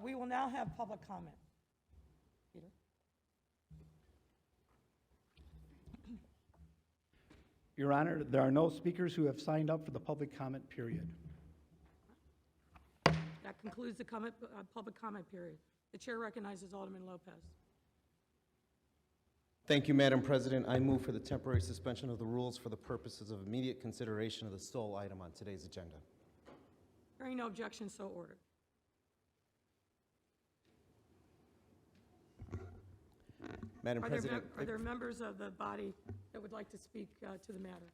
We will now have public comment. Peter? Your Honor, there are no speakers who have signed up for the public comment period. That concludes the public comment period. The chair recognizes Alderman Lopez. Thank you, Madam President. I move for the temporary suspension of the rules for the purposes of immediate consideration of the sole item on today's agenda. Hearing no objection, so ordered. Madam President, Are there members of the body that would like to speak to the matter?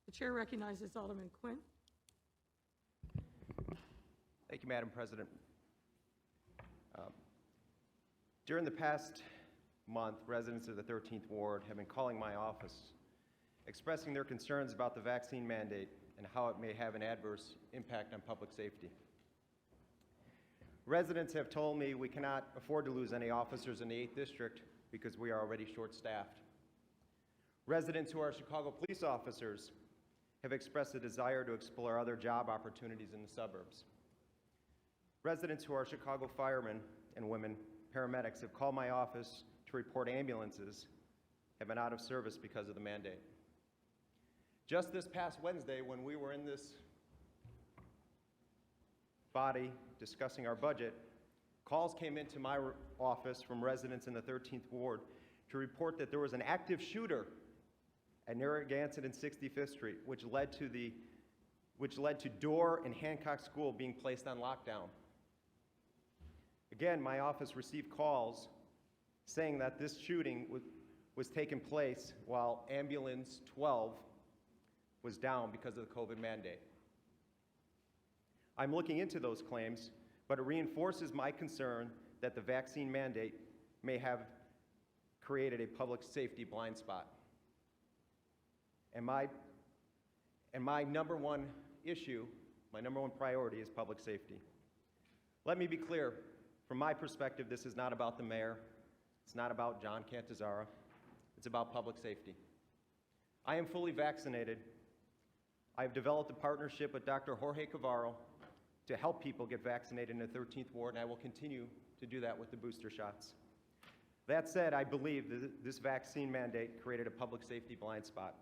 The chair recognizes Alderman Quinn. Thank you, Madam President. During the past month, residents of the 13th Ward have been calling my office, expressing their concerns about the vaccine mandate and how it may have an adverse impact on public safety. Residents have told me we cannot afford to lose any officers in the 8th District because we are already short-staffed. Residents who are Chicago police officers have expressed a desire to explore other job opportunities in the suburbs. Residents who are Chicago firemen and women, paramedics, have called my office to report ambulances have been out of service because of the mandate. Just this past Wednesday, when we were in this body discussing our budget, calls came into my office from residents in the 13th Ward to report that there was an active shooter at Narragansett and 65th Street, which led to Dorr and Hancock School being placed on lockdown. Again, my office received calls saying that this shooting was taking place while ambulance 12 was down because of the COVID mandate. I'm looking into those claims, but it reinforces my concern that the vaccine mandate may have created a public safety blind spot. And my number one issue, my number one priority is public safety. Let me be clear, from my perspective, this is not about the mayor, it's not about John Cantazara, it's about public safety. I am fully vaccinated. I have developed a partnership with Dr. Jorge Cavarro to help people get vaccinated in the 13th Ward, and I will continue to do that with the booster shots. That said, I believe that this vaccine mandate created a public safety blind spot.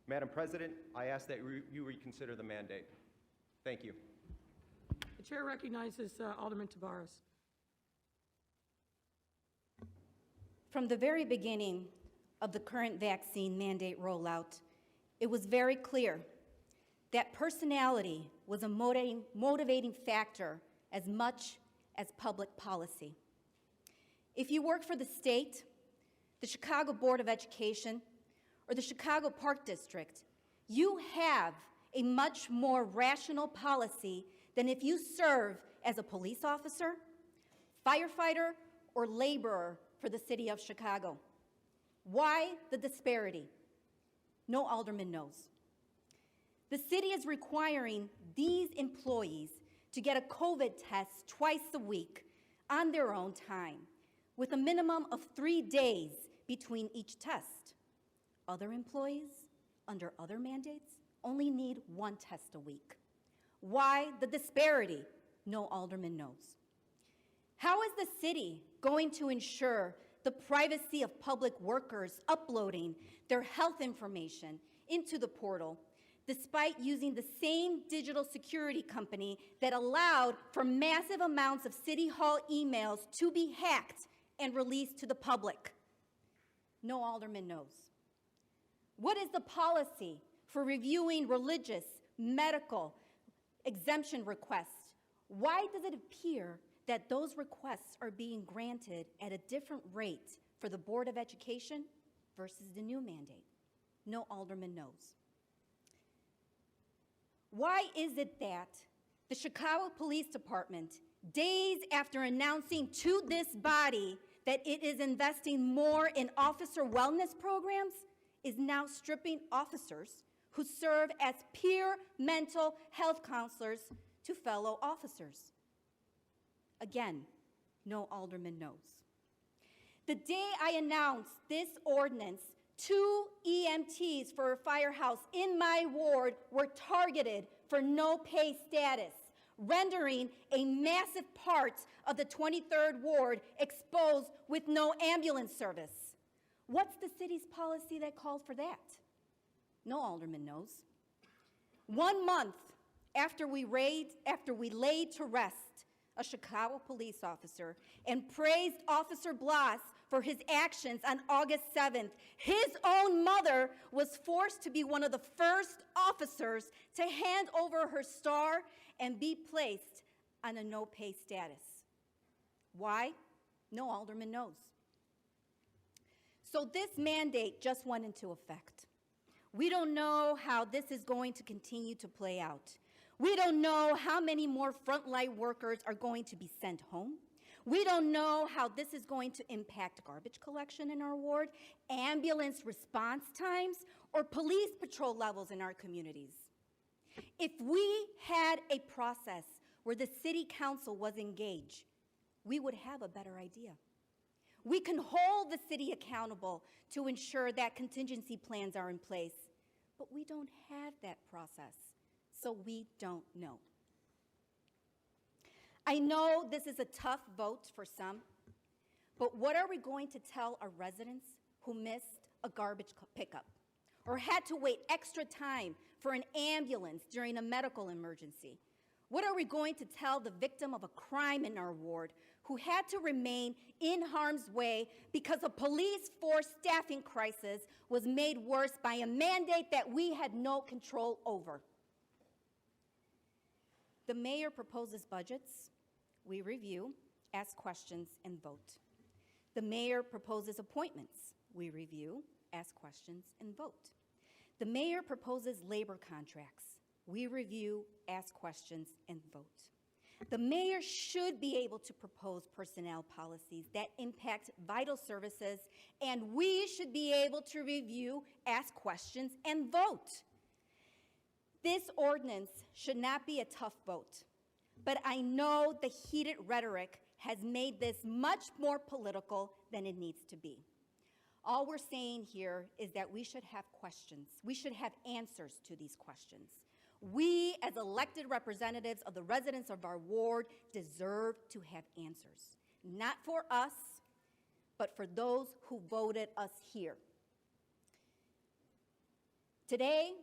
Madam President, I ask that you reconsider the mandate. Thank you. The chair recognizes Alderman Tabares. From the very beginning of the current vaccine mandate rollout, it was very clear that personality was a motivating factor as much as public policy. If you work for the state, the Chicago Board of Education, or the Chicago Park District, you have a much more rational policy than if you serve as a police officer, firefighter, or laborer for the city of Chicago. Why the disparity? No alderman knows. The city is requiring these employees to get a COVID test twice a week on their own time, with a minimum of 3 days between each test. Other employees, under other mandates, only need 1 test a week. Why the disparity? No alderman knows. How is the city going to ensure the privacy of public workers uploading their health information into the portal, despite using the same digital security company that allowed for massive amounts of City Hall emails to be hacked and released to the public? No alderman knows. What is the policy for reviewing religious, medical exemption requests? Why does it appear that those requests are being granted at a different rate for the Board of Education versus the new mandate? No alderman knows. Why is it that the Chicago Police Department, days after announcing to this body that it is investing more in officer wellness programs, is now stripping officers who serve as peer mental health counselors to fellow officers? Again, no alderman knows. The day I announced this ordinance, 2 EMTs for a firehouse in my ward were targeted for no pay status, rendering a massive part of the 23rd Ward exposed with no ambulance service. What's the city's policy that called for that? No alderman knows. 1 month after we laid to rest a Chicago police officer and praised Officer Blas for his actions on August 7th, his own mother was forced to be one of the first officers to hand over her star and be placed on a no-pay status. Why? No alderman knows. So this mandate just went into effect. We don't know how this is going to continue to play out. We don't know how many more frontline workers are going to be sent home. We don't know how this is going to impact garbage collection in our ward, ambulance response times, or police patrol levels in our communities. If we had a process where the city council was engaged, we would have a better idea. We can hold the city accountable to ensure that contingency plans are in place, but we don't have that process, so we don't know. I know this is a tough vote for some, but what are we going to tell our residents who missed a garbage pickup or had to wait extra time for an ambulance during a medical emergency? What are we going to tell the victim of a crime in our ward who had to remain in harm's way because a police force staffing crisis was made worse by a mandate that we had no control over? The mayor proposes budgets. We review, ask questions, and vote. The mayor proposes appointments. We review, ask questions, and vote. The mayor proposes labor contracts. We review, ask questions, and vote. The mayor should be able to propose personnel policies that impact vital services, and we should be able to review, ask questions, and vote. This ordinance should not be a tough vote, but I know the heated rhetoric has made this much more political than it needs to be. All we're saying here is that we should have questions. We should have answers to these questions. We, as elected representatives of the residents of our ward, deserve to have answers, not for us, but for those who voted us here. Today,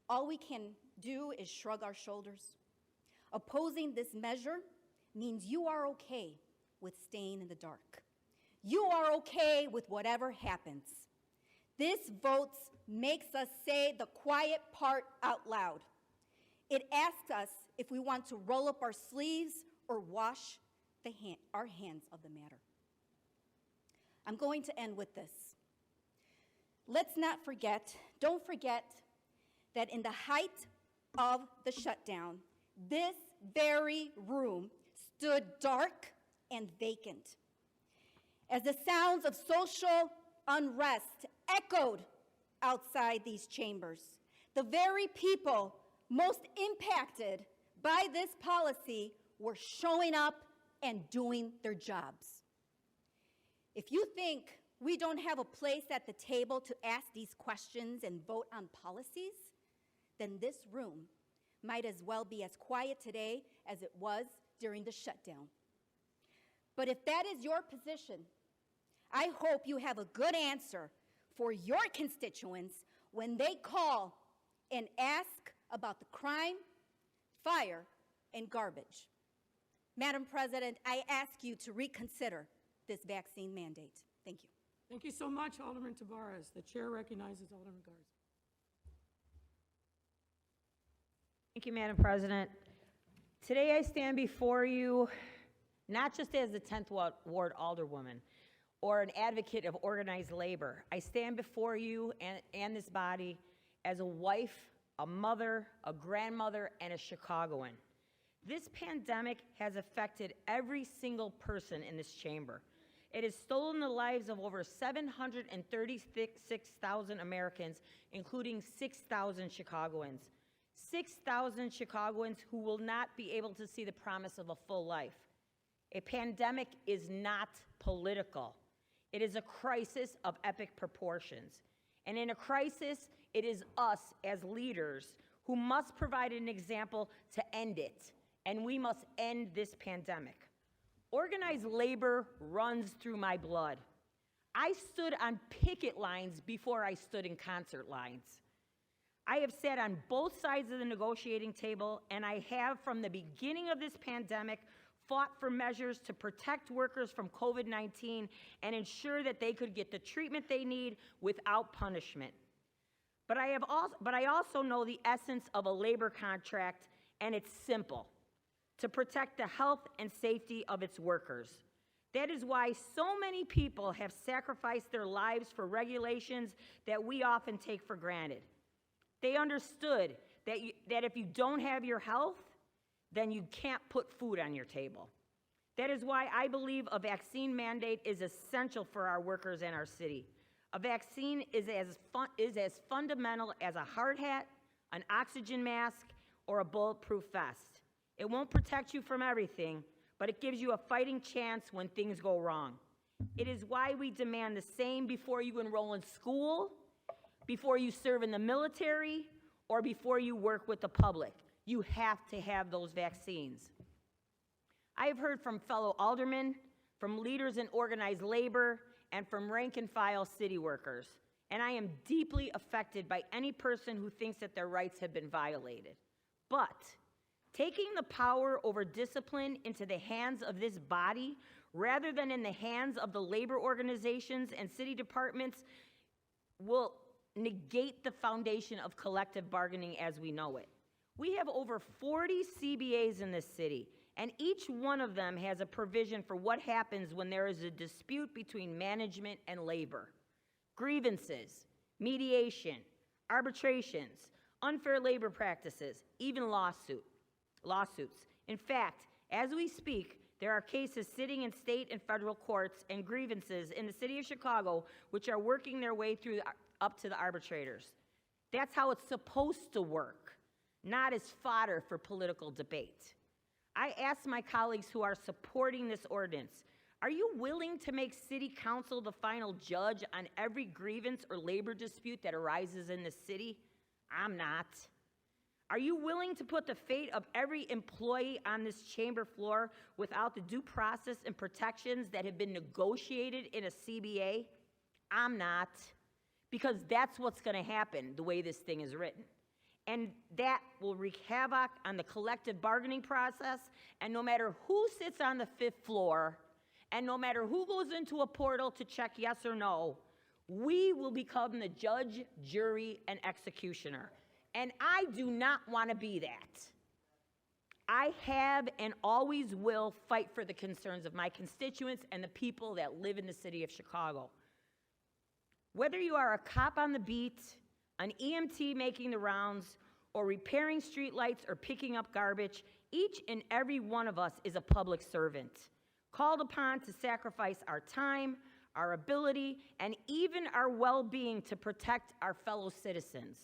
all we can do is shrug our shoulders. Opposing this measure means you are okay with staying in the dark. You are okay with whatever happens. This vote makes us say the quiet part out loud. It asks us if we want to roll up our sleeves or wash our hands of the matter. I'm going to end with this. Let's not forget, don't forget that in the height of the shutdown, this very room stood dark and vacant. As the sounds of social unrest echoed outside these chambers, the very people most impacted by this policy were showing up and doing their jobs. If you think we don't have a place at the table to ask these questions and vote on policies, then this room might as well be as quiet today as it was during the shutdown. But if that is your position, I hope you have a good answer for your constituents when they call and ask about the crime, fire, and garbage. Madam President, I ask you to reconsider this vaccine mandate. Thank you. Thank you so much, Alderman Taveras. The chair recognizes Alderman Garza. Thank you, Madam President. Today I stand before you not just as the 10th Ward Alderwoman or an advocate of organized labor. I stand before you and this body as a wife, a mother, a grandmother, and a Chicagoan. This pandemic has affected every single person in this chamber. It has stolen the lives of over 736,000 Americans, including 6,000 Chicagoans. 6,000 Chicagoans who will not be able to see the promise of a full life. A pandemic is not political. It is a crisis of epic proportions. And in a crisis, it is us as leaders who must provide an example to end it and we must end this pandemic. Organized labor runs through my blood. I stood on picket lines before I stood in concert lines. I have sat on both sides of the negotiating table, and I have, from the beginning of this pandemic, fought for measures to protect workers from COVID-19 and ensure that they could get the treatment they need without punishment. But I also know the essence of a labor contract, and it's simple: to protect the health and safety of its workers. That is why so many people have sacrificed their lives for regulations that we often take for granted. They understood that if you don't have your health, then you can't put food on your table. That is why I believe a vaccine mandate is essential for our workers and our city. A vaccine is as fundamental as a hard hat, an oxygen mask, or a bulletproof vest. It won't protect you from everything, but it gives you a fighting chance when things go wrong. It is why we demand the same before you enroll in school, before you serve in the military, or before you work with the public. You have to have those vaccines. I have heard from fellow aldermen, from leaders in organized labor, and from rank and file city workers, and I am deeply affected by any person who thinks that their rights have been violated. But taking the power over discipline into the hands of this body, rather than in the hands of the labor organizations and city departments, will negate the foundation of collective bargaining as we know it. We have over 40 CBAs in this city, and each one of them has a provision for what happens when there is a dispute between management and labor. Grievances, mediation, arbitrations, unfair labor practices, even lawsuits. In fact, as we speak, there are cases sitting in state and federal courts and grievances in the city of Chicago which are working their way through up to the arbitrators. That's how it's supposed to work, not as fodder for political debate. I ask my colleagues who are supporting this ordinance, are you willing to make city council the final judge on every grievance or labor dispute that arises in the city? I'm not. Are you willing to put the fate of every employee on this chamber floor without the due process and protections that have been negotiated in a CBA? I'm not, because that's what's going to happen the way this thing is written. And that will wreak havoc on the collective bargaining process, and no matter who sits on the fifth floor, and no matter who goes into a portal to check yes or no, we will become the judge, jury, and executioner. And I do not want to be that. I have and always will fight for the concerns of my constituents and the people that live in the city of Chicago. Whether you are a cop on the beat, an EMT making the rounds, or repairing streetlights or picking up garbage, each and every one of us is a public servant, called upon to sacrifice our time, our ability, and even our well-being to protect our fellow citizens.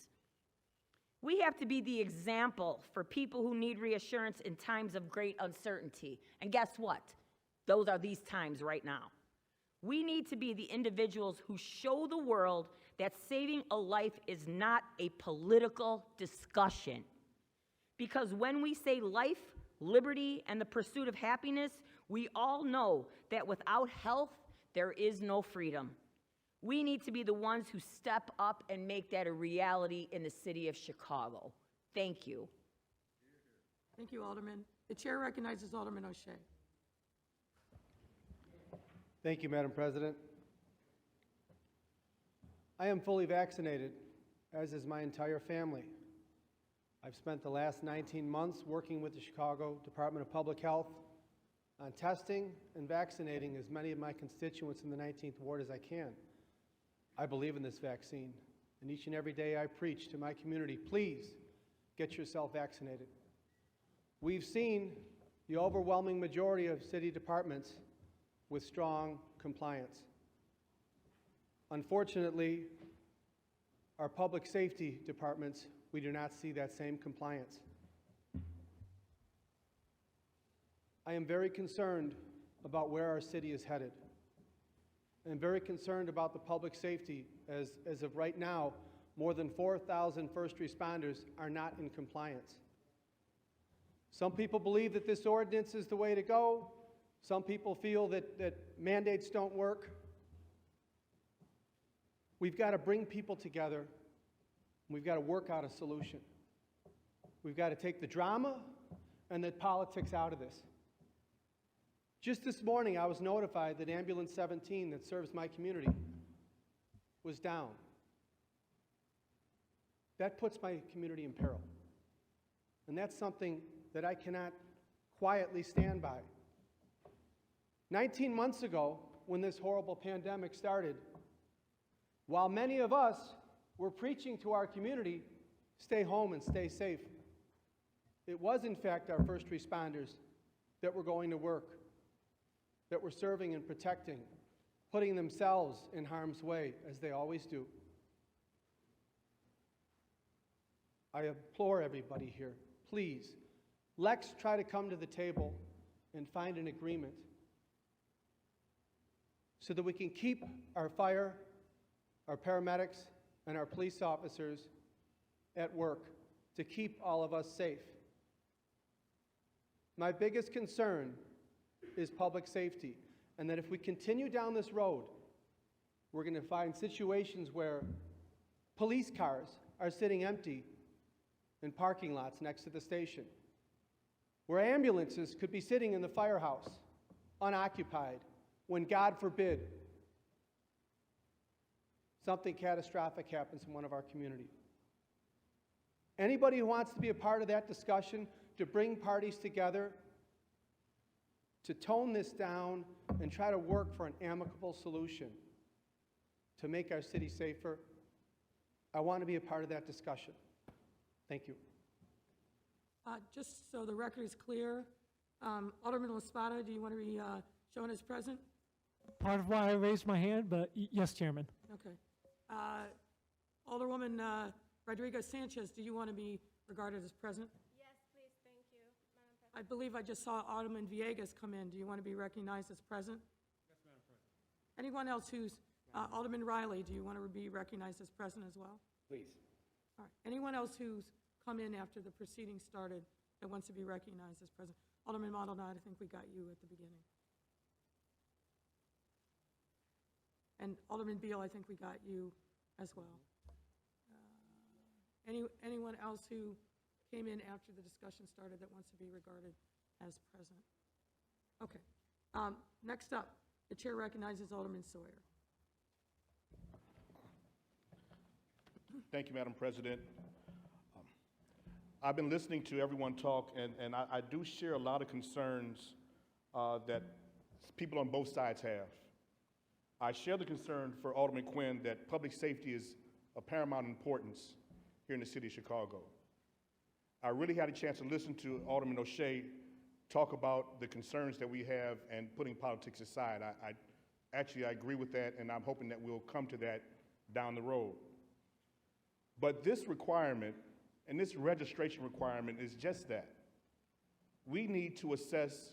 We have to be the example for people who need reassurance in times of great uncertainty. And guess what? Those are these times right now. We need to be the individuals who show the world that saving a life is not a political discussion. Because when we say life, liberty, and the pursuit of happiness, we all know that without health, there is no freedom. We need to be the ones who step up and make that a reality in the city of Chicago. Thank you. Thank you, Alderman. The chair recognizes Alderman O'Shea. Thank you, Madam President. I am fully vaccinated, as is my entire family. I've spent the last 19 months working with the Chicago Department of Public Health on testing and vaccinating as many of my constituents in the 19th Ward as I can. I believe in this vaccine, and each and every day I preach to my community, please get yourself vaccinated. We've seen the overwhelming majority of city departments with strong compliance. Unfortunately, our public safety departments, we do not see that same compliance. I am very concerned about where our city is headed. I'm very concerned about the public safety as of right now, more than 4,000 first responders are not in compliance. Some people believe that this ordinance is the way to go. Some people feel that mandates don't work. We've got to bring people together. We've got to work out a solution. We've got to take the drama and the politics out of this. Just this morning, I was notified that Ambulance 17 that serves my community was down. That puts my community in peril. And that's something that I cannot quietly stand by. 19 months ago, when this horrible pandemic started, while many of us were preaching to our community, stay home and stay safe, it was in fact our first responders that were going to work, that were serving and protecting, putting themselves in harm's way, as they always do. I implore everybody here, please, let's try to come to the table and find an agreement so that we can keep our fire, our paramedics, and our police officers at work to keep all of us safe. My biggest concern is public safety, and that if we continue down this road, we're going to find situations where police cars are sitting empty in parking lots next to the station, where ambulances could be sitting in the firehouse unoccupied when, God forbid, something catastrophic happens in one of our communities. Anybody who wants to be a part of that discussion, to bring parties together, to tone this down and try to work for an amicable solution to make our city safer, I want to be a part of that discussion. Thank you. Just so the record is clear, Alderman Laspada, do you want to be shown as present? Part of why I raised my hand, but yes, Chairman. Okay. Alderwoman Rodriguez Sanchez, do you want to be regarded as present? Yes, please, thank you, Madam President. I believe I just saw Alderman Villegas come in. Do you want to be recognized as present? Yes, Madam President. Anyone else who's, Alderman Riley, do you want to be recognized as present as well? Please. All right. Anyone else who's come in after the proceedings started that wants to be recognized as present? Alderman Maldonado, I think we got you at the beginning. And Alderman Beal, I think we got you as well. Anyone else who came in after the discussion started that wants to be regarded as present? Okay. Next up, the chair recognizes Alderman Sawyer. Thank you, Madam President. I've been listening to everyone talk, and I do share a lot of concerns that people on both sides have. I share the concern for Alderman Quinn that public safety is of paramount importance here in the city of Chicago. I really had a chance to listen to Alderman O'Shea talk about the concerns that we have and putting politics aside. I agree with that, and I'm hoping that we'll come to that down the road. But this requirement and this registration requirement is just that. We need to assess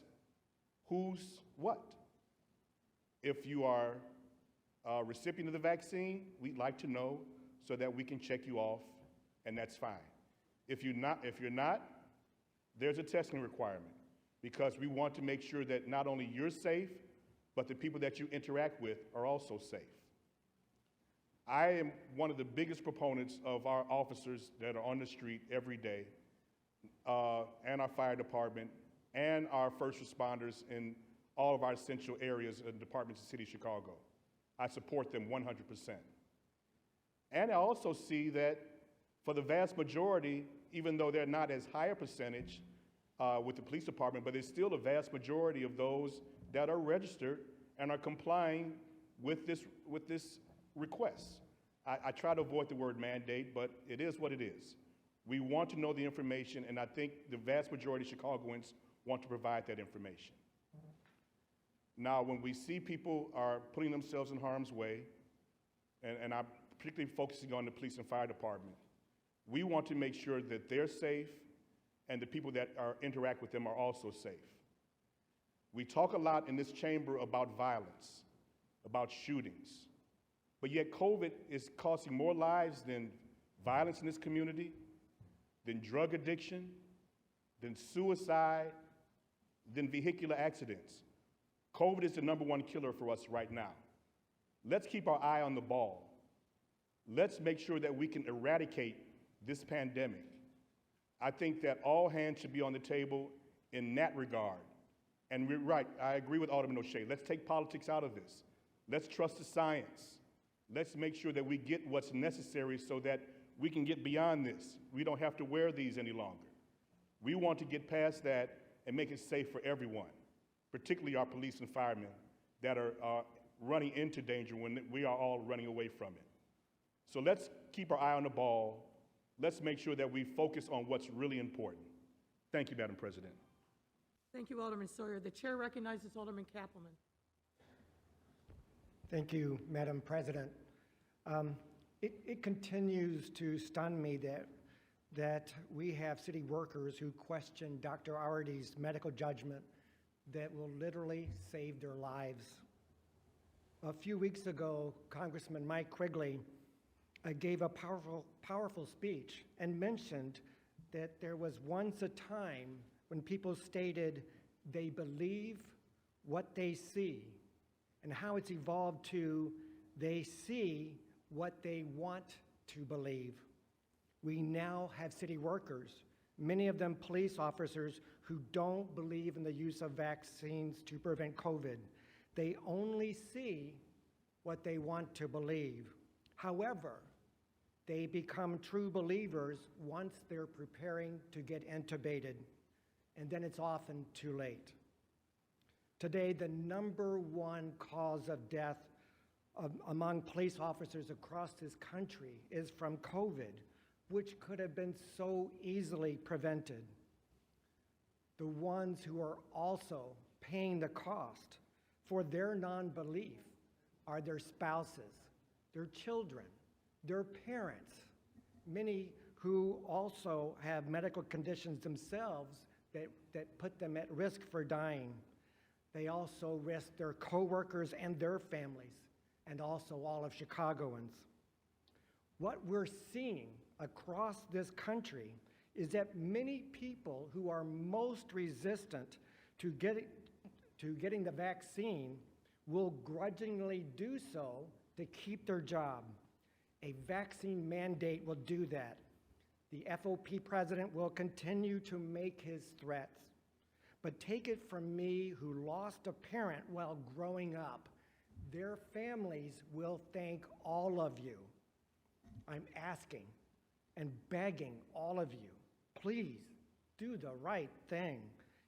who's what. If you are a recipient of the vaccine, we'd like to know so that we can check you off, and that's fine. If you're not, there's a testing requirement because we want to make sure that not only you're safe, but the people that you interact with are also safe. I am one of the biggest proponents of our officers that are on the street every day, and our fire department, and our first responders in all of our essential areas and departments of the city of Chicago. I support them 100%. And I also see that for the vast majority, even though they're not as high a percentage with the police department, but there's still a vast majority of those that are registered and are complying with this request. I try to avoid the word mandate, but it is what it is. We want to know the information, and I think the vast majority of Chicagoans want to provide that information. Now, when we see people are putting themselves in harm's way, and I'm particularly focusing on the police and fire department, we want to make sure that they're safe and the people that interact with them are also safe. We talk a lot in this chamber about violence, about shootings, but yet COVID is costing more lives than violence in this community, than drug addiction, then suicide, then vehicular accidents. COVID is the #1 killer for us right now. Let's keep our eye on the ball. Let's make sure that we can eradicate this pandemic. I think that all hands should be on the table in that regard. And we're right, I agree with Alderman O'Shea. Let's take politics out of this. Let's trust the science. Let's make sure that we get what's necessary so that we can get beyond this. We don't have to wear these any longer. We want to get past that and make it safe for everyone, particularly our police and firemen that are running into danger when we are all running away from it. So let's keep our eye on the ball. Let's make sure that we focus on what's really important. Thank you, Madam President. Thank you, Alderman Sawyer. The chair recognizes Alderman Kappelman. Thank you, Madam President. It continues to stun me that we have city workers who question Dr. Arty's medical judgment that will literally save their lives. A few weeks ago, Congressman Mike Quigley gave a powerful speech and mentioned that there was once a time when people stated they believe what they see, and how it's evolved to they see what they want to believe. We now have city workers, many of them police officers, who don't believe in the use of vaccines to prevent COVID. They only see what they want to believe. However, they become true believers once they're preparing to get intubated, and then it's often too late. Today, the #1 cause of death among police officers across this country is from COVID, which could have been so easily prevented. The ones who are also paying the cost for their non-belief are their spouses, their children, their parents, many who also have medical conditions themselves that put them at risk for dying. They also risk their coworkers and their families, and also all of Chicagoans. What we're seeing across this country is that many people who are most resistant to getting the vaccine will grudgingly do so to keep their job. A vaccine mandate will do that. The FOP president will continue to make his threats. But take it from me, who lost a parent while growing up, their families will thank all of you. I'm asking and begging all of you, please do the right thing.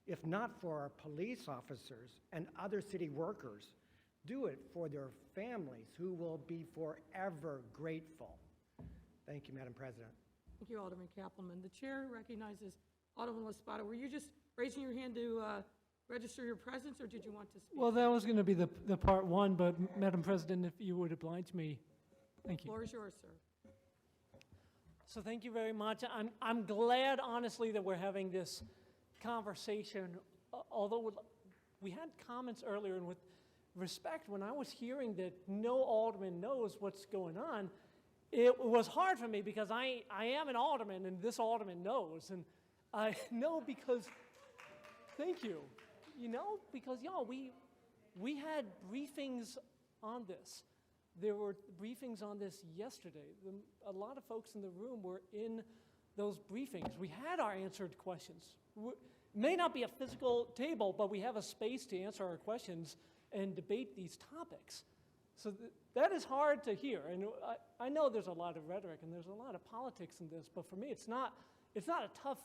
If not for our police officers and other city workers, do it for their families who will be forever grateful. Thank you, Madam President. Thank you, Alderman Kappelman. The chair recognizes Alderman Laspada. Were you just raising your hand to register your presence, or did you want to speak? Well, that was going to be the part one, but Madam President, if you would oblige me. Thank The you. floor is yours, sir. So thank you very much. I'm glad, honestly, that we're having this conversation, although we had comments earlier, and with respect, when I was hearing that no alderman knows what's going on, it was hard for me because I am an alderman, and this alderman knows, and I know because, thank you, because y'all, we had briefings on this. There were briefings on this yesterday. A lot of folks in the room were in those briefings. We had our answered questions. It may not be a physical table, but we have a space to answer our questions and debate these topics. So that is hard to hear. And I know there's a lot of rhetoric and there's a lot of politics in this, but for me, it's not a tough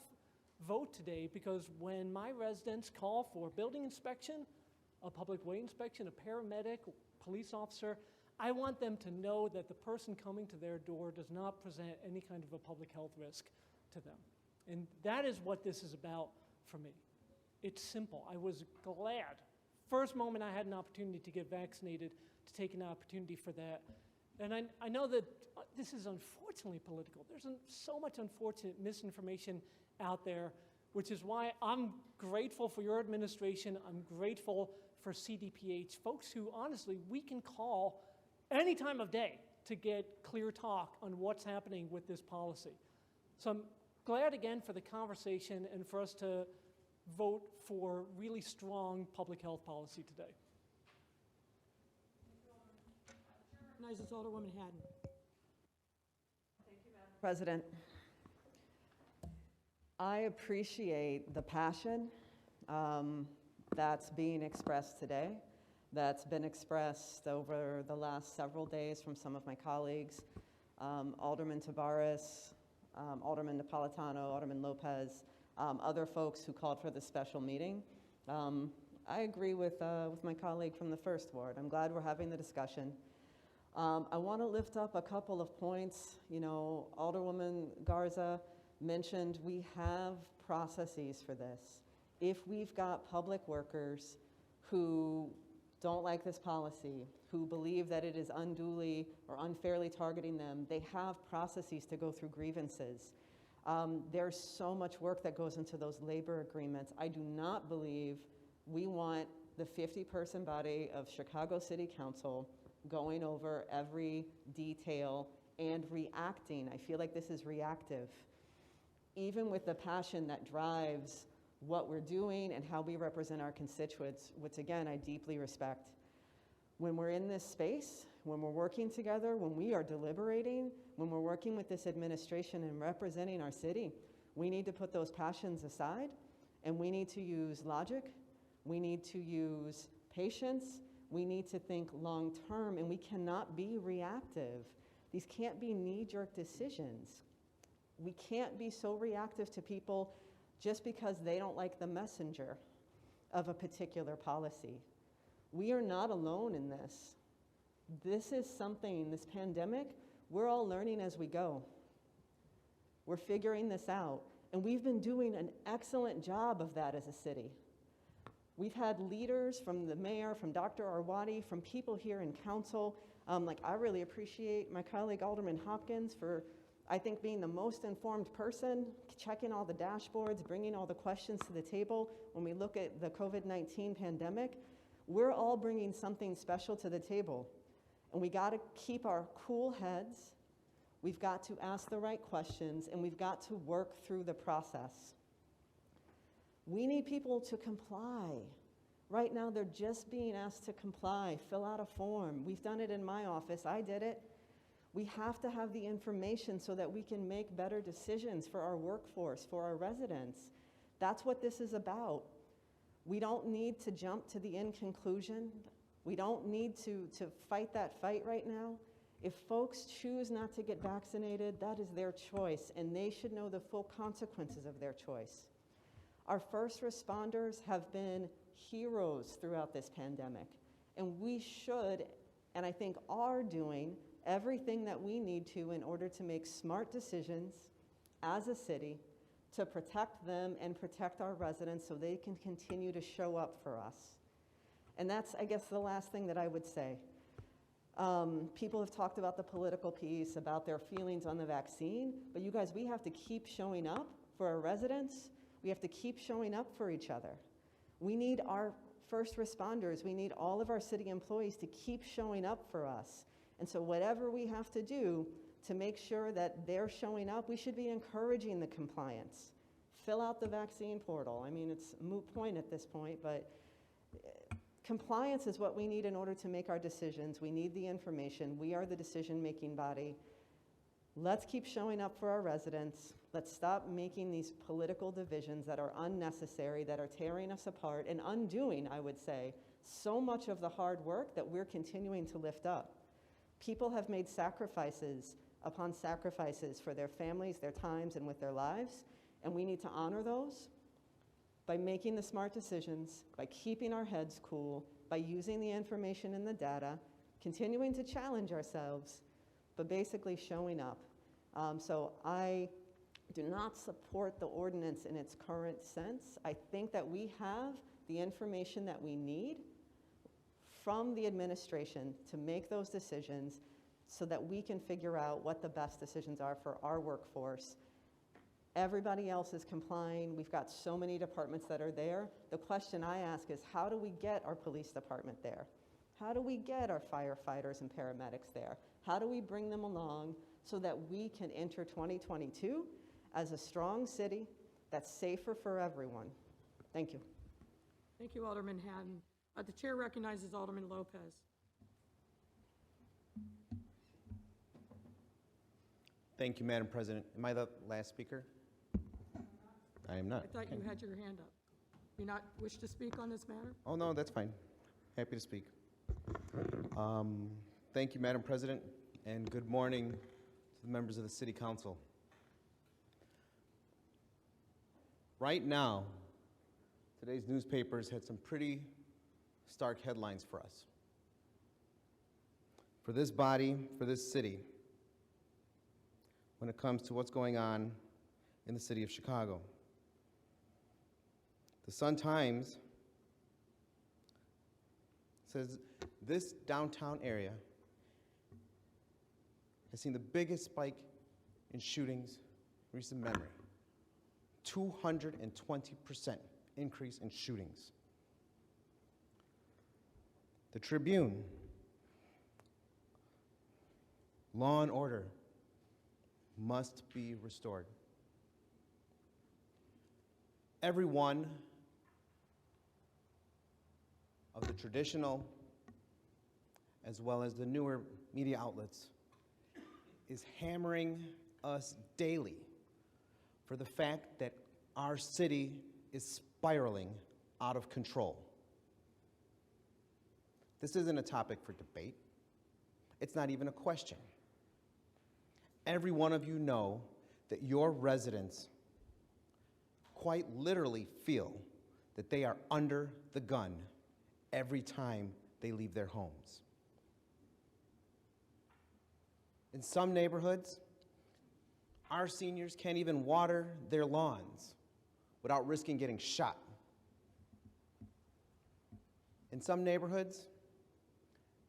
vote today, because when my residents call for building inspection, a public way inspection, a paramedic, police officer, I want them to know that the person coming to their door does not present any kind of a public health risk to them. And that is what this is about for me. It's simple. I was glad, first moment I had an opportunity to get vaccinated, to take an opportunity for that. And I know that this is unfortunately political. There's so much unfortunate misinformation out there, which is why I'm grateful for your administration. I'm grateful for CDPH, folks who honestly we can call any time of day to get clear talk on what's happening with this policy. So I'm glad again for the conversation and for us to vote for really strong public health policy today. Recognizes Alderwoman Haddon. President, I appreciate the passion that's being expressed today, that's been expressed over the last several days from some of my colleagues, Alderman Taveras, Alderman Napolitano, Alderman Lopez, other folks who called for this special meeting. I agree with my colleague from the First Ward. I'm glad we're having the discussion. I want to lift up a couple of points. You know, Alderwoman Garza mentioned we have processes for this. If we've got public workers who don't like this policy, who believe that it is unduly or unfairly targeting them, they have processes to go through grievances. There's so much work that goes into those labor agreements. I do not believe we want the 50-person body of Chicago City Council going over every detail and reacting. I feel like this is reactive. Even with the passion that drives what we're doing and how we represent our constituents, which again, I deeply respect. When we're in this space, when we're working together, when we are deliberating, when we're working with this administration and representing our city, we need to put those passions aside and we need to use logic, we need to use patience, we need to think long-term, and we cannot be reactive. These can't be knee-jerk decisions. We can't be so reactive to people just because they don't like the messenger of a particular policy. We are not alone in this. This is something, this pandemic, we're all learning as we go. We're figuring this out, and we've been doing an excellent job of that as a city. We've had leaders from the mayor, from Dr. Arwady, from people here in council. I really appreciate my colleague Alderman Hopkins for, I think, being the most informed person, checking all the dashboards, bringing all the questions to the table. When we look at the COVID-19 pandemic, we're all bringing something special to the table. And we got to keep our cool heads. We've got to ask the right questions, and we've got to work through the process. We need people to comply. Right now, they're just being asked to comply, fill out a form. We've done it in my office. I did it. We have to have the information so that we can make better decisions for our workforce, for our residents. That's what this is about. We don't need to jump to the end conclusion. We don't need to fight that fight right now. If folks choose not to get vaccinated, that is their choice, and they should know the full consequences of their choice. Our first responders have been heroes throughout this pandemic, and we should, and I think are doing, everything that we need to in order to make smart decisions as a city to protect them and protect our residents so they can continue to show up for us. And that's, I guess, the last thing that I would say. People have talked about the political piece, about their feelings on the vaccine, but you guys, we have to keep showing up for our residents. We have to keep showing up for each other. We need our first responders, we need all of our city employees to keep showing up for us. And so whatever we have to do to make sure that they're showing up, we should be encouraging the compliance. Fill out the vaccine portal. I mean, it's a moot point at this point, but compliance is what we need in order to make our decisions. We need the information. We are the decision-making body. Let's keep showing up for our residents. Let's stop making these political divisions that are unnecessary, that are tearing us apart and undoing, I would say, so much of the hard work that we're continuing to lift up. People have made sacrifices upon sacrifices for their families, their times, and with their lives, and we need to honor those by making the smart decisions, by keeping our heads cool, by using the information and the data, continuing to challenge ourselves, but basically showing up. So I do not support the ordinance in its current sense. I think that we have the information that we need from the administration to make those decisions so that we can figure out what the best decisions are for our workforce. Everybody else is complying. We've got so many departments that are there. The question I ask is, how do we get our police department there? How do we get our firefighters and paramedics there? How do we bring them along so that we can enter 2022 as a strong city that's safer for everyone. Thank you. Thank you, Alderman Haddon. The chair recognizes Alderman Lopez. Thank you, Madam President. Am I the last speaker? I am not. I thought you had your hand up. You not wish to speak on this matter? Oh, no, that's fine. Happy to speak. Thank you, Madam President, and good morning to the members of the City Council. Right now, today's newspapers had some pretty stark headlines for us. For this body, for this city, when it comes to what's going on in the city of Chicago. The Sun-Times says this downtown area has seen the biggest spike in shootings in recent memory. 220% increase in shootings. The Tribune, law and order must be restored. Every one of the traditional as well as the newer media outlets is hammering us daily for the fact that our city is spiraling out of control. This isn't a topic for debate. It's not even a question. Every one of you know that your residents quite literally feel that they are under the gun every time they leave their homes. In some neighborhoods, our seniors can't even water their lawns without risking getting shot. In some neighborhoods,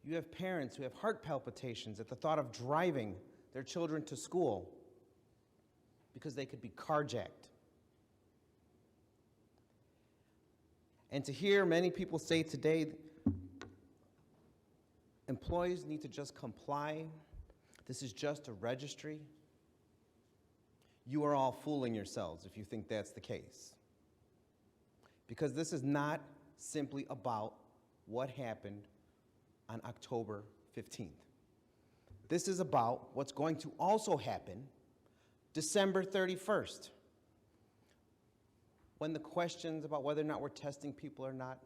you have parents who have heart palpitations at the thought of driving their children to school because they could be carjacked. And to hear many people say today, employees need to just comply, this is just a registry, you are all fooling yourselves if you think that's the case. Because this is not simply about what happened on October 15th. This is about what's going to also happen December 31st, when the questions about whether or not we're testing people or not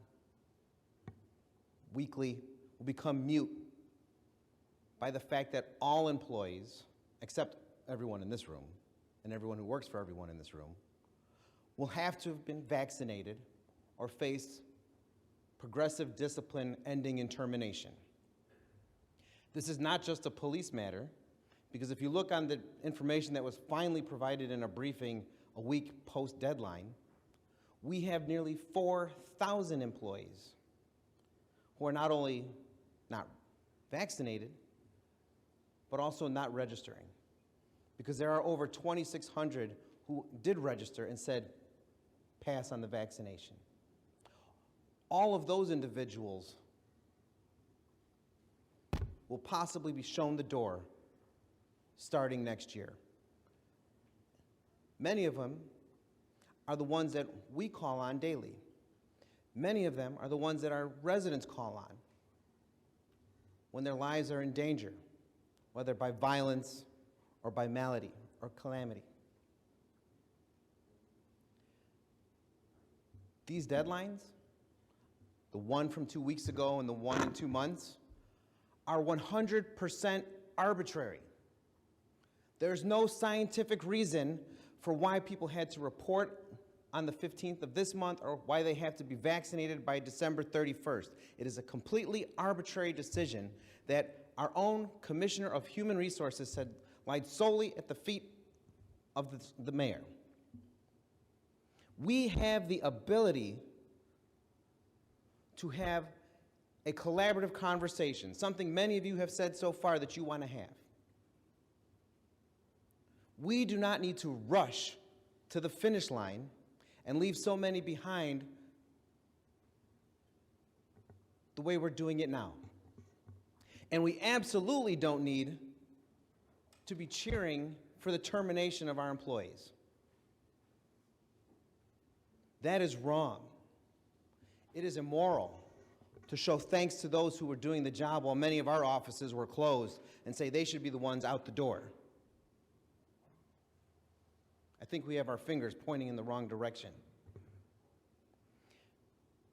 weekly will become mute by the fact that all employees, except everyone in this room and everyone who works for everyone in this room, will have to have been vaccinated or face progressive discipline ending in termination. This is not just a police matter, because if you look on the information that was finally provided in a briefing a week post-deadline, we have nearly 4,000 employees who are not only not vaccinated, but also not registering, because there are over 2,600 who did register and said, pass on the vaccination. All of those individuals will possibly be shown the door starting next year. Many of them are the ones that we call on daily. Many of them are the ones that our residents call on when their lives are in danger, whether by violence or by malady or calamity. These deadlines, the one from 2 weeks ago and the one in 2 months, are 100% arbitrary. There's no scientific reason for why people had to report on the 15th of this month or why they have to be vaccinated by December 31st. It is a completely arbitrary decision that our own Commissioner of Human Resources said lied solely at the feet of the mayor. We have the ability to have a collaborative conversation, something many of you have said so far that you want to have. We do not need to rush to the finish line and leave so many behind the way we're doing it now. And we absolutely don't need to be cheering for the termination of our employees. That is wrong. It is immoral to show thanks to those who were doing the job while many of our offices were closed and say they should be the ones out the door. I think we have our fingers pointing in the wrong direction.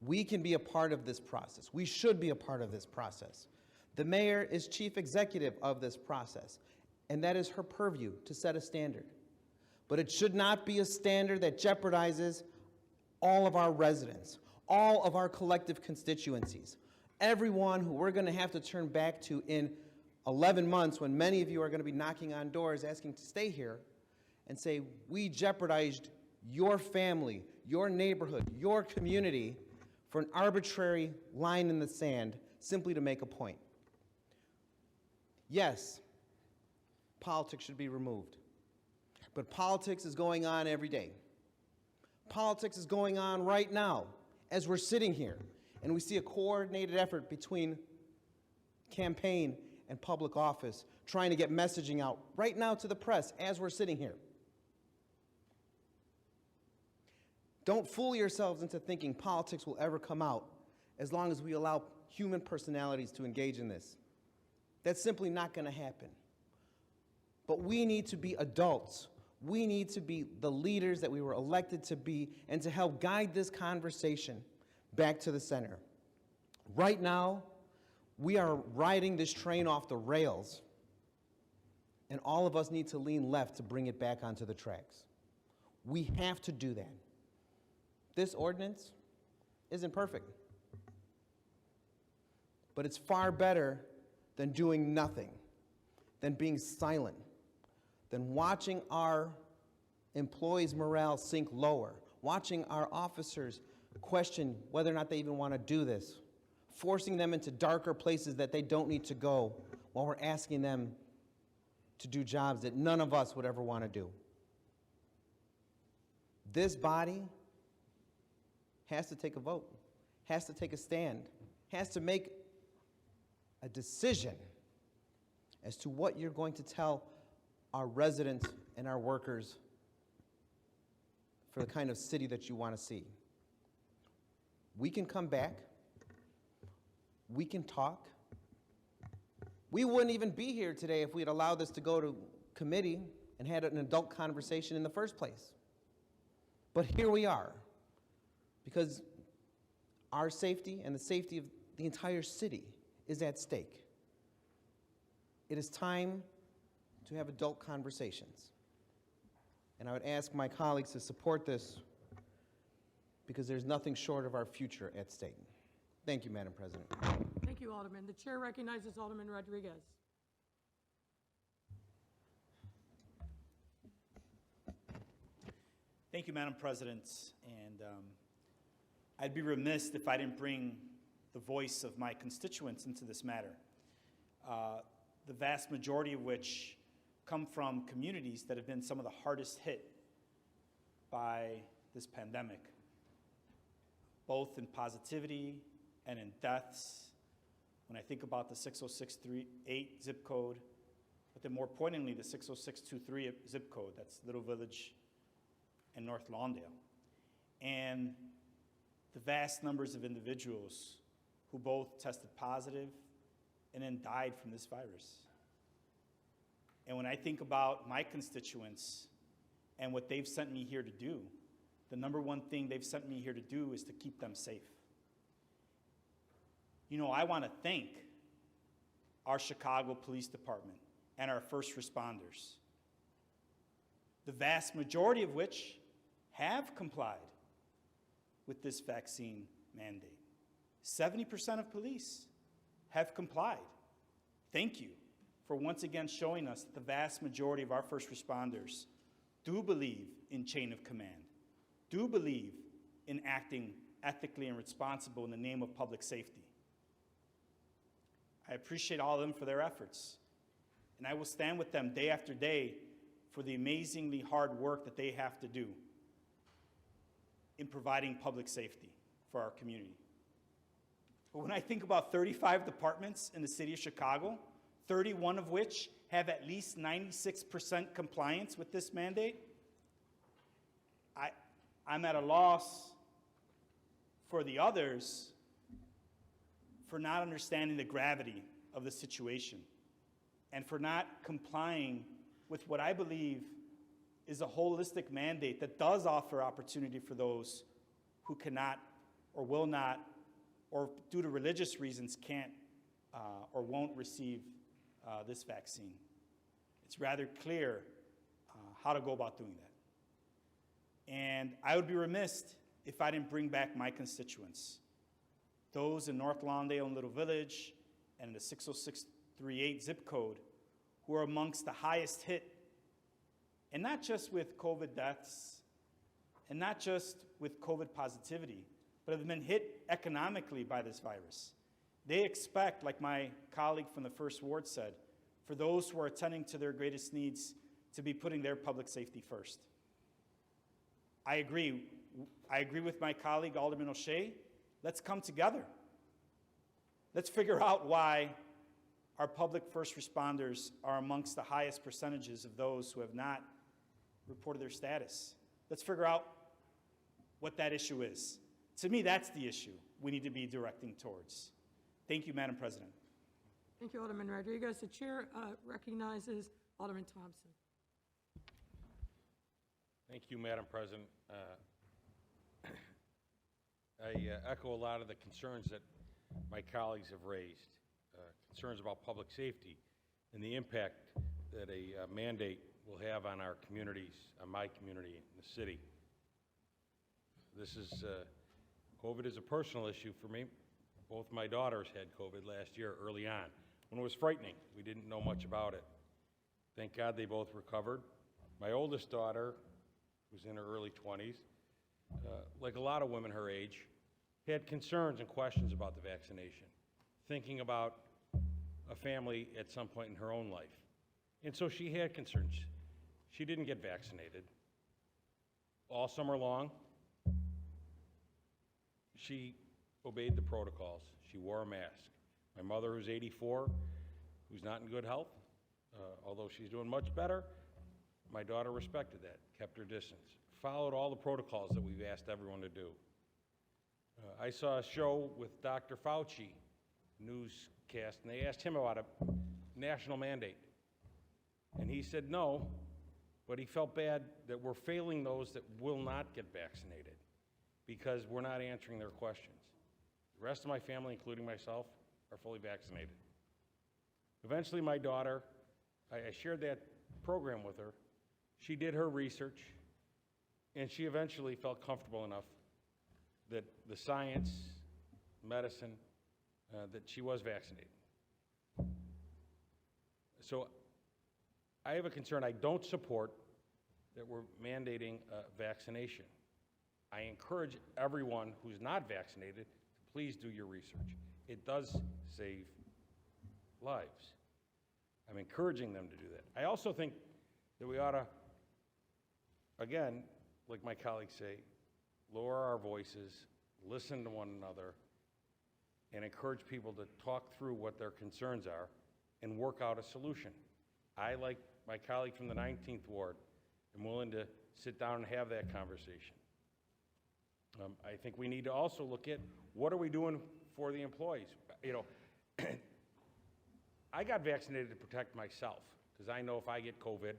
We can be a part of this process. We should be a part of this process. The mayor is chief executive of this process, and that is her purview to set a standard. But it should not be a standard that jeopardizes all of our residents, all of our collective constituencies, everyone who we're going to have to turn back to in 11 months when many of you are going to be knocking on doors asking to stay here and say, we jeopardized your family, your neighborhood, your community for an arbitrary line in the sand simply to make a point. Yes, politics should be removed, but politics is going on every day. Politics is going on right now as we're sitting here, and we see a coordinated effort between campaign and public office trying to get messaging out right now to the press as we're sitting here. Don't fool yourselves into thinking politics will ever come out as long as we allow human personalities to engage in this. That's simply not going to happen. But we need to be adults. We need to be the leaders that we were elected to be and to help guide this conversation back to the center. Right now, we are riding this train off the rails, and all of us need to lean left to bring it back onto the tracks. We have to do that. This ordinance isn't perfect, but it's far better than doing nothing, than being silent, than watching our employees' morale sink lower, watching our officers question whether or not they even want to do this, forcing them into darker places that they don't need to go while we're asking them to do jobs that none of us would ever want to do. This body has to take a vote, has to take a stand, has to make a decision as to what you're going to tell our residents and our workers for the kind of city that you want to see. We can come back. We can talk. We wouldn't even be here today if we'd allowed this to go to committee and had an adult conversation in the first place. But here we are, because our safety and the safety of the entire city is at stake. It is time to have adult conversations. And I would ask my colleagues to support this because there's nothing short of our future at stake. Thank you, Madam President. Thank you, Alderman. The chair recognizes Alderman Rodriguez. Thank you, Madam President. And I'd be remiss if I didn't bring the voice of my constituents into this matter, the vast majority of which come from communities that have been some of the hardest hit by this pandemic, both in positivity and in deaths. When I think about the 60638 zip code, but then more poignantly, the 60623 zip code, that's Little Village and North Lawndale. And the vast numbers of individuals who both tested positive and then died from this virus. And when I think about my constituents and what they've sent me here to do, the number one thing they've sent me here to do is to keep them safe. You know, I want to thank our Chicago Police Department and our first responders, the vast majority of which have complied with this vaccine mandate. 70% of police have complied. Thank you for once again showing us that the vast majority of our first responders do believe in chain of command, do believe in acting ethically and responsible in the name of public safety. I appreciate all of them for their efforts, and I will stand with them day after day for the amazingly hard work that they have to do in providing public safety for our community. But when I think about 35 departments in the city of Chicago, 31 of which have at least 96% compliance with this mandate, I'm at a loss for the others for not understanding the gravity of the situation and for not complying with what I believe is a holistic mandate that does offer opportunity for those who cannot or will not, or due to religious reasons can't or won't receive this vaccine. It's rather clear how to go about doing that. And I would be remiss if I didn't bring back my constituents, those in North Lawndale and Little Village and the 60638 zip code, who are amongst the highest hit, and not just with COVID deaths, and not just with COVID positivity, but have been hit economically by this virus. They expect, like my colleague from the First Ward said, for those who are attending to their greatest needs to be putting their public safety first. I agree with my colleague, Alderman O'Shea. Let's come together. Let's figure out why our public first responders are amongst the highest percentages of those who have not reported their status. Let's figure out what that issue is. To me, that's the issue we need to be directing towards. Thank you, Madam President. Thank you, Alderman Rodriguez. The chair recognizes Alderman Thompson. Thank you, Madam President. I echo a lot of the concerns that my colleagues have raised, concerns about public safety and the impact that a mandate will have on our communities, on my community in the city. This is, COVID is a personal issue for me. Both my daughters had COVID last year early on, when it was frightening. We didn't know much about it. Thank God they both recovered. My oldest daughter, who's in her early 20s, like a lot of women her age, had concerns and questions about the vaccination, thinking about a family at some point in her own life. And so she had concerns. She didn't get vaccinated. All summer long, she obeyed the protocols. She wore a mask. My mother, who's 84, who's not in good health, although she's doing much better, my daughter respected that, kept her distance, followed all the protocols that we've asked everyone to do. I saw a show with Dr. Fauci, newscast, and they asked him about a national mandate. And he said no, but he felt bad that we're failing those that will not get vaccinated because we're not answering their questions. The rest of my family, including myself, are fully vaccinated. Eventually, my daughter, I shared that program with her. She did her research, and she eventually felt comfortable enough that the science, medicine, that she was vaccinated. So I have a concern. I don't support that we're mandating vaccination. I encourage everyone who's not vaccinated to please do your research. It does save lives. I'm encouraging them to do that. I also think that we ought to, again, like my colleagues say, lower our voices, listen to one another, and encourage people to talk through what their concerns are and work out a solution. I, like my colleague from the 19th Ward, am willing to sit down and have that conversation. I think we need to also look at what are we doing for the employees. You know, I got vaccinated to protect myself because I know if I get COVID,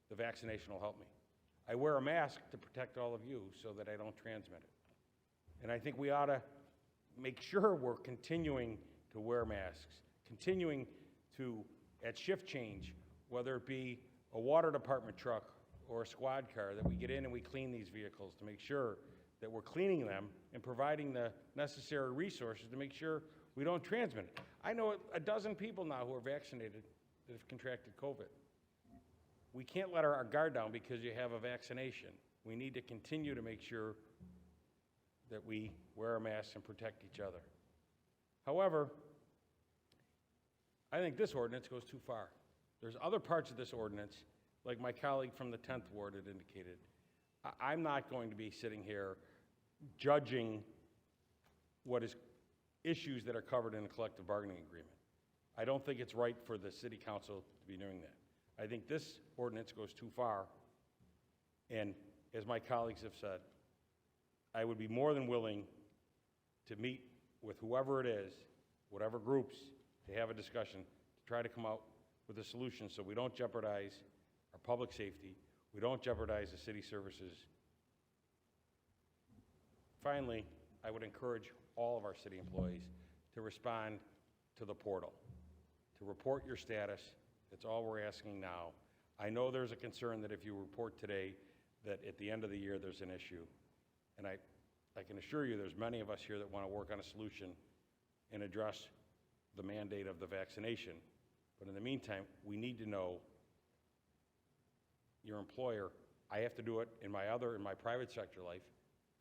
the vaccination will help me. I wear a mask to protect all of you so that I don't transmit it. And I think we ought to make sure we're continuing to wear masks, continuing to, at shift change, whether it be a water department truck or a squad car, that we get in and we clean these vehicles to make sure that we're cleaning them and providing the necessary resources to make sure we don't transmit it. I know a dozen people now who are vaccinated that have contracted COVID. We can't let our guard down because you have a vaccination. We need to continue to make sure that we wear our masks and protect each other. However, I think this ordinance goes too far. There's other parts of this ordinance, like my colleague from the 10th Ward had indicated. I'm not going to be sitting here judging what is issues that are covered in a collective bargaining agreement. I don't think it's right for the City Council to be doing that. I think this ordinance goes too far, and as my colleagues have said, I would be more than willing to meet with whoever it is, whatever groups, to have a discussion, to try to come out with a solution so we don't jeopardize our public safety, we don't jeopardize the city services. Finally, I would encourage all of our city employees to respond to the portal, to report your status. That's all we're asking now. I know there's a concern that if you report today, that at the end of the year there's an issue. And I can assure you there's many of us here that want to work on a solution and address the mandate of the vaccination. But in the meantime, we need to know your employer. I have to do it in my private sector life.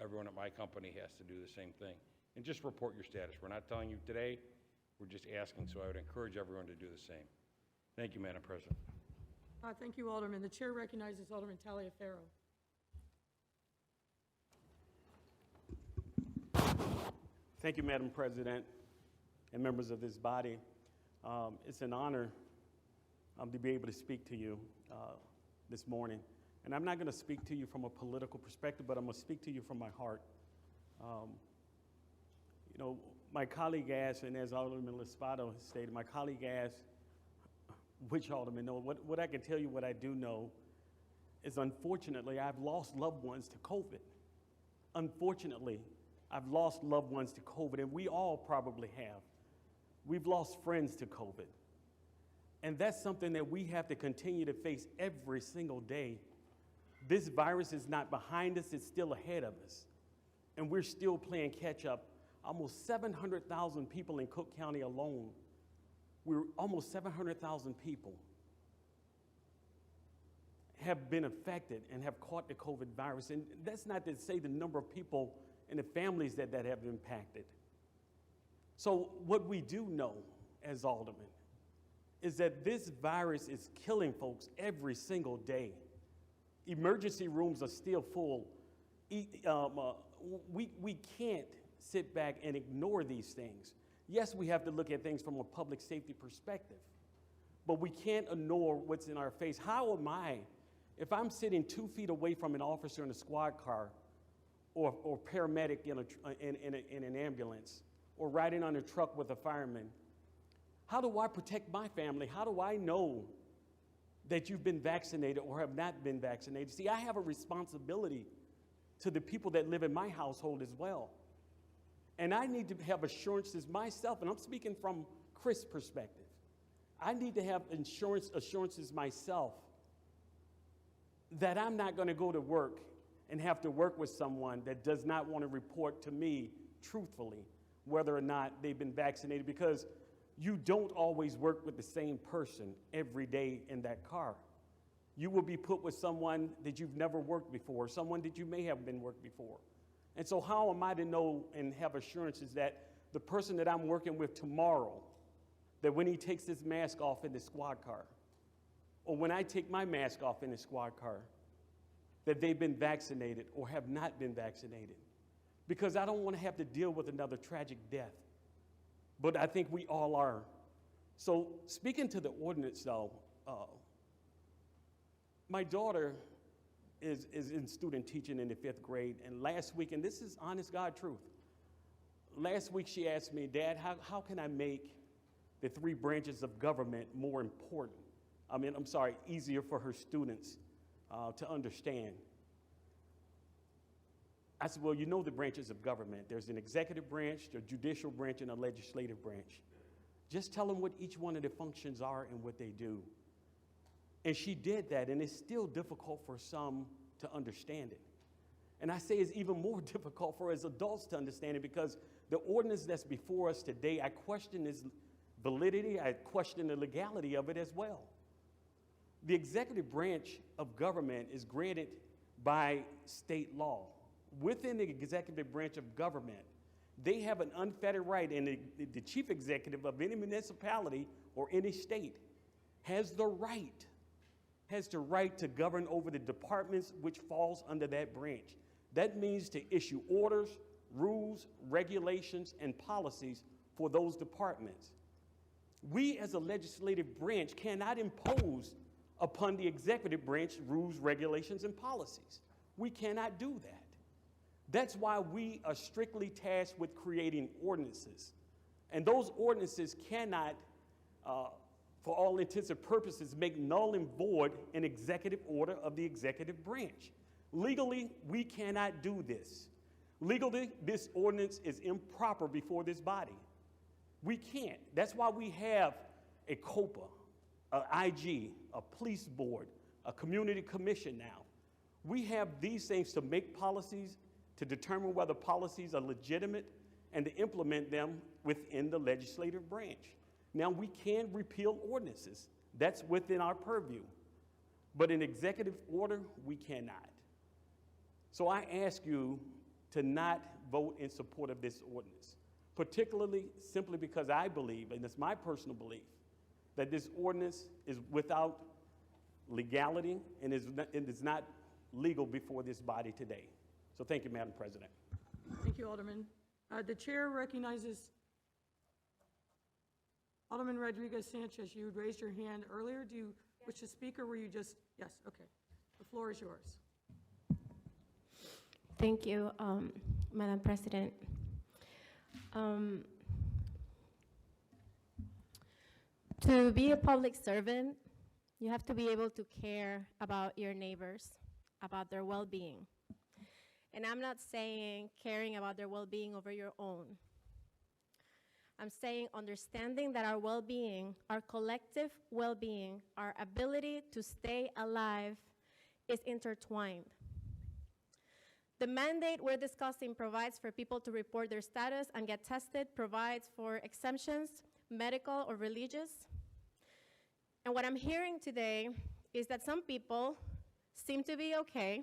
Everyone at my company has to do the same thing. And just report your status. We're not telling you today, we're just asking, so I would encourage everyone to do the same. Thank you, Madam President. Thank you, Alderman. The chair recognizes Alderman Taliaferro. Thank you, Madam President, and members of this body. It's an honor to be able to speak to you this morning. And I'm not going to speak to you from a political perspective, but I'm going to speak to you from my heart. You know, my colleague asked, and as Alderman Lispato has stated, my colleague asked which alderman know. What I can tell you, what I do know, is unfortunately, I've lost loved ones to COVID. Unfortunately, I've lost loved ones to COVID, and we all probably have. We've lost friends to COVID. And that's something that we have to continue to face every single day. This virus is not behind us, it's still ahead of us. And we're still playing catch up. Almost 700,000 people in Cook County alone. We're almost 700,000 people have been affected and have caught the COVID virus. And that's not to say the number of people and the families that have impacted. So what we do know as aldermen is that this virus is killing folks every single day. Emergency rooms are still full. We can't sit back and ignore these things. Yes, we have to look at things from a public safety perspective, but we can't ignore what's in our face. How am I, if I'm sitting 2 feet away from an officer in a squad car or paramedic in an ambulance or riding on a truck with a fireman, how do I protect my family? How do I know that you've been vaccinated or have not been vaccinated? See, I have a responsibility to the people that live in my household as well. And I need to have assurances myself, and I'm speaking from Chris' perspective. I need to have assurances myself that I'm not going to go to work and have to work with someone that does not want to report to me truthfully whether or not they've been vaccinated, because you don't always work with the same person every day in that car. You will be put with someone that you've never worked before, someone that you may have been worked before. And so how am I to know and have assurances that the person that I'm working with tomorrow, that when he takes his mask off in the squad car, or when I take my mask off in the squad car, that they've been vaccinated or have not been vaccinated? Because I don't want to have to deal with another tragic death. But I think we all are. So speaking to the ordinance though, my daughter is in student teaching in the 5th grade, and last week, and this is honest God truth, last week she asked me, Dad, how can I make the 3 branches of government more important? Easier for her students to understand. I said, well, you know the branches of government. There's an executive branch, the judicial branch, and a legislative branch. Just tell them what each one of the functions are and what they do. And she did that, and it's still difficult for some to understand it. And I say it's even more difficult for us adults to understand it, because the ordinance that's before us today, I question its validity, I question the legality of it as well. The executive branch of government is granted by state law. Within the executive branch of government, they have an unfettered right, and the chief executive of any municipality or any state has the right to govern over the departments which falls under that branch. That means to issue orders, rules, regulations, and policies for those departments. We as a legislative branch cannot impose upon the executive branch rules, regulations, and policies. We cannot do that. That's why we are strictly tasked with creating ordinances. And those ordinances cannot, for all intents and purposes, make null and void an executive order of the executive branch. Legally, we cannot do this. Legally, this ordinance is improper before this body. We can't. That's why we have a COPA, an IG, a police board, a community commission now. We have these things to make policies, to determine whether policies are legitimate, and to implement them within the legislative branch. Now, we can repeal ordinances. That's within our purview. But an executive order, we cannot. So I ask you to not vote in support of this ordinance, particularly simply because I believe, and it's my personal belief, that this ordinance is without legality and is not legal before this body today. So thank you, Madam President. Thank you, Alderman. The chair recognizes Alderman Rodriguez Sanchez. You had raised your hand earlier. Do you wish to speak, or were you just, yes, okay. The floor is yours. Thank you, Madam President. To be a public servant, you have to be able to care about your neighbors, about their well-being. And I'm not saying caring about their well-being over your own. I'm saying understanding that our well-being, our collective well-being, our ability to stay alive is intertwined. The mandate we're discussing provides for people to report their status and get tested, provides for exemptions, medical or religious. And what I'm hearing today is that some people seem to be okay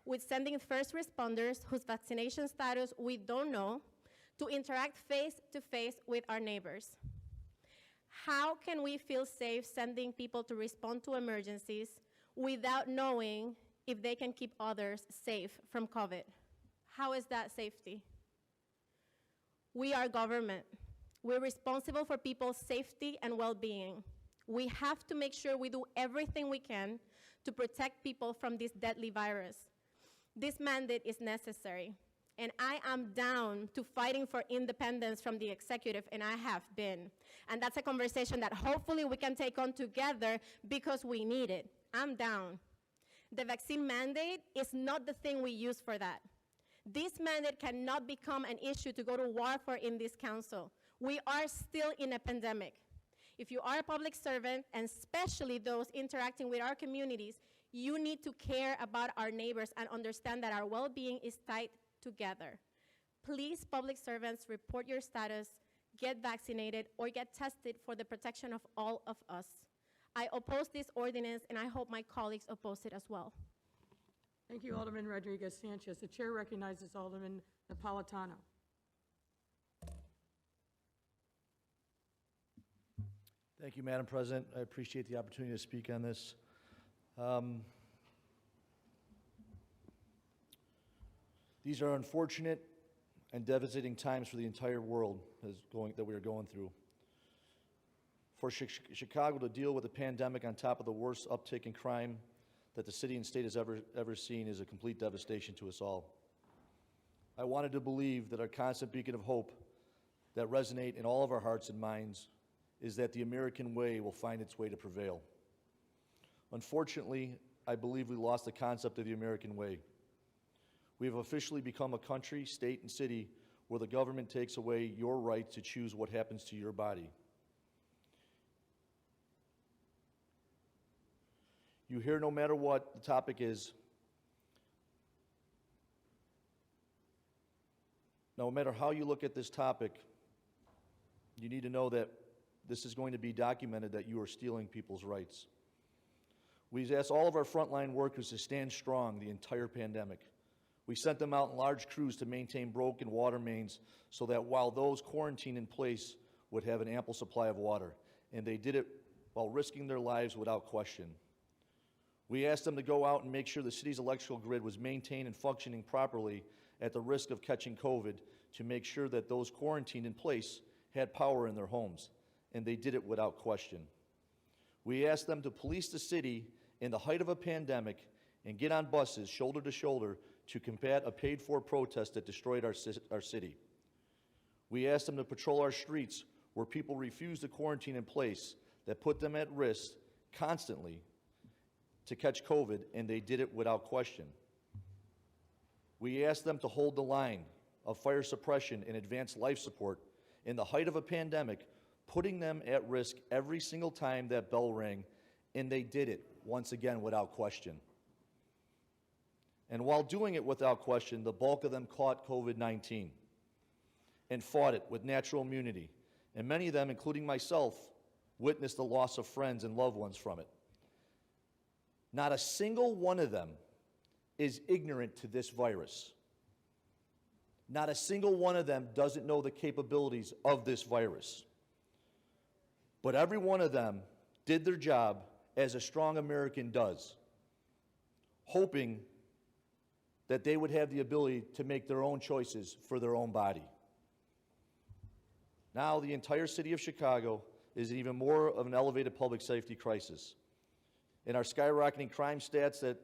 with sending first responders whose vaccination status we don't know to interact face-to-face with our neighbors. How can we feel safe sending people to respond to emergencies without knowing if they can keep others safe from COVID? How is that safety? We are government. We're responsible for people's safety and well-being. We have to make sure we do everything we can to protect people from this deadly virus. This mandate is necessary, and I am down to fighting for independence from the executive, and I have been. And that's a conversation that hopefully we can take on together because we need it. I'm down. The vaccine mandate is not the thing we use for that. This mandate cannot become an issue to go to war for in this council. We are still in a pandemic. If you are a public servant, and especially those interacting with our communities, you need to care about our neighbors and understand that our well-being is tied together. Please, public servants, report your status, get vaccinated, or get tested for the protection of all of us. I oppose this ordinance, and I hope my colleagues oppose it as well. Thank you, Alderman Rodriguez Sanchez. The chair recognizes Alderman Napolitano. Thank you, Madam President. I appreciate the opportunity to speak on this. These are unfortunate and devastating times for the entire world that we are going through. For Chicago to deal with a pandemic on top of the worst uptick in crime that the city and state has ever seen is a complete devastation to us all. I wanted to believe that our constant beacon of hope that resonate in all of our hearts and minds is that the American way will find its way to prevail. Unfortunately, I believe we lost the concept of the American way. We have officially become a country, state, and city where the government takes away your right to choose what happens to your body. You hear, no matter what the topic is, no matter how you look at this topic, you need to know that this is going to be documented that you are stealing people's rights. We've asked all of our frontline workers to stand strong the entire pandemic. We sent them out in large crews to maintain broken water mains so that while those quarantined in place would have an ample supply of water, and they did it while risking their lives without question. We asked them to go out and make sure the city's electrical grid was maintained and functioning properly at the risk of catching COVID to make sure that those quarantined in place had power in their homes, and they did it without question. We asked them to police the city in the height of a pandemic and get on buses shoulder to shoulder to combat a paid-for protest that destroyed our city. We asked them to patrol our streets where people refused to quarantine in place that put them at risk constantly to catch COVID, and they did it without question. We asked them to hold the line of fire suppression and advanced life support in the height of a pandemic, putting them at risk every single time that bell rang, and they did it, once again, without question. And while doing it without question, the bulk of them caught COVID-19 and fought it with natural immunity. And many of them, including myself, witnessed the loss of friends and loved ones from it. Not a single one of them is ignorant to this virus. Not a single one of them doesn't know the capabilities of this virus. But every one of them did their job as a strong American does, hoping that they would have the ability to make their own choices for their own body. Now the entire city of Chicago is even more of an elevated public safety crisis. In our skyrocketing crime stats that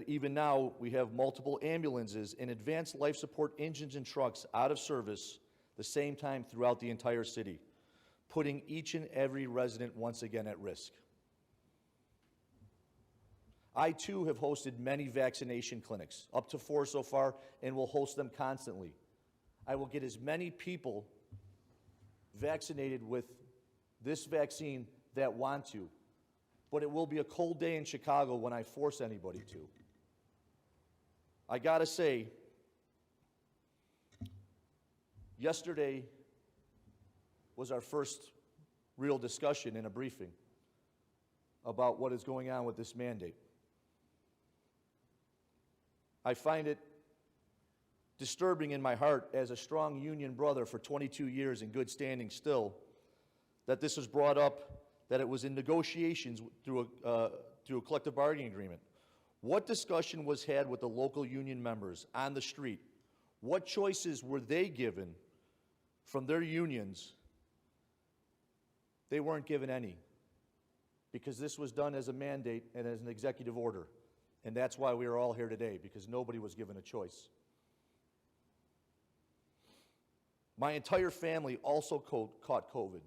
even now we have multiple ambulances and advanced life support engines and trucks out of service the same time throughout the entire city, putting each and every resident once again at risk. I too have hosted many vaccination clinics, up to 4 so far, and will host them constantly. I will get as many people vaccinated with this vaccine that want to, but it will be a cold day in Chicago when I force anybody to. I gotta say, yesterday was our first real discussion in a briefing about what is going on with this mandate. I find it disturbing in my heart, as a strong union brother for 22 years in good standing still, that this was brought up, that it was in negotiations through a collective bargaining agreement. What discussion was had with the local union members on the street? What choices were they given from their unions? They weren't given any, because this was done as a mandate and as an executive order. And that's why we are all here today, because nobody was given a choice. My entire family also caught COVID,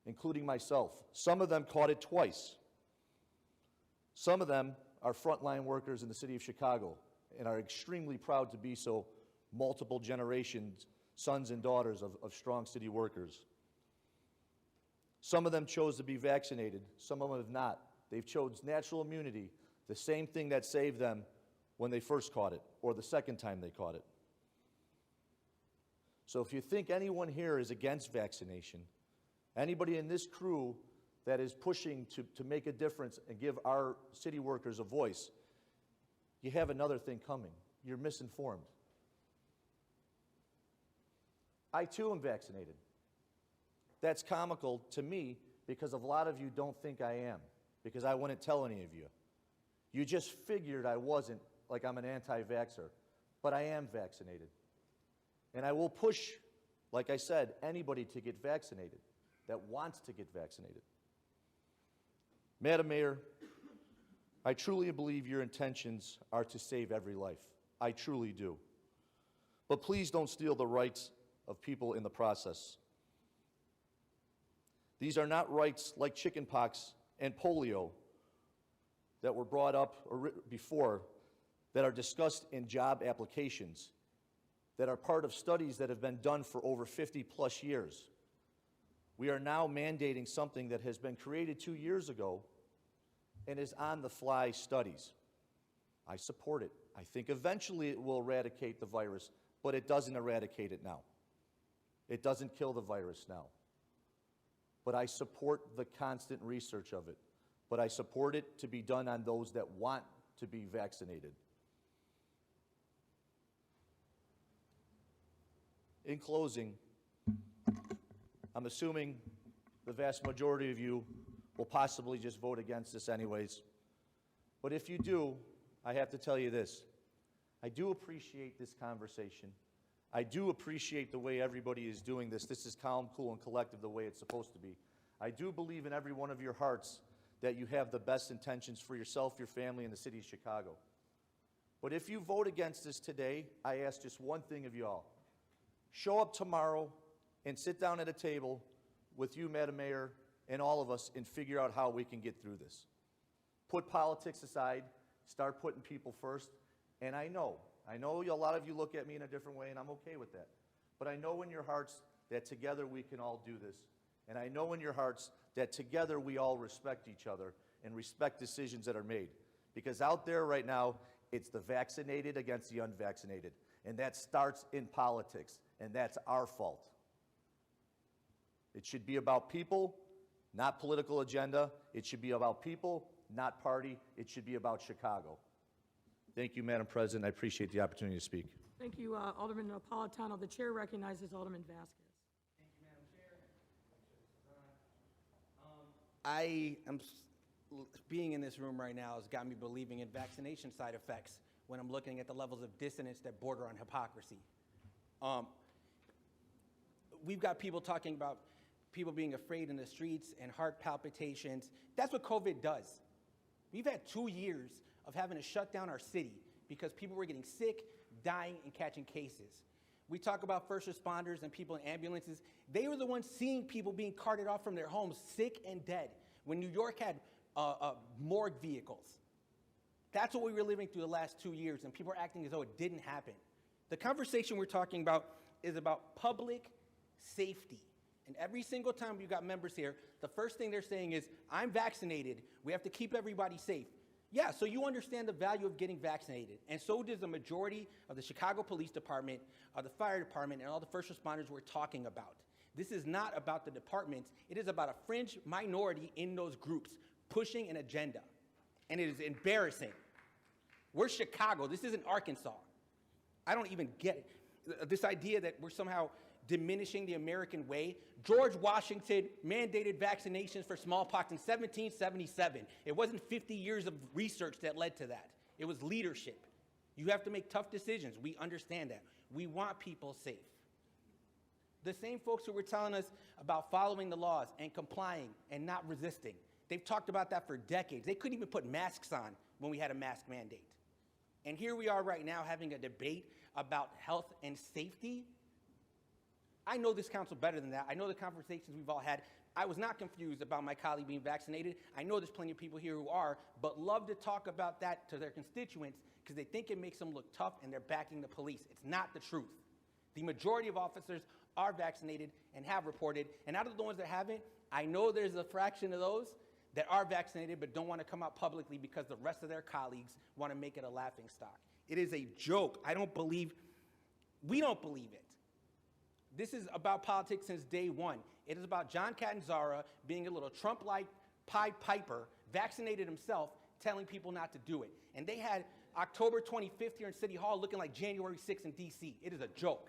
including myself. Some of them caught it twice. Some of them are frontline workers in the city of Chicago and are extremely proud to be so, multiple generations, sons and daughters of strong city workers. Some of them chose to be vaccinated. Some of them have not. They've chosen natural immunity, the same thing that saved them when they first caught it or the second time they caught it. So if you think anyone here is against vaccination, anybody in this crew that is pushing to make a difference and give our city workers a voice, you have another thing coming. You're misinformed. I too am vaccinated. That's comical to me because a lot of you don't think I am, because I wouldn't tell any of you. You just figured I wasn't, like I'm an anti-vaxxer, but I am vaccinated. And I will push, like I said, anybody to get vaccinated that wants to get vaccinated. Madam Mayor, I truly believe your intentions are to save every life. I truly do. But please don't steal the rights of people in the process. These are not rights like chickenpox and polio that were brought up before, that are discussed in job applications, that are part of studies that have been done for over 50 plus years. We are now mandating something that has been created 2 years ago and is on-the-fly studies. I support it. I think eventually it will eradicate the virus, but it doesn't eradicate it now. It doesn't kill the virus now. But I support the constant research of it. But I support it to be done on those that want to be vaccinated. In closing, I'm assuming the vast majority of you will possibly just vote against this anyways. But if you do, I have to tell you this. I do appreciate this conversation. I do appreciate the way everybody is doing this. This is calm, cool, and collective the way it's supposed to be. I do believe in every one of your hearts that you have the best intentions for yourself, your family, and the city of Chicago. But if you vote against this today, I ask just one thing of you all. Show up tomorrow and sit down at a table with you, Madam Mayor, and all of us and figure out how we can get through this. Put politics aside, start putting people first. And I know a lot of you look at me in a different way, and I'm okay with that. But I know in your hearts that together we can all do this. And I know in your hearts that together we all respect each other and respect decisions that are made. Because out there right now, it's the vaccinated against the unvaccinated. And that starts in politics, and that's our fault. It should be about people, not political agenda. It should be about people, not party. It should be about Chicago. Thank you, Madam President. I appreciate the opportunity to speak. Thank you, Alderman Napolitano. The chair recognizes Alderman Vasquez. Being in this room right now has got me believing in vaccination side effects when I'm looking at the levels of dissonance that border on hypocrisy. We've got people talking about people being afraid in the streets and heart palpitations. That's what COVID does. We've had 2 years of having to shut down our city because people were getting sick, dying, and catching cases. We talk about first responders and people in ambulances. They were the ones seeing people being carted off from their homes sick and dead when New York had morgue vehicles. That's what we were living through the last 2 years, and people are acting as though it didn't happen. The conversation we're talking about is about public safety. And every single time we've got members here, the first thing they're saying is, I'm vaccinated, we have to keep everybody safe. Yeah, so you understand the value of getting vaccinated, and so does the majority of the Chicago Police Department, the fire department, and all the first responders we're talking about. This is not about the departments, it is about a fringe minority in those groups pushing an agenda. And it is embarrassing. We're Chicago, this isn't Arkansas. I don't even get it. This idea that we're somehow diminishing the American way. George Washington mandated vaccinations for smallpox in 1777. It wasn't 50 years of research that led to that. It was leadership. You have to make tough decisions. We understand that. We want people safe. The same folks who were telling us about following the laws and complying and not resisting, they've talked about that for decades. They couldn't even put masks on when we had a mask mandate. And here we are right now having a debate about health and safety. I know this council better than that. I know the conversations we've all had. I was not confused about my colleague being vaccinated. I know there's plenty of people here who are, but love to talk about that to their constituents because they think it makes them look tough and they're backing the police. It's not the truth. The majority of officers are vaccinated and have reported, and out of the ones that haven't, I know there's a fraction of those that are vaccinated but don't want to come out publicly because the rest of their colleagues want to make it a laughingstock. It is a joke. We don't believe it. This is about politics since day one. It is about John Catanzara being a little Trump-like Pied Piper, vaccinated himself, telling people not to do it. And they had October 25th here in City Hall looking like January 6th in D.C. It is a joke.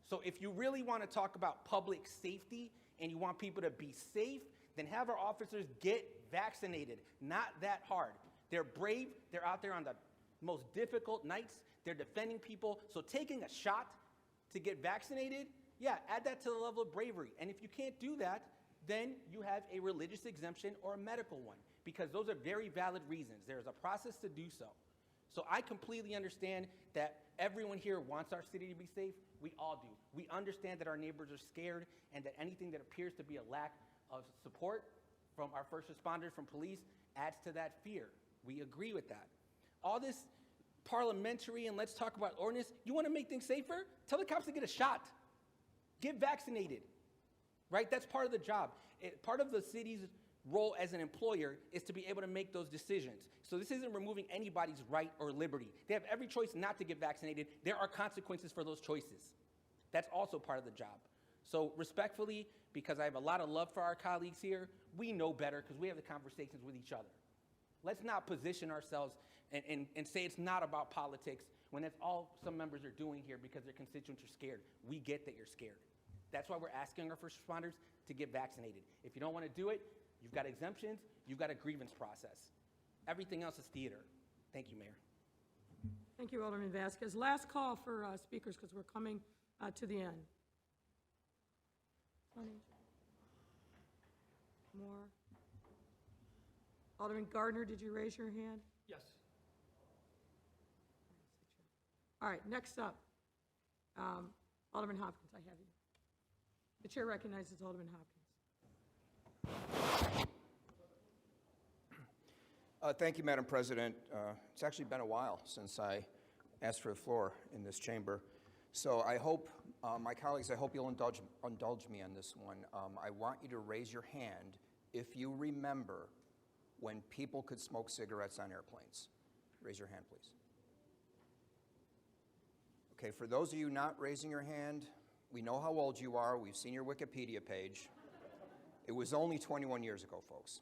So if you really want to talk about public safety and you want people to be safe, then have our officers get vaccinated. Not that hard. They're brave. They're out there on the most difficult nights. They're defending people. So taking a shot to get vaccinated, yeah, add that to the level of bravery. And if you can't do that, then you have a religious exemption or a medical one, because those are very valid reasons. There's a process to do so. So I completely understand that everyone here wants our city to be safe. We all do. We understand that our neighbors are scared and that anything that appears to be a lack of support from our first responders, from police, adds to that fear. We agree with that. All this parliamentary and let's talk about ordinance, you want to make things safer? Tell the cops to get a shot. Get vaccinated, right? That's part of the job. Part of the city's role as an employer is to be able to make those decisions. So this isn't removing anybody's right or liberty. They have every choice not to get vaccinated. There are consequences for those choices. That's also part of the job. So respectfully, because I have a lot of love for our colleagues here, we know better because we have the conversations with each other. Let's not position ourselves and say it's not about politics when that's all some members are doing here because their constituents are scared. We get that you're scared. That's why we're asking our first responders to get vaccinated. If you don't want to do it, you've got exemptions, you've got a grievance process. Everything else is theater. Thank you, Mayor. Thank you, Alderman Vasquez. Last call for speakers because we're coming to the end. More? Alderman Gardner, did you raise your hand? Yes. All right, next up, Alderman Hopkins, I have you. The chair recognizes Alderman Hopkins. Thank you, Madam President. It's actually been a while since I asked for the floor in this chamber. So I hope, my colleagues, I hope you'll indulge me on this one. I want you to raise your hand if you remember when people could smoke cigarettes on airplanes. Raise your hand, please. Okay, for those of you not raising your hand, we know how old you are. We've seen your Wikipedia page. It was only 21 years ago, folks.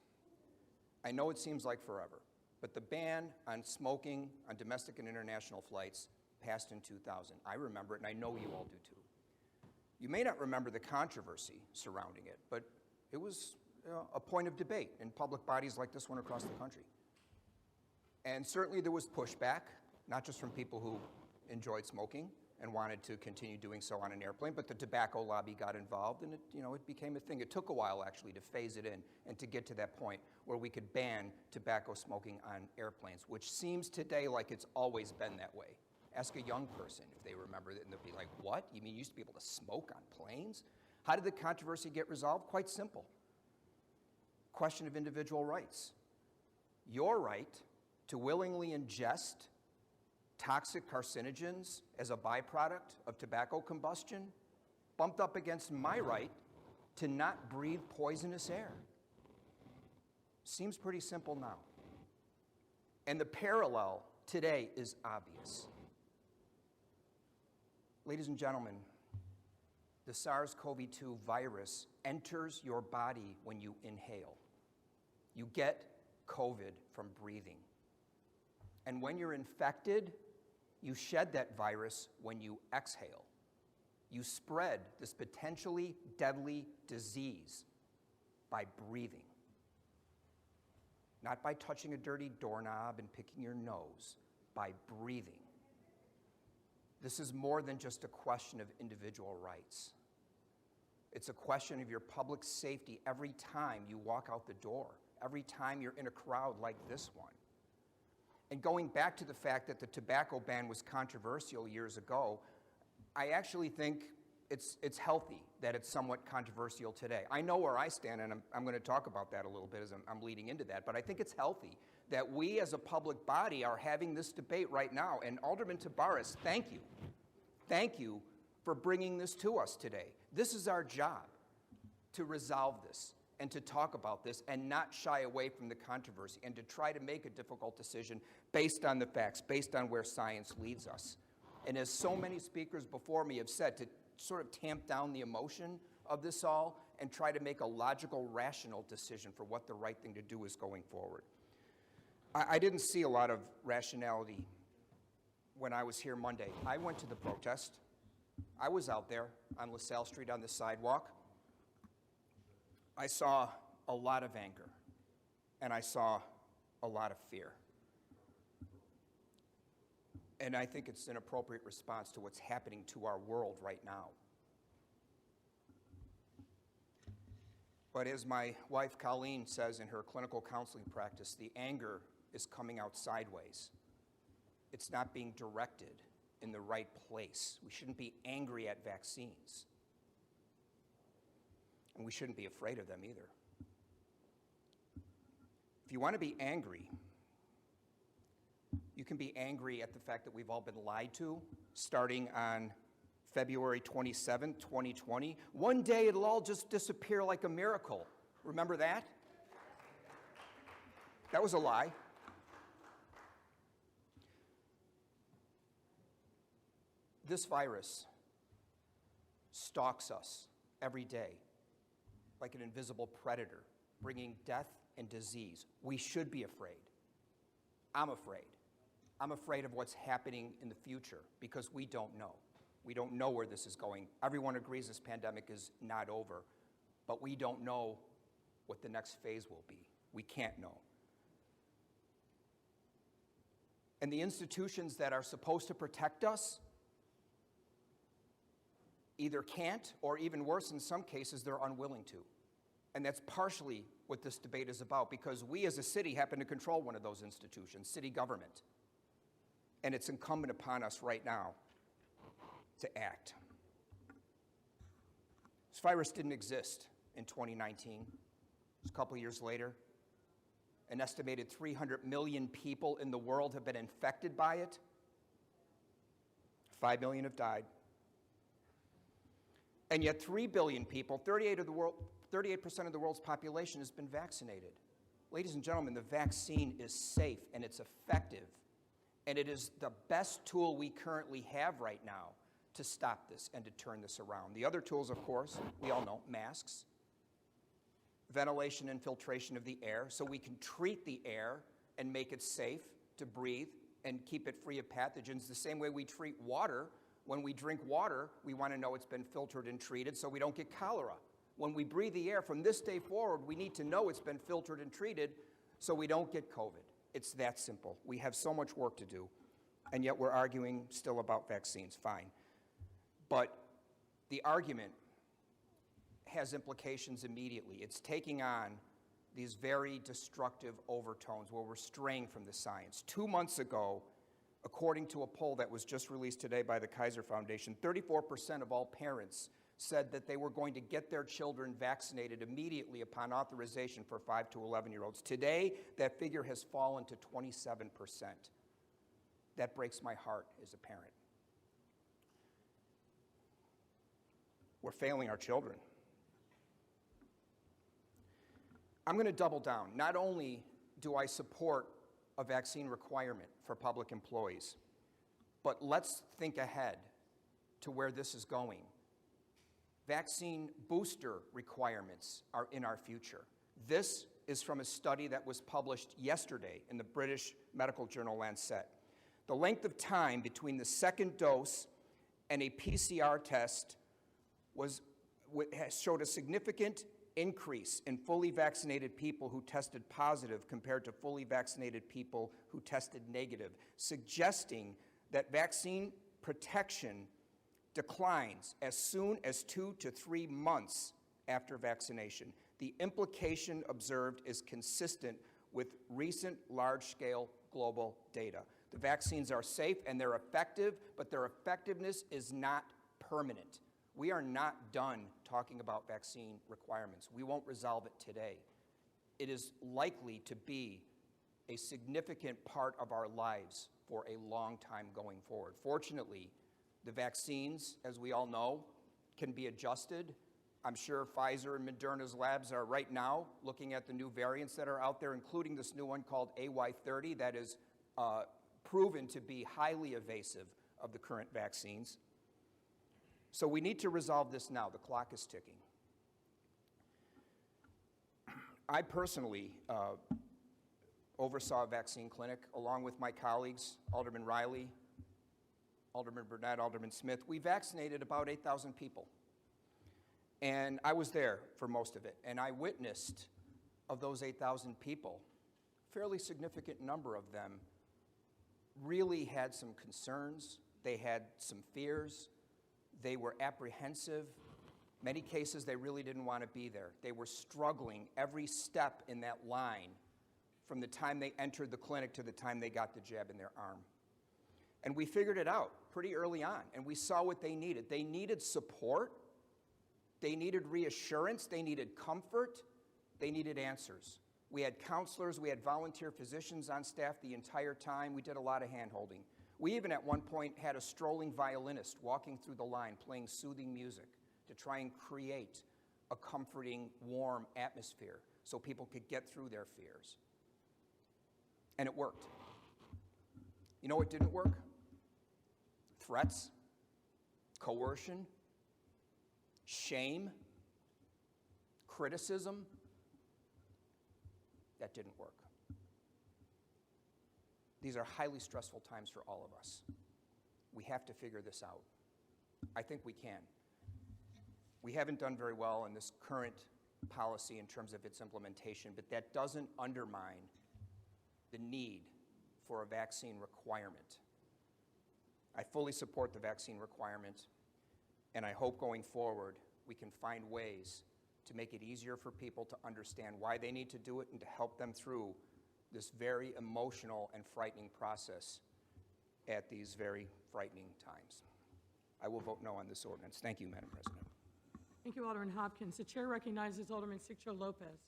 I know it seems like forever, but the ban on smoking on domestic and international flights passed in 2000. I remember it, and I know you all do too. You may not remember the controversy surrounding it, but it was a point of debate in public bodies like this one across the country. And certainly there was pushback, not just from people who enjoyed smoking and wanted to continue doing so on an airplane, but the tobacco lobby got involved, and it became a thing. It took a while, actually, to phase it in and to get to that point where we could ban tobacco smoking on airplanes, which seems today like it's always been that way. Ask a young person if they remember it, and they'll be like, what? You mean you used to be able to smoke on planes? How did the controversy get resolved? Quite simple. Question of individual rights. Your right to willingly ingest toxic carcinogens as a byproduct of tobacco combustion bumped up against my right to not breathe poisonous air. Seems pretty simple now. And the parallel today is obvious. Ladies and gentlemen, the SARS-CoV-2 virus enters your body when you inhale. You get COVID from breathing. And when you're infected, you shed that virus when you exhale. You spread this potentially deadly disease by breathing, not by touching a dirty doorknob and picking your nose, by breathing. This is more than just a question of individual rights. It's a question of your public safety every time you walk out the door, every time you're in a crowd like this one. And going back to the fact that the tobacco ban was controversial years ago, I actually think it's healthy that it's somewhat controversial today. I know where I stand, and I'm going to talk about that a little bit as I'm leading into that, but I think it's healthy that we as a public body are having this debate right now. And Alderman Tabares, thank you. Thank you for bringing this to us today. This is our job, to resolve this and to talk about this and not shy away from the controversy and to try to make a difficult decision based on the facts, based on where science leads us. And as so many speakers before me have said, to sort of tamp down the emotion of this all and try to make a logical, rational decision for what the right thing to do is going forward. I didn't see a lot of rationality when I was here Monday. I went to the protest. I was out there on LaSalle Street on the sidewalk. I saw a lot of anger, and I saw a lot of fear. And I think it's an appropriate response to what's happening to our world right now. But as my wife Colleen says in her clinical counseling practice, the anger is coming out sideways. It's not being directed in the right place. We shouldn't be angry at vaccines. And we shouldn't be afraid of them either. If you want to be angry, you can be angry at the fact that we've all been lied to, starting on February 27, 2020. One day it'll all just disappear like a miracle. Remember that? That was a lie. This virus stalks us every day like an invisible predator, bringing death and disease. We should be afraid. I'm afraid. I'm afraid of what's happening in the future because we don't know. We don't know where this is going. Everyone agrees this pandemic is not over, but we don't know what the next phase will be. We can't know. And the institutions that are supposed to protect us either can't, or even worse, in some cases, they're unwilling to. And that's partially what this debate is about, because we as a city happen to control one of those institutions, city government. And it's incumbent upon us right now to act. This virus didn't exist in 2019. Just a couple years later, an estimated 300 million people in the world have been infected by it. 5 million have died. And yet 3 billion people, 38% of the world's population has been vaccinated. Ladies and gentlemen, the vaccine is safe and it's effective. And it is the best tool we currently have right now to stop this and to turn this around. The other tools, of course, we all know, masks, ventilation and filtration of the air, so we can treat the air and make it safe to breathe and keep it free of pathogens the same way we treat water. When we drink water, we want to know it's been filtered and treated so we don't get cholera. When we breathe the air, from this day forward, we need to know it's been filtered and treated so we don't get COVID. It's that simple. We have so much work to do, and yet we're arguing still about vaccines. Fine. But the argument has implications immediately. It's taking on these very destructive overtones where we're straying from the science. 2 months ago, according to a poll that was just released today by the Kaiser Foundation, 34% of all parents said that they were going to get their children vaccinated immediately upon authorization for 5 to 11-year-olds. Today, that figure has fallen to 27%. That breaks my heart as a parent. We're failing our children. I'm going to double down. Not only do I support a vaccine requirement for public employees, but let's think ahead to where this is going. Vaccine booster requirements are in our future. This is from a study that was published yesterday in the British medical journal Lancet. The length of time between the second dose and a PCR test showed a significant increase in fully vaccinated people who tested positive compared to fully vaccinated people who tested negative, suggesting that vaccine protection declines as soon as 2 to 3 months after vaccination. The implication observed is consistent with recent large-scale global data. The vaccines are safe and they're effective, but their effectiveness is not permanent. We are not done talking about vaccine requirements. We won't resolve it today. It is likely to be a significant part of our lives for a long time going forward. Fortunately, the vaccines, as we all know, can be adjusted. I'm sure Pfizer and Moderna's labs are right now looking at the new variants that are out there, including this new one called AY30 that is proven to be highly evasive of the current vaccines. So we need to resolve this now. The clock is ticking. I personally oversaw a vaccine clinic along with my colleagues, Alderman Riley, Alderman Burnett, Alderman Smith. We vaccinated about 8,000 people. And I was there for most of it. And I witnessed, of those 8,000 people, a fairly significant number of them really had some concerns. They had some fears. They were apprehensive. Many cases, they really didn't want to be there. They were struggling every step in that line from the time they entered the clinic to the time they got the jab in their arm. And we figured it out pretty early on, and we saw what they needed. They needed support. They needed reassurance. They needed comfort. They needed answers. We had counselors. We had volunteer physicians on staff the entire time. We did a lot of hand-holding. We even at one point had a strolling violinist walking through the line playing soothing music to try and create a comforting, warm atmosphere so people could get through their fears. And it worked. You know what didn't work? Threats, coercion, shame, criticism. That didn't work. These are highly stressful times for all of us. We have to figure this out. I think we can. We haven't done very well in this current policy in terms of its implementation, but that doesn't undermine the need for a vaccine requirement. I fully support the vaccine requirement, and I hope going forward we can find ways to make it easier for people to understand why they need to do it and to help them through this very emotional and frightening process. at these very frightening times. I will vote no on this ordinance. Thank you, Madam President. Thank you, Alderman Hopkins. The chair recognizes Alderman Sixto Lopez.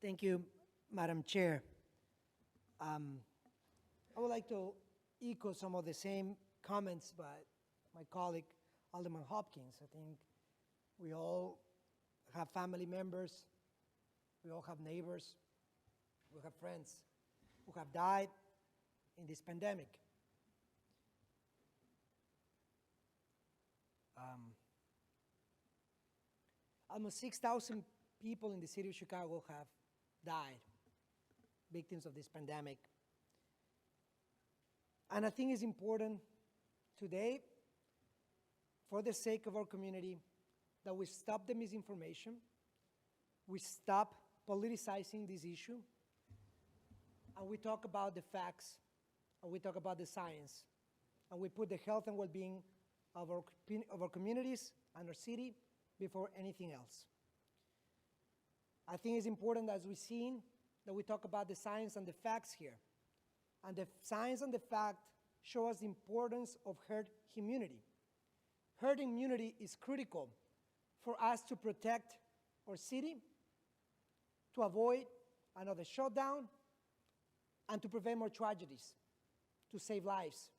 Thank you, Madam Chair. I would like to echo some of the same comments by my colleague, Alderman Hopkins. I think we all have family members, we all have neighbors, we have friends who have died in this pandemic. Almost 6,000 people in the city of Chicago have died, victims of this pandemic. And I think it's important today, for the sake of our community, that we stop the misinformation, we stop politicizing this issue, and we talk about the facts, and we talk about the science, and we put the health and well-being of our communities and our city before anything else. I think it's important, as we've seen, that we talk about the science and the facts here. And the science and the fact show us the importance of herd immunity. Herd immunity is critical for us to protect our city, to avoid another shutdown, and to prevent more tragedies, to save lives.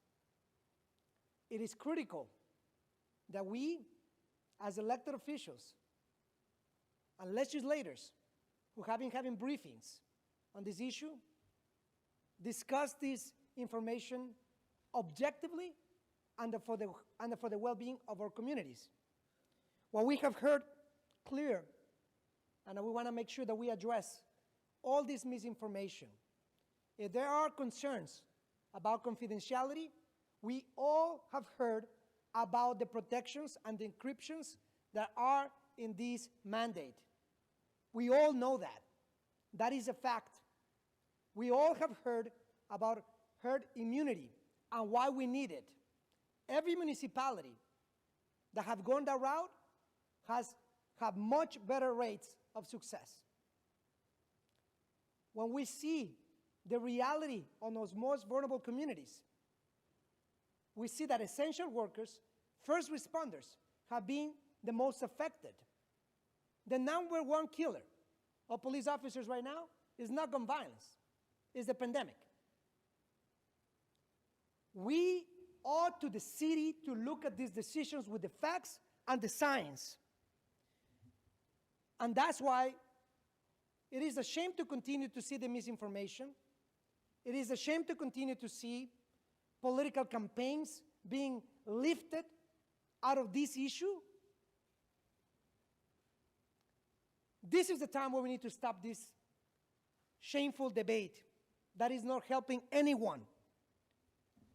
It is critical that we, as elected officials and legislators who have been having briefings on this issue, discuss this information objectively and for the well-being of our communities. What we have heard clear, and we want to make sure that we address all this misinformation. If there are concerns about confidentiality, we all have heard about the protections and the encryptions that are in this mandate. We all know that. That is a fact. We all have heard about herd immunity and why we need it. Every municipality that have gone that route have much better rates of success. When we see the reality on those most vulnerable communities, we see that essential workers, first responders, have been the most affected. The number one killer of police officers right now is not gun violence, it's the pandemic. We ought to the city to look at these decisions with the facts and the science. And that's why it is a shame to continue to see the misinformation. It is a shame to continue to see political campaigns being lifted out of this issue. This is the time where we need to stop this shameful debate that is not helping anyone.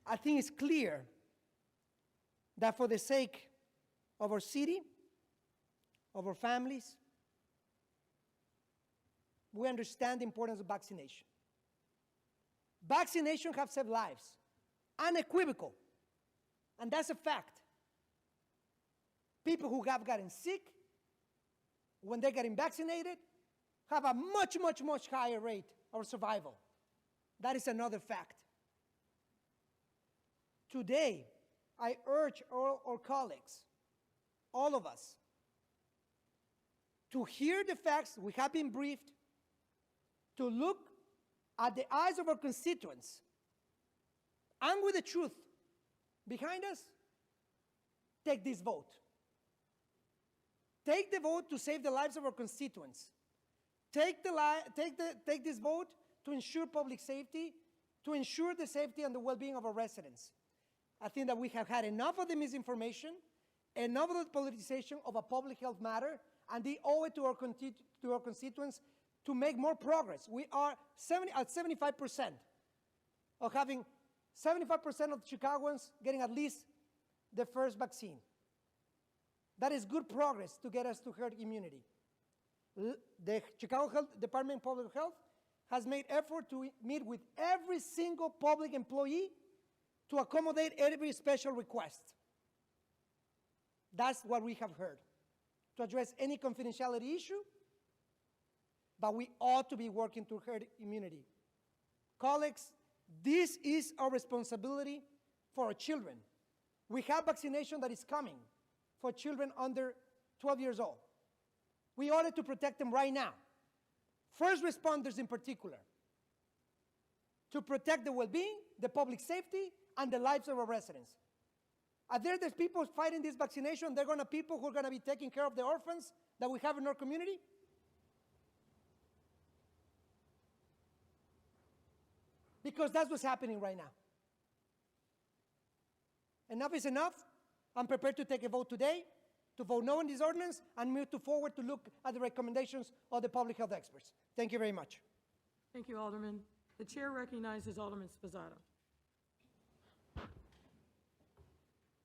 I think it's clear that for the sake of our city, of our families, we understand the importance of vaccination. Vaccination has saved lives, unequivocal, and that's a fact. People who have gotten sick, when they're getting vaccinated, have a much, much, much higher rate of survival. That is another fact. Today, I urge all our colleagues, all of us, to hear the facts. We have been briefed, to look at the eyes of our constituents, and with the truth behind us, take this vote. Take the vote to save the lives of our constituents. Take this vote to ensure public safety, to ensure the safety and the well-being of our residents. I think that we have had enough of the misinformation, enough of the politicization of a public health matter, and they owe it to our constituents to make more progress. We are at 75% of having 75% of Chicagoans getting at least the first vaccine. That is good progress to get us to herd immunity. The Chicago Department of Public Health has made effort to meet with every single public employee to accommodate every special request. That's what we have heard. To address any confidentiality issue, but we ought to be working to herd immunity. Colleagues, this is our responsibility for our children. We have vaccination that is coming for children under 12 years old. We ought to protect them right now. First responders in particular, to protect the well-being, the public safety, and the lives of our residents. Are there's people fighting this vaccination, they're gonna people who are gonna be taking care of the orphans that we have in our community? Because that's what's happening right now. Enough is enough. I'm prepared to take a vote today, to vote no on this ordinance, and move forward to look at the recommendations of the public health experts. Thank you very much. Thank you, Alderman. The chair recognizes Alderman Sposato.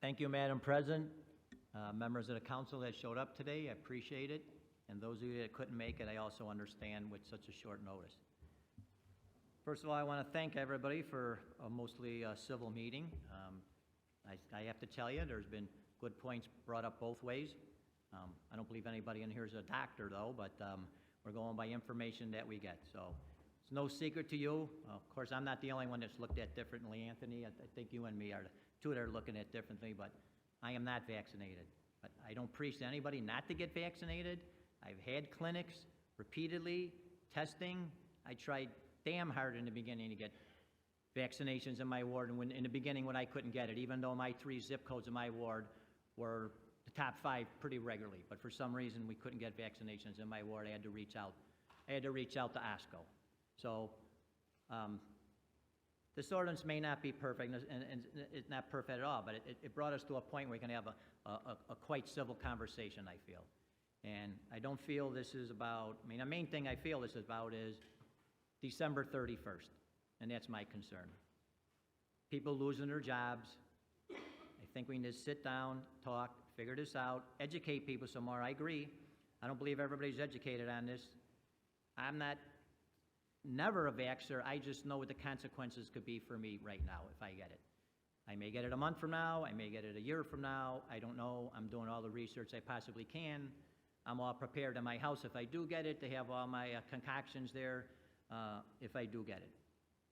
Thank you, Madam President. Members of the council that showed up today, I appreciate it. And those of you that couldn't make it, I also understand with such a short notice. First of all, I want to thank everybody for a mostly civil meeting. I have to tell you, there's been good points brought up both ways. I don't believe anybody in here is a doctor, though, but we're going by information that we get. So it's no secret to you. Of course, I'm not the only one that's looked at differently, Anthony. I think you and me are the two that are looking at differently, but I am not vaccinated. But I don't preach to anybody not to get vaccinated. I've had clinics repeatedly, testing. I tried damn hard in the beginning to get vaccinations in my ward, and when, in the beginning when I couldn't get it, even though my 3 zip codes in my ward were the top 5 pretty regularly. But for some reason, we couldn't get vaccinations in my ward. I had to reach out. I had to reach out to OSCO. So this ordinance may not be perfect, and it's not perfect at all, but it brought us to a point where we can have a quite civil conversation, I feel. And I don't feel this is about, I mean, the main thing I feel this is about is December 31st, and that's my concern. People losing their jobs. I think we need to sit down, talk, figure this out, educate people some more. I agree. I don't believe everybody's educated on this. I'm not never a vaxxer. I just know what the consequences could be for me right now if I get it. I may get it a month from now. I may get it a year from now. I don't know. I'm doing all the research I possibly can. I'm all prepared in my house if I do get it to have all my concoctions there if I do get it.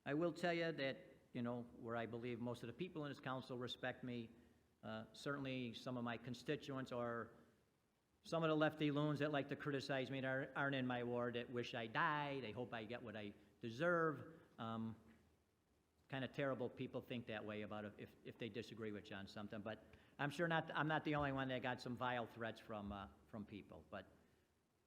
I will tell you that, you know, where I believe most of the people in this council respect me, certainly some of my constituents or some of the lefty loons that like to criticize me that aren't in my ward that wish I died. They hope I get what I deserve. Kind of terrible people think that way about it if they disagree with you on something. But I'm sure I'm not the only one that got some vile threats from people. But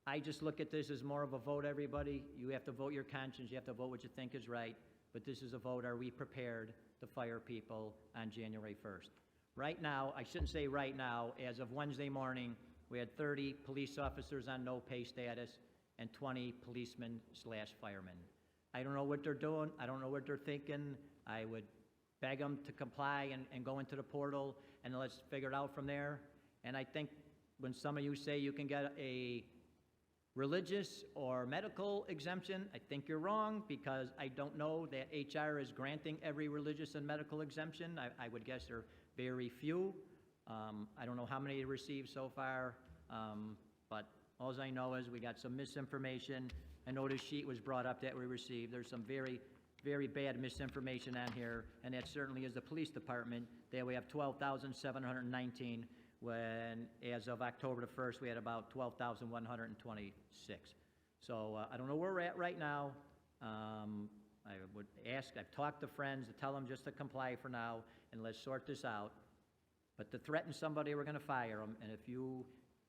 I just look at this as more of a vote, everybody. You have to vote your conscience. You have to vote what you think is right. But this is a vote. Are we prepared to fire people on January 1st? Right now, I shouldn't say right now, as of Wednesday morning, we had 30 police officers on no pay status and 20 policemen/firemen. I don't know what they're doing. I don't know what they're thinking. I would beg them to comply and go into the portal and let's figure it out from there. And I think when some of you say you can get a religious or medical exemption, I think you're wrong because I don't know that HR is granting every religious and medical exemption. I would guess there are very few. I don't know how many they received so far, but all I know is we got some misinformation. I know this sheet was brought up that we received. There's some very, very bad misinformation on here, and that certainly is the police department. There we have 12,719, when as of October the 1st, we had about 12,126. So I don't know where we're at right now. I would ask, I've talked to friends to tell them just to comply for now, and let's sort this out. But to threaten somebody, we're going to fire them. And if you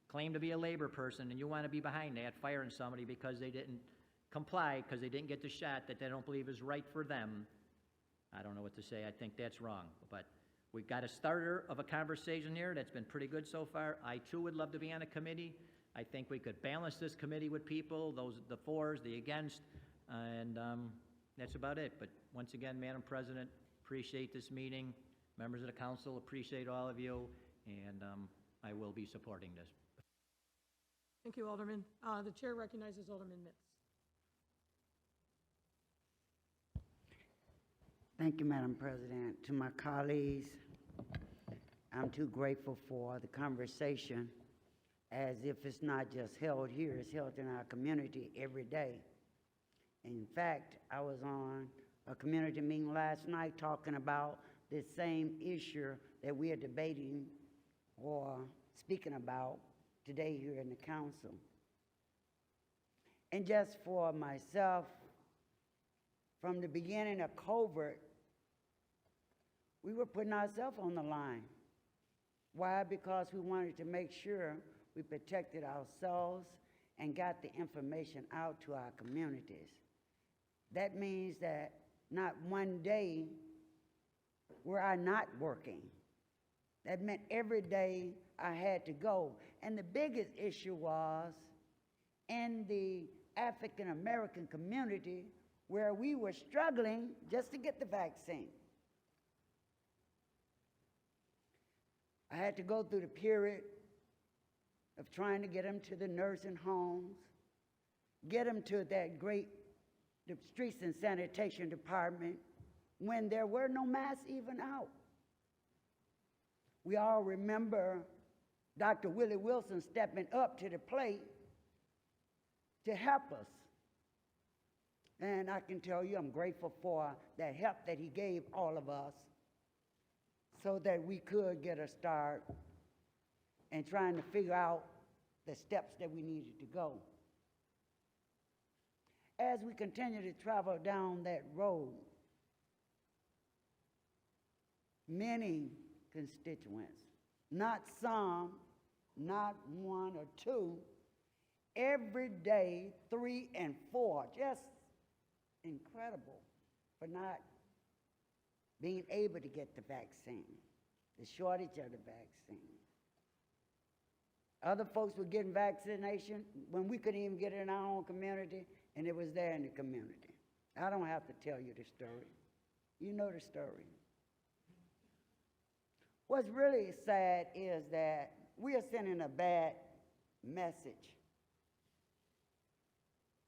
claim to be a labor person and you want to be behind that, firing somebody because they didn't comply, because they didn't get the shot that they don't believe is right for them, I don't know what to say. I think that's wrong. But we've got a starter of a conversation here that's been pretty good so far. I, too, would love to be on a committee. I think we could balance this committee with people, the fors, the against, and that's about it. But once again, Madam President, appreciate this meeting. Members of the council, appreciate all of you, and I will be supporting this. Thank you, Alderman. The chair recognizes Alderman Mitz. Thank you, Madam President. To my colleagues, I'm too grateful for the conversation as if it's not just held here, it's held in our community every day. In fact, I was on a community meeting last night talking about this same issue that we are debating or speaking about today here in the council. And just for myself, from the beginning of COVID, we were putting ourselves on the line. Why? Because we wanted to make sure we protected ourselves and got the information out to our communities. That means that not one day were I not working. That meant every day I had to go. And the biggest issue was in the African American community where we were struggling just to get the vaccine. I had to go through the period of trying to get them to the nursing homes, get them to that great the streets and sanitation department when there were no masks even out. We all remember Dr. Willie Wilson stepping up to the plate to help us. And I can tell you I'm grateful for that help that he gave all of us so that we could get a start in trying to figure out the steps that we needed to go. As we continue to travel down that road, many constituents, not some, not one or two, every day, 3 and 4, just incredible for not being able to get the vaccine, the shortage of the vaccine. Other folks were getting vaccination when we couldn't even get it in our own community, and it was there in the community. I don't have to tell you the story. You know the story. What's really sad is that we are sending a bad message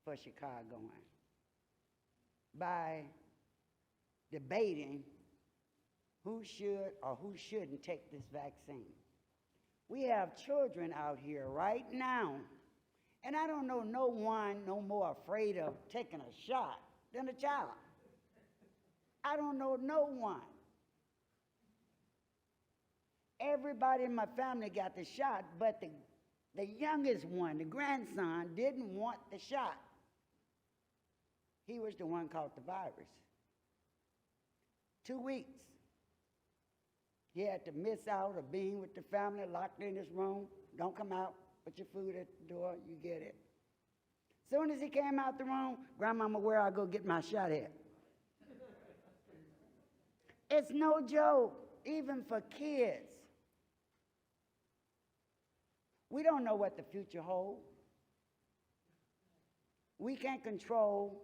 for Chicagoans by debating who should or who shouldn't take this vaccine. We have children out here right now, and I don't know no one no more afraid of taking a shot than a child. I don't know no one. Everybody in my family got the shot, but the youngest one, the grandson, didn't want the shot. He was the one caught the virus. 2 weeks. He had to miss out of being with the family, locked in his room. Don't come out, put your food at the door, you get it. Soon as he came out the room, Grandmama, where I go get my shot at? It's no joke, even for kids. We don't know what the future holds. We can't control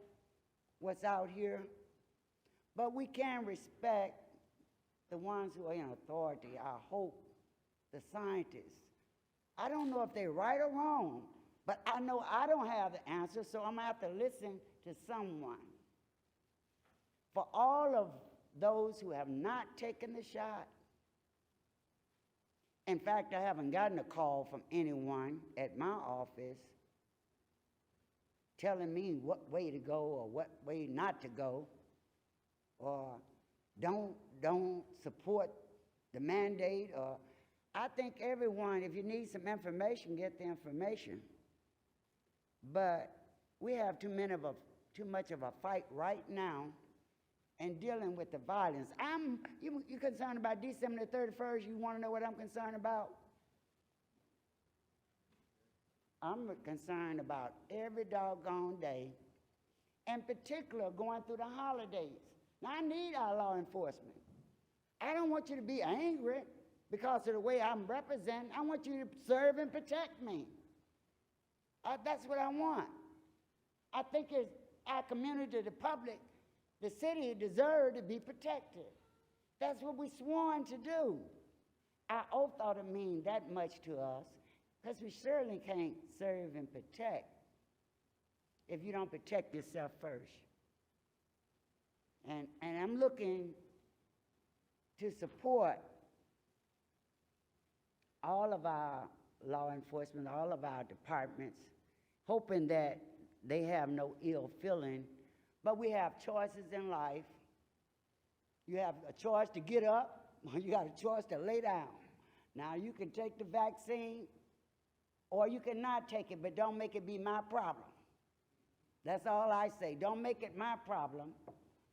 what's out here, but we can respect the ones who are in authority, I hope, the scientists. I don't know if they're right or wrong, but I know I don't have the answer, so I'm going to have to listen to someone. For all of those who have not taken the shot, in fact, I haven't gotten a call from anyone at my office telling me what way to go or what way not to go, or don't support the mandate. Or I think everyone, if you need some information, get the information. But we have too much of a fight right now in dealing with the violence. You concerned about December the 31st? You want to know what I'm concerned about? I'm concerned about every doggone day, in particular going through the holidays. Now, I need our law enforcement. I don't want you to be angry because of the way I'm representing. I want you to serve and protect me. That's what I want. I think it's our community, the public, the city deserve to be protected. That's what we sworn to do. Our oath ought to mean that much to us, because we certainly can't serve and protect if you don't protect yourself first. And I'm looking to support all of our law enforcement, all of our departments, hoping that they have no ill feeling. But we have choices in life. You have a choice to get up, or you got a choice to lay down. Now, you can take the vaccine, or you can not take it, but don't make it be my problem. That's all I say. Don't make it my problem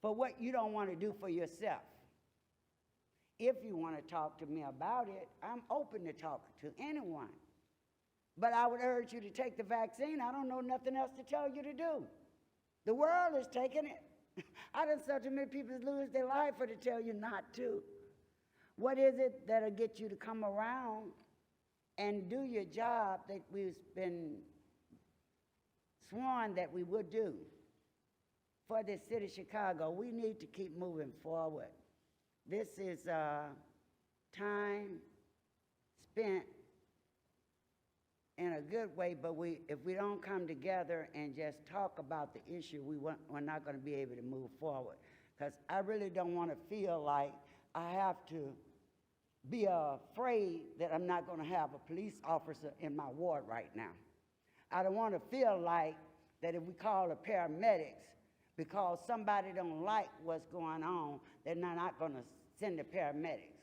for what you don't want to do for yourself. If you want to talk to me about it, I'm open to talking to anyone. But I would urge you to take the vaccine. I don't know nothing else to tell you to do. The world is taking it. I done saw too many people lose their life for to tell you not to. What is it that'll get you to come around and do your job that we've been sworn that we would do for the city of Chicago? We need to keep moving forward. This is time spent in a good way, but if we don't come together and just talk about the issue, we're not going to be able to move forward. Because I really don't want to feel like I have to be afraid that I'm not going to have a police officer in my ward right now. I don't want to feel like that if we call the paramedics, because somebody don't like what's going on, they're not going to send the paramedics.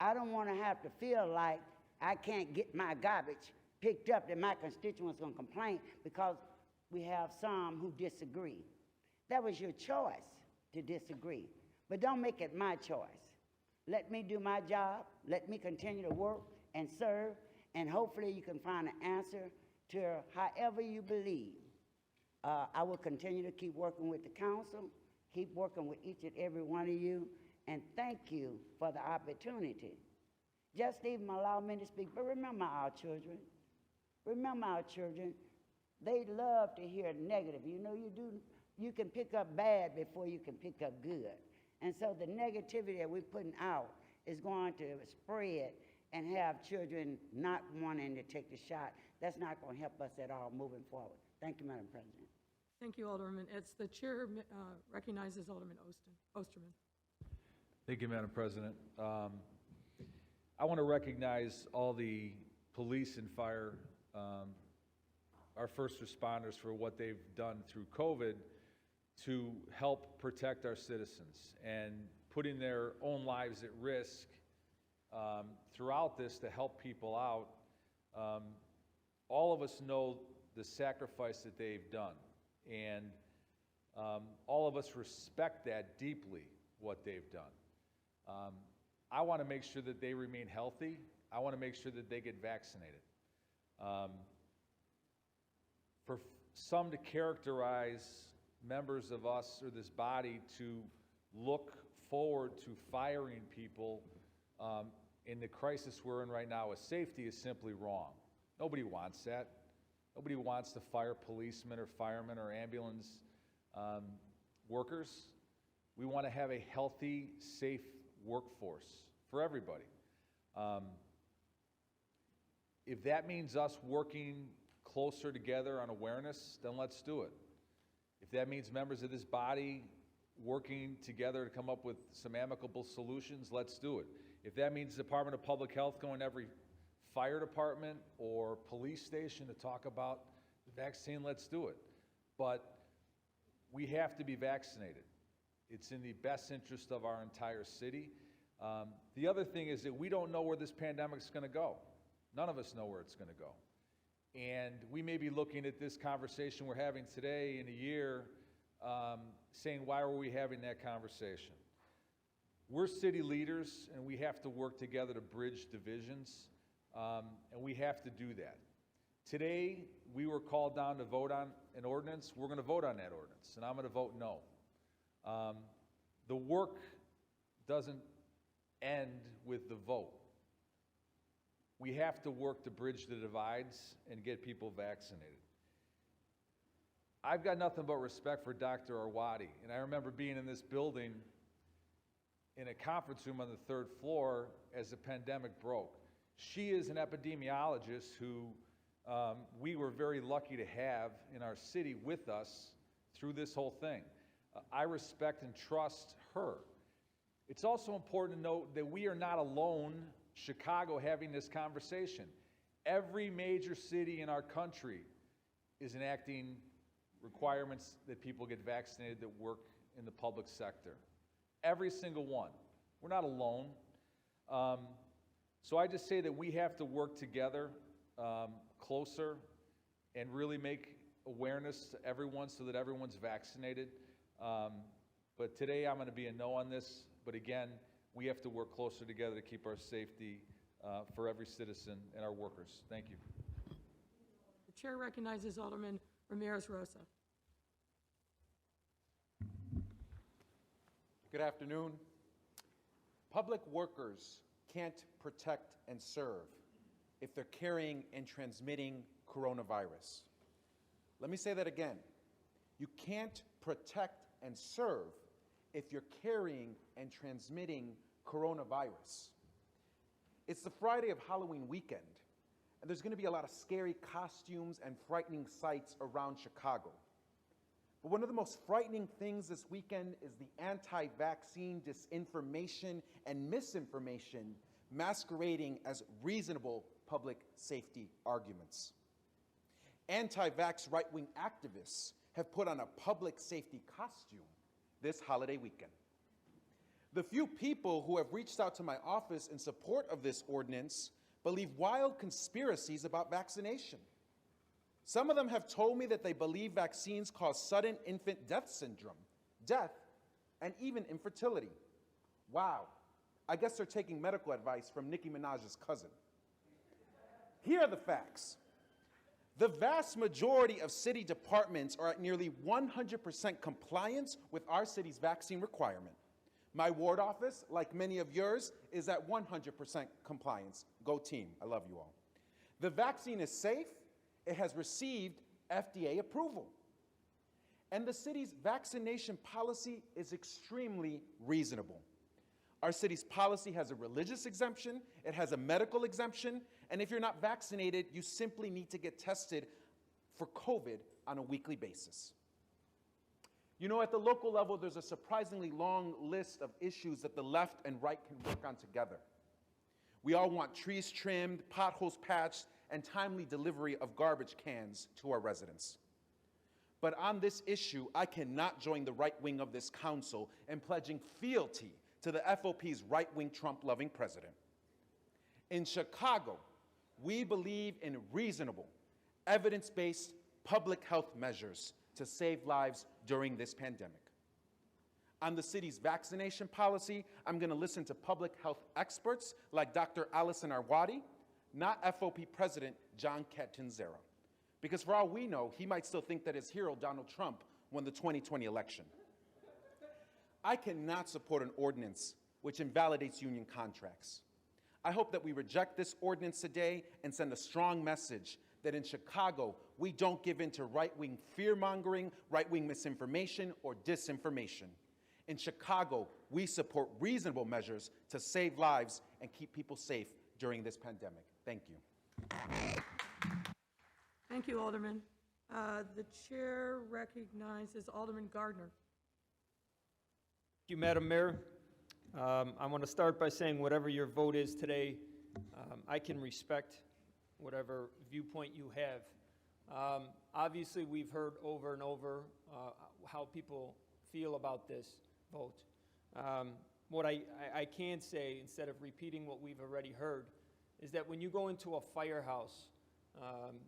I don't want to have to feel like I can't get my garbage picked up, that my constituents going to complain because we have some who disagree. That was your choice to disagree, but don't make it my choice. Let me do my job. Let me continue to work and serve, and hopefully you can find an answer to however you believe. I will continue to keep working with the council, keep working with each and every one of you, and thank you for the opportunity. Just even allow me to speak, but remember our children. Remember our children. They love to hear negative. You know, you can pick up bad before you can pick up good. And so the negativity that we're putting out is going to spread and have children not wanting to take the shot. That's not going to help us at all moving forward. Thank you, Madam President. Thank you, Alderman. It's the chair recognizes Alderman Osterman. Thank you, Madam President. I want to recognize all the police and fire, our first responders, for what they've done through COVID to help protect our citizens and putting their own lives at risk throughout this to help people out. All of us know the sacrifice that they've done, and all of us respect that deeply, what they've done. I want to make sure that they remain healthy. I want to make sure that they get vaccinated. For some to characterize members of us or this body to look forward to firing people in the crisis we're in right now with safety is simply wrong. Nobody wants that. Nobody wants to fire policemen or firemen or ambulance workers. We want to have a healthy, safe workforce for everybody. If that means us working closer together on awareness, then let's do it. If that means members of this body working together to come up with some amicable solutions, let's do it. If that means the Department of Public Health going to every fire department or police station to talk about the vaccine, let's do it. But we have to be vaccinated. It's in the best interest of our entire city. The other thing is that we don't know where this pandemic is going to go. None of us know where it's going to go. And we may be looking at this conversation we're having today in a year saying, why were we having that conversation? We're city leaders, and we have to work together to bridge divisions, and we have to do that. Today, we were called down to vote on an ordinance. We're going to vote on that ordinance, and I'm going to vote no. The work doesn't end with the vote. We have to work to bridge the divides and get people vaccinated. I've got nothing but respect for Dr. Arwady, and I remember being in this building in a conference room on the 3rd floor as the pandemic broke. She is an epidemiologist who we were very lucky to have in our city with us through this whole thing. I respect and trust her. It's also important to note that we are not alone, Chicago, having this conversation. Every major city in our country is enacting requirements that people get vaccinated that work in the public sector. Every single one. We're not alone. So I just say that we have to work together closer and really make awareness to everyone so that everyone's vaccinated. But today I'm going to be a no on this. But again, we have to work closer together to keep our safety for every citizen and our workers. Thank you. The chair recognizes Alderman Ramirez Rosa. Good afternoon. Public workers can't protect and serve if they're carrying and transmitting coronavirus. Let me say that again. You can't protect and serve if you're carrying and transmitting coronavirus. It's the Friday of Halloween weekend, and there's going to be a lot of scary costumes and frightening sights around Chicago. But one of the most frightening things this weekend is the anti-vaccine disinformation and misinformation masquerading as reasonable public safety arguments. Anti-vax right-wing activists have put on a public safety costume this holiday weekend. The few people who have reached out to my office in support of this ordinance believe wild conspiracies about vaccination. Some of them have told me that they believe vaccines cause sudden infant death syndrome, death, and even infertility. Wow, I guess they're taking medical advice from Nicki Minaj's cousin. Here are the facts. The vast majority of city departments are at nearly 100% compliance with our city's vaccine requirement. My ward office, like many of yours, is at 100% compliance. Go team, I love you all. The vaccine is safe. It has received FDA approval. And the city's vaccination policy is extremely reasonable. Our city's policy has a religious exemption, it has a medical exemption, and if you're not vaccinated, you simply need to get tested for COVID on a weekly basis. You know, at the local level, there's a surprisingly long list of issues that the left and right can work on together. We all want trees trimmed, potholes patched, and timely delivery of garbage cans to our residents. But on this issue, I cannot join the right wing of this council in pledging fealty to the FOP's right-wing Trump-loving president. In Chicago, we believe in reasonable, evidence-based public health measures to save lives during this pandemic. On the city's vaccination policy, I'm going to listen to public health experts like Dr. Allison Arwady, not FOP President John Catanzara. Because for all we know, he might still think that his hero, Donald Trump, won the 2020 election. I cannot support an ordinance which invalidates union contracts. I hope that we reject this ordinance today and send a strong message that in Chicago, we don't give in to right-wing fear-mongering, right-wing misinformation, or disinformation. In Chicago, we support reasonable measures to save lives and keep people safe during this pandemic. Thank you. Thank you, Alderman. The chair recognizes Alderman Gardner. Thank you, Madam Mayor. I want to start by saying whatever your vote is today, I can respect whatever viewpoint you have. Obviously, we've heard over and over how people feel about this vote. What I can say, instead of repeating what we've already heard, is that when you go into a firehouse,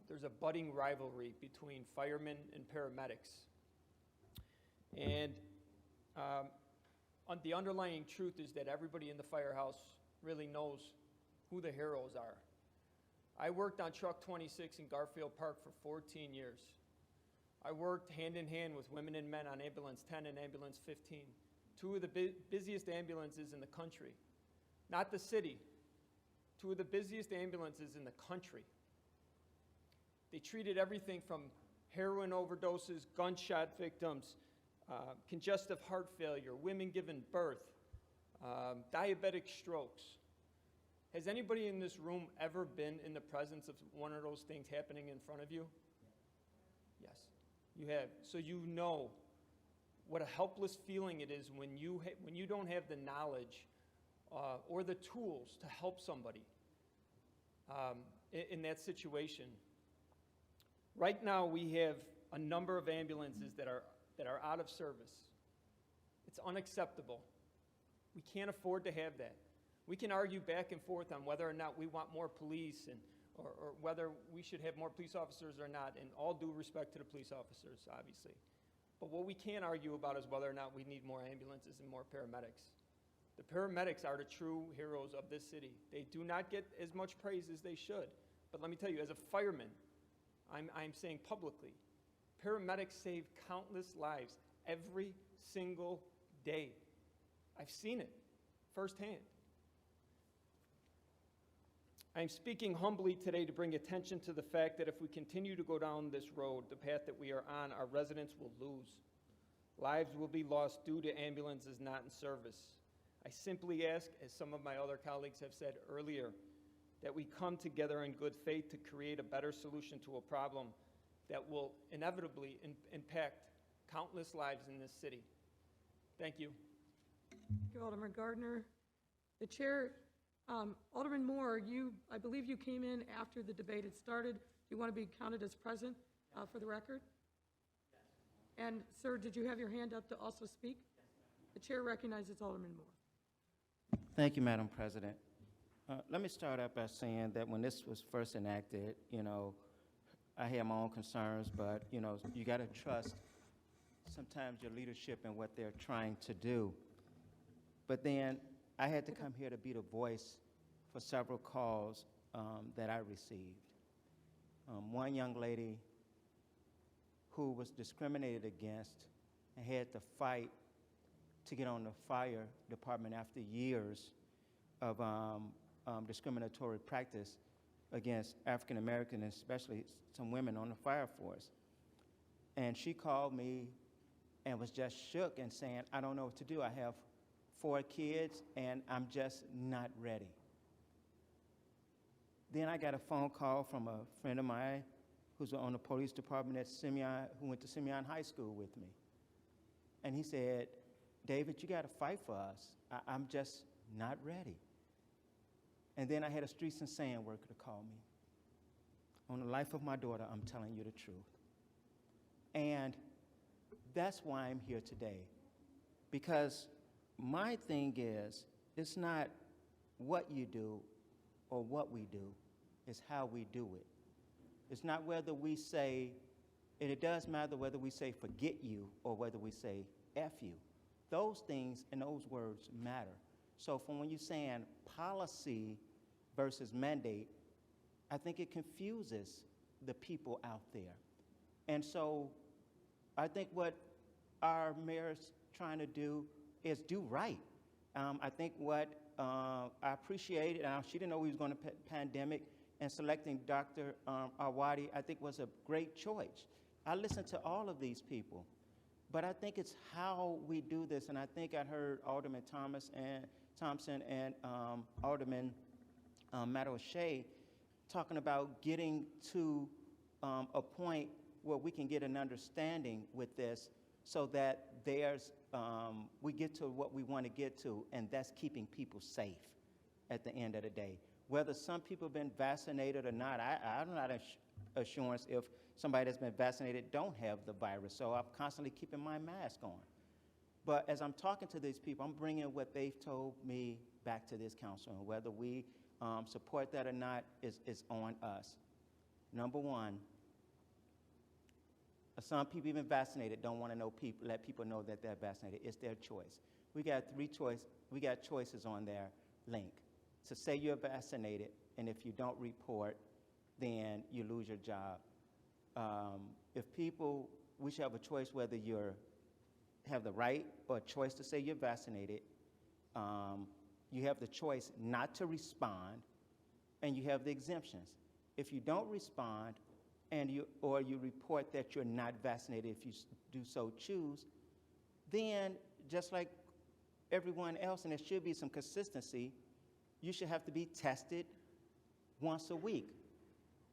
there's a budding rivalry between firemen and paramedics. And the underlying truth is that everybody in the firehouse really knows who the heroes are. I worked on Truck 26 in Garfield Park for 14 years. I worked hand in hand with women and men on Ambulance 10 and Ambulance 15, two of the busiest ambulances in the country. Not the city, two of the busiest ambulances in the country. They treated everything from heroin overdoses, gunshot victims, congestive heart failure, women giving birth, diabetic strokes. Has anybody in this room ever been in the presence of one of those things happening in front of you? Yes, you have. So you know what a helpless feeling it is when you don't have the knowledge or the tools to help somebody. in that situation. Right now, we have a number of ambulances that are out of service. It's unacceptable. We can't afford to have that. We can argue back and forth on whether or not we want more police or whether we should have more police officers or not, and all due respect to the police officers, obviously. But what we can't argue about is whether or not we need more ambulances and more paramedics. The paramedics are the true heroes of this city. They do not get as much praise as they should. But let me tell you, as a fireman, I'm saying publicly, paramedics save countless lives every single day. I've seen it firsthand. I'm speaking humbly today to bring attention to the fact that if we continue to go down this road, the path that we are on, our residents will lose. Lives will be lost due to ambulances not in service. I simply ask, as some of my other colleagues have said earlier, that we come together in good faith to create a better solution to a problem that will inevitably impact countless lives in this city. Thank you. Thank you, Alderman Gardner. The chair, Alderman Moore, I believe you came in after the debate had started. Do you want to be counted as present for the record? Yes. And, sir, did you have your hand up to also speak? Yes. The chair recognizes Alderman Moore. Thank you, Madam President. Let me start out by saying that when this was first enacted, I had my own concerns, but, you got to trust sometimes your leadership and what they're trying to do. But then I had to come here to be the voice for several calls that I received. One young lady who was discriminated against and had to fight to get on the fire department after years of discriminatory practice against African American, and especially some women on the fire force. And she called me and was just shook and saying, I don't know what to do. I have 4 kids and I'm just not ready. Then I got a phone call from a friend of mine who's on the police department at Simeon, who went to Simeon High School with me. And he said, David, you got to fight for us. I'm just not ready. And then I had a streets and sand worker to call me. On the life of my daughter, I'm telling you the truth. And that's why I'm here today. Because my thing is, it's not what you do or what we do, it's how we do it. It's not whether we say, and it does matter whether we say forget you or whether we say F you. Those things and those words matter. So from when you're saying policy versus mandate, I think it confuses the people out there. And so I think what our mayor's trying to do is do right. I think what I appreciated, she didn't know we was going to pandemic, and selecting Dr. Awadi, I think was a great choice. I listened to all of these people, but I think it's how we do this, and I think I heard Alderman Thompson and Alderman Matt-O'Shea talking about getting to a point where we can get an understanding with this so that we get to what we want to get to, and that's keeping people safe at the end of the day. Whether some people have been vaccinated or not, I'm not assurance if somebody that's been vaccinated don't have the virus, so I'm constantly keeping my mask on. But as I'm talking to these people, I'm bringing what they've told me back to this council, and whether we support that or not is on us. Number one, some people even vaccinated don't want to let people know that they're vaccinated. It's their choice. We got choices on their link. So say you're vaccinated, and if you don't report, then you lose your job. We should have a choice whether you have the right or a choice to say you're vaccinated. You have the choice not to respond, and you have the exemptions. If you don't respond, or you report that you're not vaccinated, if you do so choose, then just like everyone else, and there should be some consistency, you should have to be tested once a week.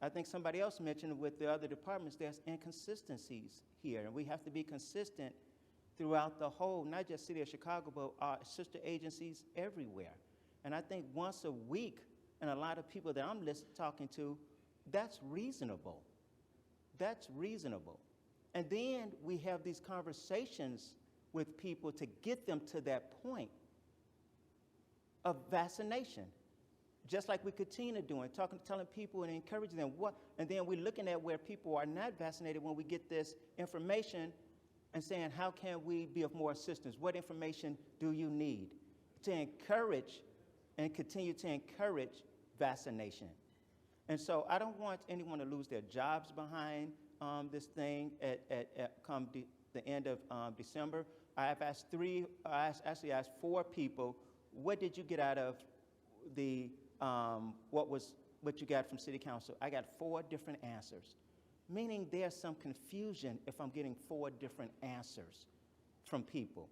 I think somebody else mentioned with the other departments, there's inconsistencies here, and we have to be consistent throughout the whole, not just City of Chicago, but our sister agencies everywhere. And I think once a week, and a lot of people that I'm talking to, that's reasonable. That's reasonable. And then we have these conversations with people to get them to that point of vaccination. Just like we continue doing, telling people and encouraging them and then we're looking at where people are not vaccinated when we get this information and saying, how can we be of more assistance? What information do you need to encourage and continue to encourage vaccination? And so I don't want anyone to lose their jobs behind this thing come the end of December. I've asked actually asked 4 people, what did you get out of the what you got from City Council? I got 4 different answers, meaning there's some confusion if I'm getting 4 different answers from people.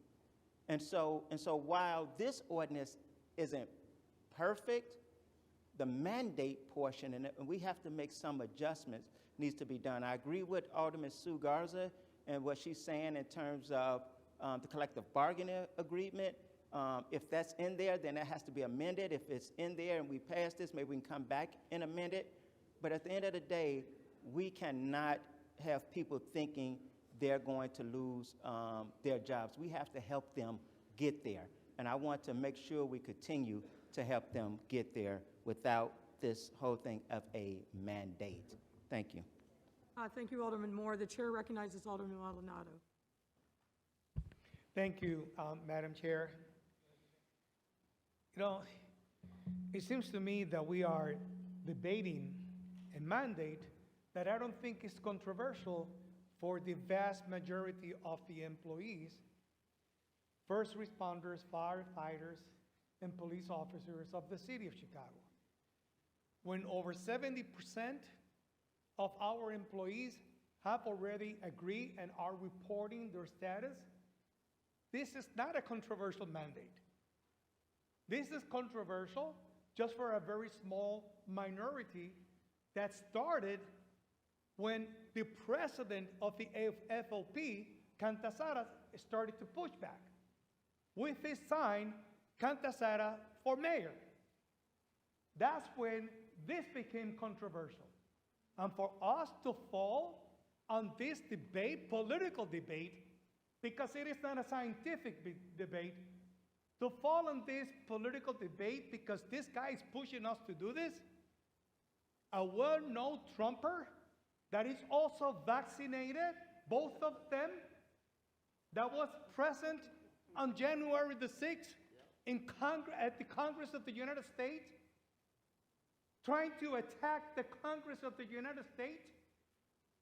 And so while this ordinance isn't perfect, the mandate portion, and we have to make some adjustments, needs to be done. I agree with Alderman Sue Garza and what she's saying in terms of the collective bargaining agreement. If that's in there, then that has to be amended. If it's in there and we pass this, maybe we can come back and amend it. But at the end of the day, we cannot have people thinking they're going to lose their jobs. We have to help them get there. And I want to make sure we continue to help them get there without this whole thing of a mandate. Thank you. Thank you, Alderman Moore. The chair recognizes Alderman Maldonado. Thank you, Madam Chair. You know, it seems to me that we are debating a mandate that I don't think is controversial for the vast majority of the employees, first responders, firefighters, and police officers of the city of Chicago. When over 70% of our employees have already agreed and are reporting their status, this is not a controversial mandate. This is controversial just for a very small minority that started when the president of the FOP, Cantasara, started to push back with his sign, Cantasara for mayor. That's when this became controversial. And for us to fall on this debate, political debate, because it is not a scientific debate, to fall on this political debate because this guy is pushing us to do this, a well-known Trumper that is also vaccinated, both of them, that was present on January the 6th at the Congress of the United States, trying to attack the Congress of the United States.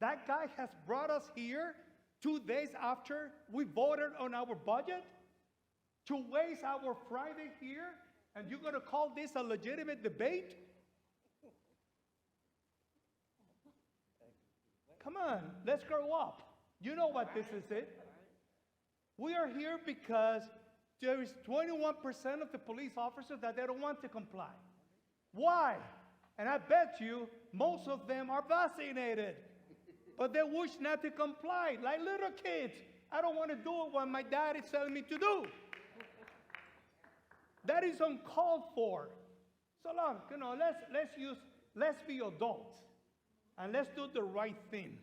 That guy has brought us here 2 days after we voted on our budget to waste our Friday here, and you're going to call this a legitimate debate? Come on, let's grow up. You know what this is it. We are here because there is 21% of the police officers that they don't want to comply. Why? And I bet you most of them are vaccinated, but they wish not to comply, like little kids. I don't want to do it what my dad is telling me to do. That is uncalled for. So look, you know, let's be adults and let's do the right thing.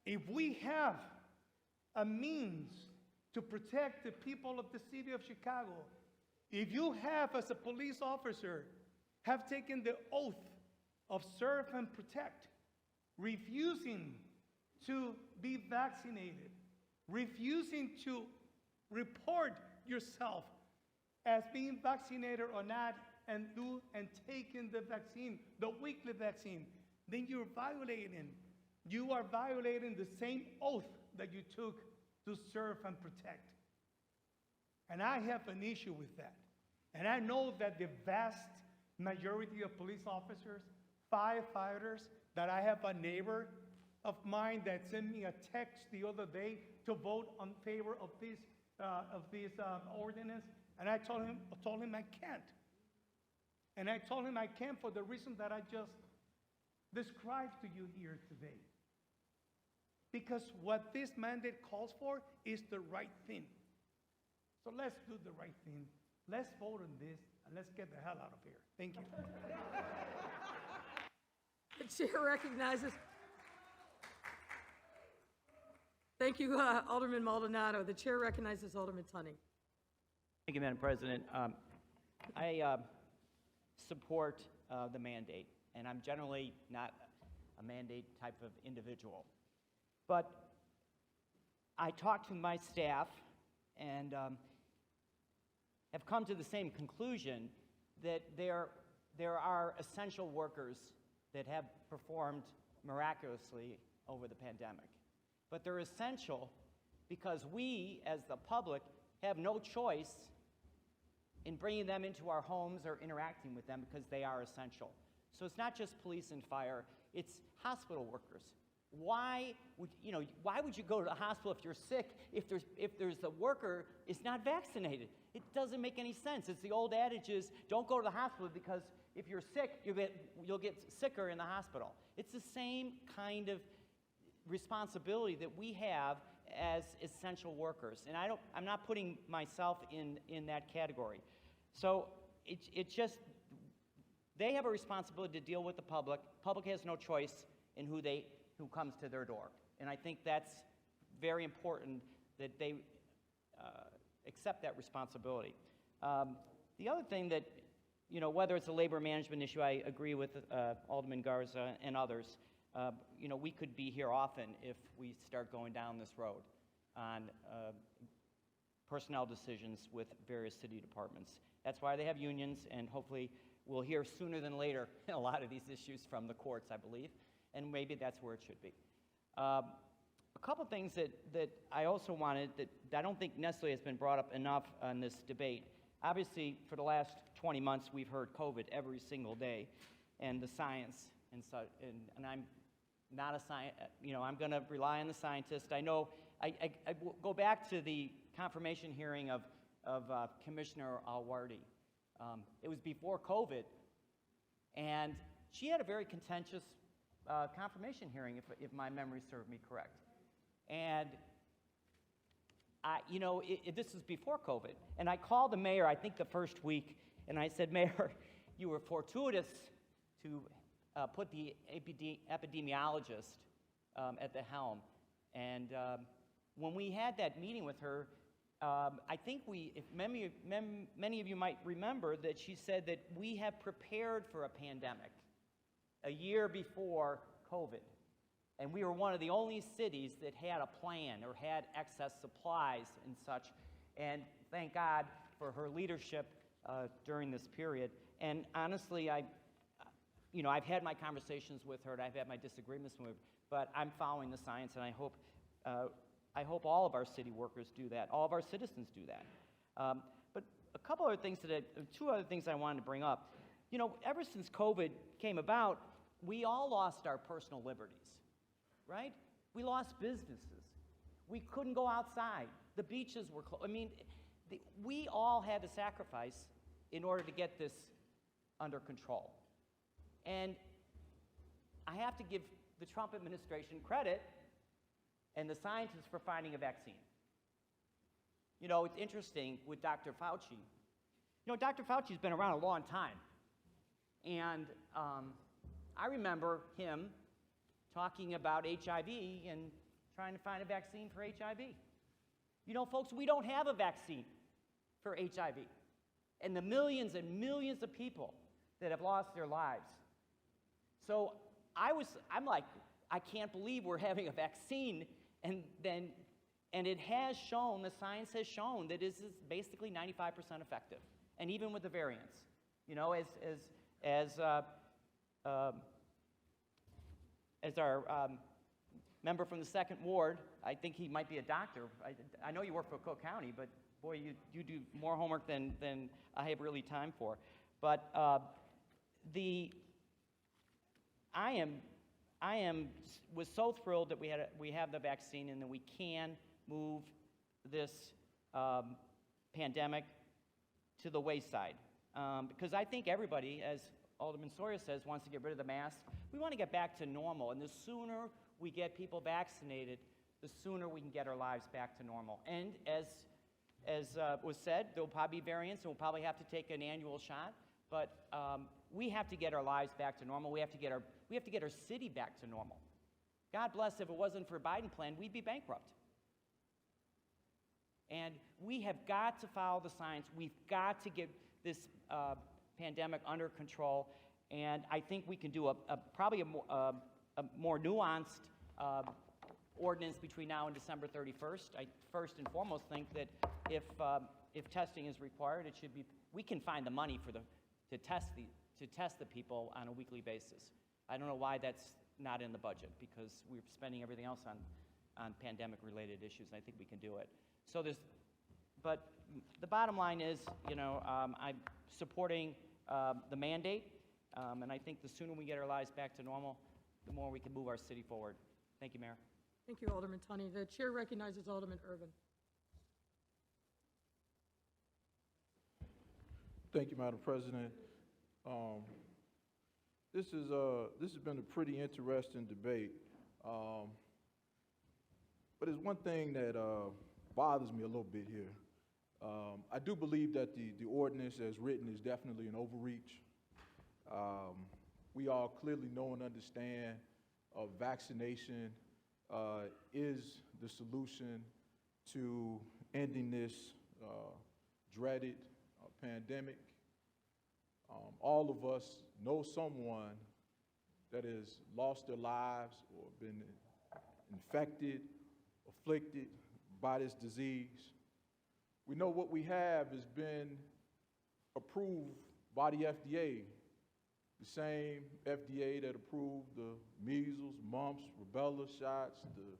If we have a means to protect the people of the city of Chicago, if you have, as a police officer, have taken the oath of serve and protect, refusing to be vaccinated, refusing to report yourself as being vaccinated or not, and taking the vaccine, the weekly vaccine, then you are violating the same oath that you took to serve and protect. And I have an issue with that. And I know that the vast majority of police officers, firefighters, that I have a neighbor of mine that sent me a text the other day to vote in favor of this ordinance, and I told him I can't. And I told him I can't for the reason that I just described to you here today. Because what this mandate calls for is the right thing. So let's do the right thing. let's vote on this and let's get the hell out of here. Thank you. The chair recognizes. Thank you, Alderman Maldonado. The chair recognizes Alderman Tunning. Thank you, Madam President. I support the mandate, and I'm generally not a mandate type of individual. But I talked to my staff and have come to the same conclusion that there are essential workers that have performed miraculously over the pandemic. But they're essential because we, as the public, have no choice in bringing them into our homes or interacting with them because they are essential. So it's not just police and fire, it's hospital workers. Why would you go to the hospital if you're sick if there's a worker is not vaccinated? It doesn't make any sense. It's the old adage is don't go to the hospital because if you're sick, you'll get sicker in the hospital. It's the same kind of responsibility that we have as essential workers. And I'm not putting myself in that category. So it's just, they have a responsibility to deal with the public. Public has no choice in who comes to their door. And I think that's very important that they accept that responsibility. The other thing that, whether it's a labor management issue, I agree with Alderman Garza and others. We could be here often if we start going down this road on personnel decisions with various city departments. That's why they have unions, and hopefully we'll hear sooner than later a lot of these issues from the courts, I believe, and maybe that's where it should be. A couple things that I also wanted that I don't think necessarily has been brought up enough on this debate. Obviously, for the last 20 months, we've heard COVID every single day, and the science and such, and I'm not a scientist, I'm going to rely on the scientists. I know, I go back to the confirmation hearing of Commissioner Alwardi. It was before COVID, and she had a very contentious confirmation hearing, if my memory served me correct. And this was before COVID, and I called the mayor, I think the first week, and I said, Mayor, you were fortuitous to put the epidemiologist at the helm. And when we had that meeting with her, I think many of you might remember that she said that we have prepared for a pandemic a year before COVID. And we were one of the only cities that had a plan or had excess supplies and such. And thank God for her leadership during this period. And honestly, I've had my conversations with her, and I've had my disagreements with her, but I'm following the science, and I hope all of our city workers do that, all of our citizens do that. But two other things I wanted to bring up. Ever since COVID came about, we all lost our personal liberties, right? We lost businesses. We couldn't go outside. The beaches were closed. We all had to sacrifice in order to get this under control. And I have to give the Trump administration credit and the scientists for finding a vaccine. It's interesting with Dr. Fauci. Dr. Fauci's been around a long time. And I remember him talking about HIV and trying to find a vaccine for HIV. Folks, we don't have a vaccine for HIV. And the millions and millions of people that have lost their lives. So I'm like, I can't believe we're having a vaccine, and it has shown, the science has shown that this is basically 95% effective, and even with the variants. As our member from the 2nd Ward, I think he might be a doctor. I know you work for Cook County, but boy, you do more homework than I have really time for. But was so thrilled that we have the vaccine and that we can move this pandemic to the wayside. Because I think everybody, as Alderman Sawyer says, wants to get rid of the mask. We want to get back to normal, and the sooner we get people vaccinated, the sooner we can get our lives back to normal. And as as was said, there'll probably be variants, and we'll probably have to take an annual shot. But we have to get our lives back to normal. We have to get our city back to normal. God bless, if it wasn't for Biden plan, we'd be bankrupt. And we have got to follow the science. We've got to get this pandemic under control. And I think we can do probably a more nuanced ordinance between now and December 31st. I first and foremost think that if testing is required, it should be. We can find the money to test the people on a weekly basis. I don't know why that's not in the budget, because we're spending everything else on pandemic-related issues. And I think we can do it. So but the bottom line is, I'm supporting the mandate, and I think the sooner we get our lives back to normal, the more we can move our city forward. Thank you, Mayor. Thank you, Alderman Tunney. The chair recognizes Alderman Irvin. Thank you, Madam President. This has been a pretty interesting debate, but there's one thing that bothers me a little bit here. I do believe that the ordinance as written is definitely an overreach. We all clearly know and understand vaccination is the solution to ending this dreaded pandemic. All of us know someone that has lost their lives or been infected, afflicted by this disease. We know what we have has been approved by the FDA, the same FDA that approved the measles, mumps, rubella shots, the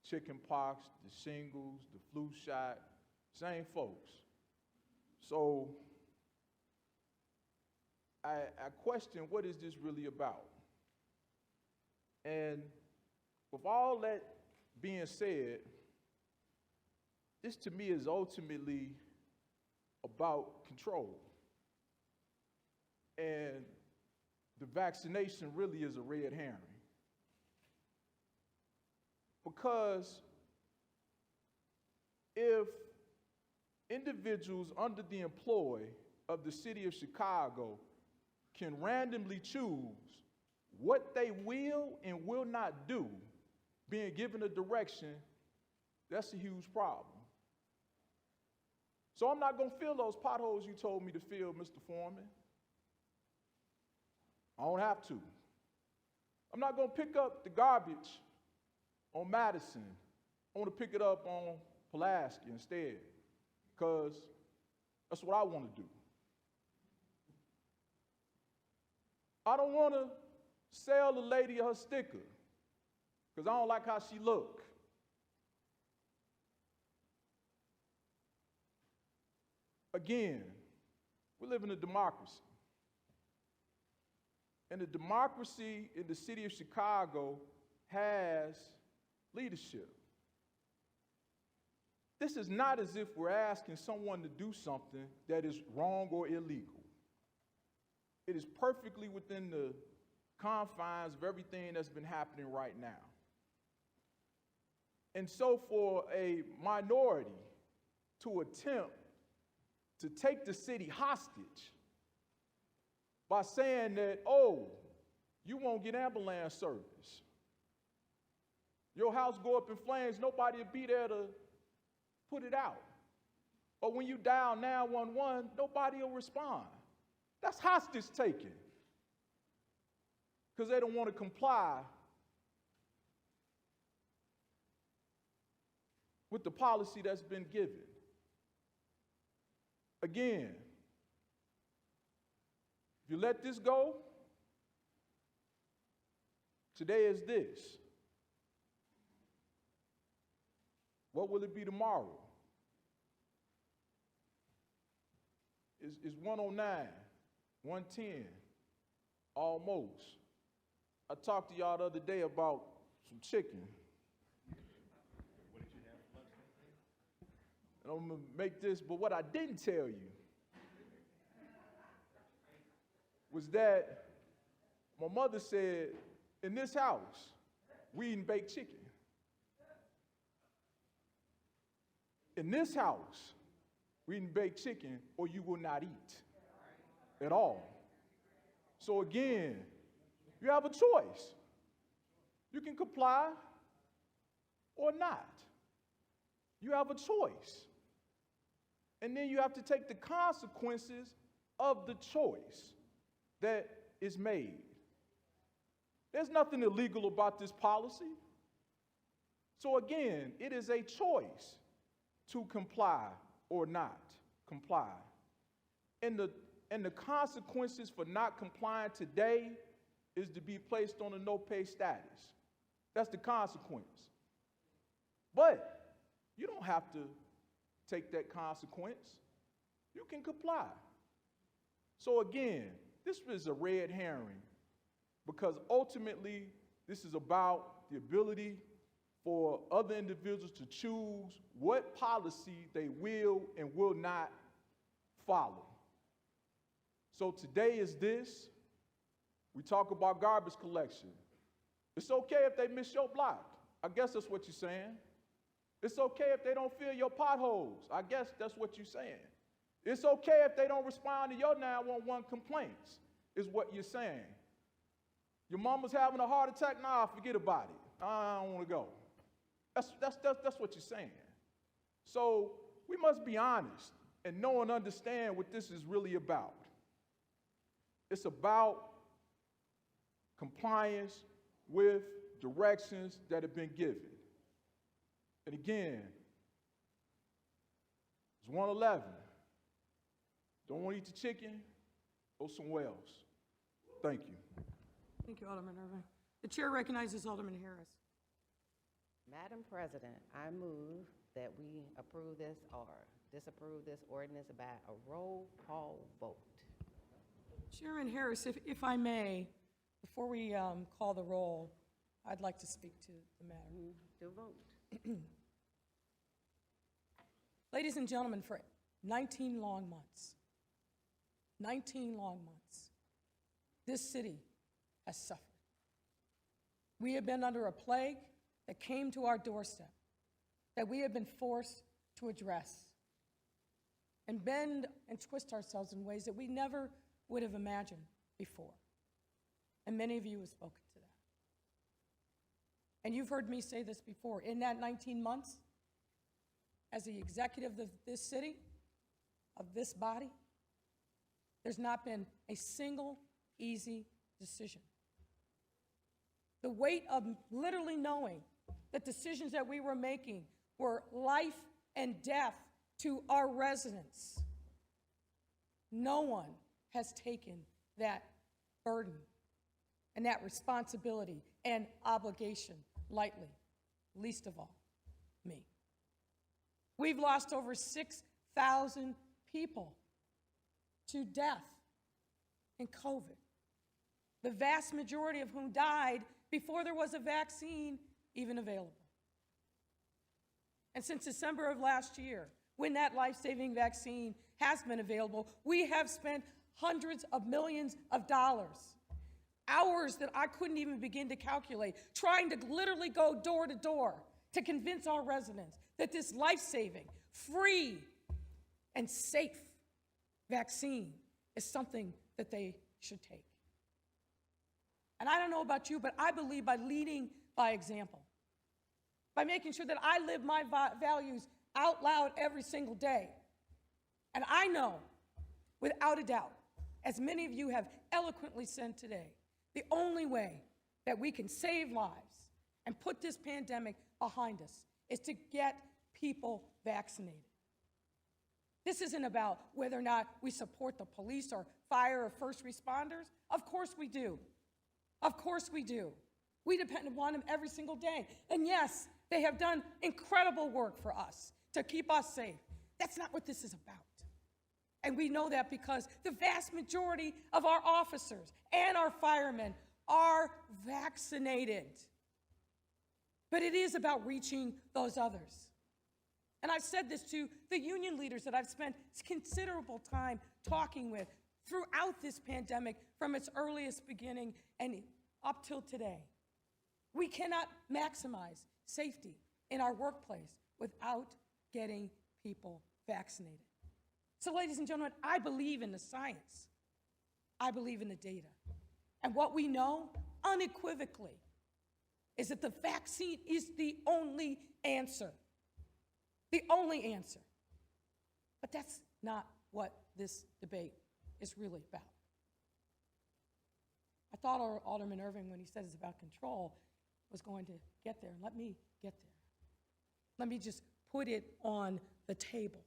chicken pox, the shingles, the flu shot, same folks. So I question, what is this really about? And with all that being said, this to me is ultimately about control. And the vaccination really is a red herring. Because if individuals under the employ of the city of Chicago can randomly choose what they will and will not do, being given a direction, that's a huge problem. So I'm not going to fill those potholes you told me to fill, Mr. Foreman. I don't have to. I'm not going to pick up the garbage on Madison. I want to pick it up on Pulaski instead, because that's what I want to do. I don't want to sell the lady her sticker, because I don't like how she look. Again, we live in a democracy. And the democracy in the city of Chicago has leadership. This is not as if we're asking someone to do something that is wrong or illegal. It is perfectly within the confines of everything that's been happening right now. And so for a minority to attempt to take the city hostage by saying that, oh, you won't get ambulance service. Your house go up in flames, nobody will be there to put it out. Or when you dial 911, nobody will respond. That's hostage taking, because they don't want to comply with the policy that's been given. Again, if you let this go, today is this. What will it be tomorrow? It's 109, 110, almost. I talked to y'all the other day about some chicken. What did you have for lunch? And I'm going to make this, but what I didn't tell you was that my mother said, in this house, we eating baked chicken. In this house, we're eating baked chicken, or you will not eat at all. So again, you have a choice. You can comply or not. You have a choice. And then you have to take the consequences of the choice that is made. There's nothing illegal about this policy. So again, it is a choice to comply or not comply. And the consequences for not complying today is to be placed on a no-pay status. That's the consequence. But you don't have to take that consequence. You can comply. So again, this is a red herring because ultimately this is about the ability for other individuals to choose what policy they will and will not follow. So today is this. We talk about garbage collection. It's okay if they miss your block. I guess that's what you're saying. It's okay if they don't fill your potholes. I guess that's what you're saying. It's okay if they don't respond to your 911 complaints, is what you're saying. Your mama's having a heart attack? Nah, forget about it. I don't want to go. That's what you're saying. So we must be honest and know and understand what this is really about. It's about compliance with directions that have been given. And again, it's 111. Don't want to eat the chicken, go somewhere else. Thank you. Thank you, Alderman Irving. The chair recognizes Alderman Harris. Madam President, I move that we approve this or disapprove this ordinance by a roll call vote. Chairman Harris, if I may, before we call the roll, I'd like to speak to the matter. To vote. Ladies and gentlemen, for 19 long months, this city has suffered. We have been under a plague that came to our doorstep, that we have been forced to address and bend and twist ourselves in ways that we never would have imagined before. And many of you have spoken to that. And you've heard me say this before. In that 19 months, as the executive of this city, of this body, there's not been a single easy decision. The weight of literally knowing that decisions that we were making were life and death to our residents. No one has taken that burden and that responsibility and obligation lightly, least of all me. We've lost over 6,000 people to death in COVID, the vast majority of whom died before there was a vaccine even available. And since December of last year, when that life-saving vaccine has been available, we have spent hundreds of millions of dollars, hours that I couldn't even begin to calculate, trying to literally go door to door to convince our residents that this life-saving, free, and safe vaccine is something that they should take. And I don't know about you, but I believe by leading by example, by making sure that I live my values out loud every single day. And I know, without a doubt, as many of you have eloquently said today, the only way that we can save lives and put this pandemic behind us is to get people vaccinated. This isn't about whether or not we support the police or fire or first responders. Of course we do. Of course we do. We depend upon them every single day. And yes, they have done incredible work for us to keep us safe. That's not what this is about. And we know that because the vast majority of our officers and our firemen are vaccinated. But it is about reaching those others. And I've said this to the union leaders that I've spent considerable time talking with throughout this pandemic from its earliest beginning and up till today. We cannot maximize safety in our workplace without getting people vaccinated. So, ladies and gentlemen, I believe in the science. I believe in the data. And what we know unequivocally is that the vaccine is the only answer. The only answer. But that's not what this debate is really about. I thought Alderman Irving, when he said it's about control, was going to get there. Let me get there. Let me just put it on the table.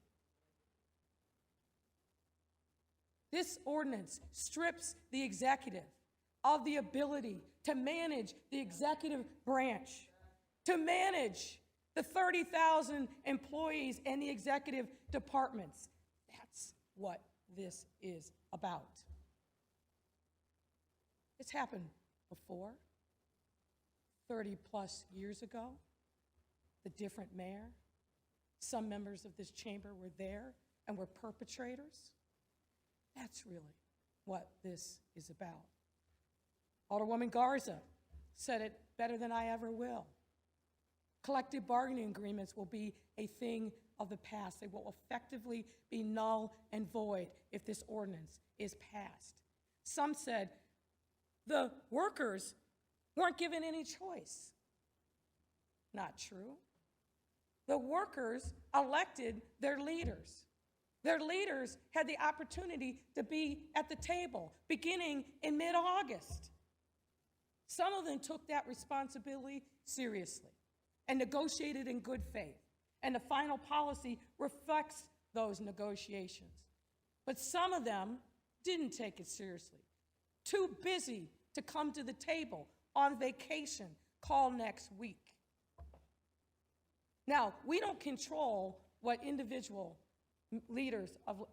This ordinance strips the executive of the ability to manage the executive branch, to manage the 30,000 employees and the executive departments. That's what this is about. It's happened before, 30-plus years ago. The different mayor. Some members of this chamber were there and were perpetrators. That's really what this is about. Alderwoman Garza said it better than I ever will. Collective bargaining agreements will be a thing of the past. They will effectively be null and void if this ordinance is passed. Some said the workers weren't given any choice. Not true. The workers elected their leaders. Their leaders had the opportunity to be at the table beginning in mid-August. Some of them took that responsibility seriously and negotiated in good faith. And the final policy reflects those negotiations. But some of them didn't take it seriously. Too busy to come to the table, on vacation, call next week. Now, we don't control what individual leaders of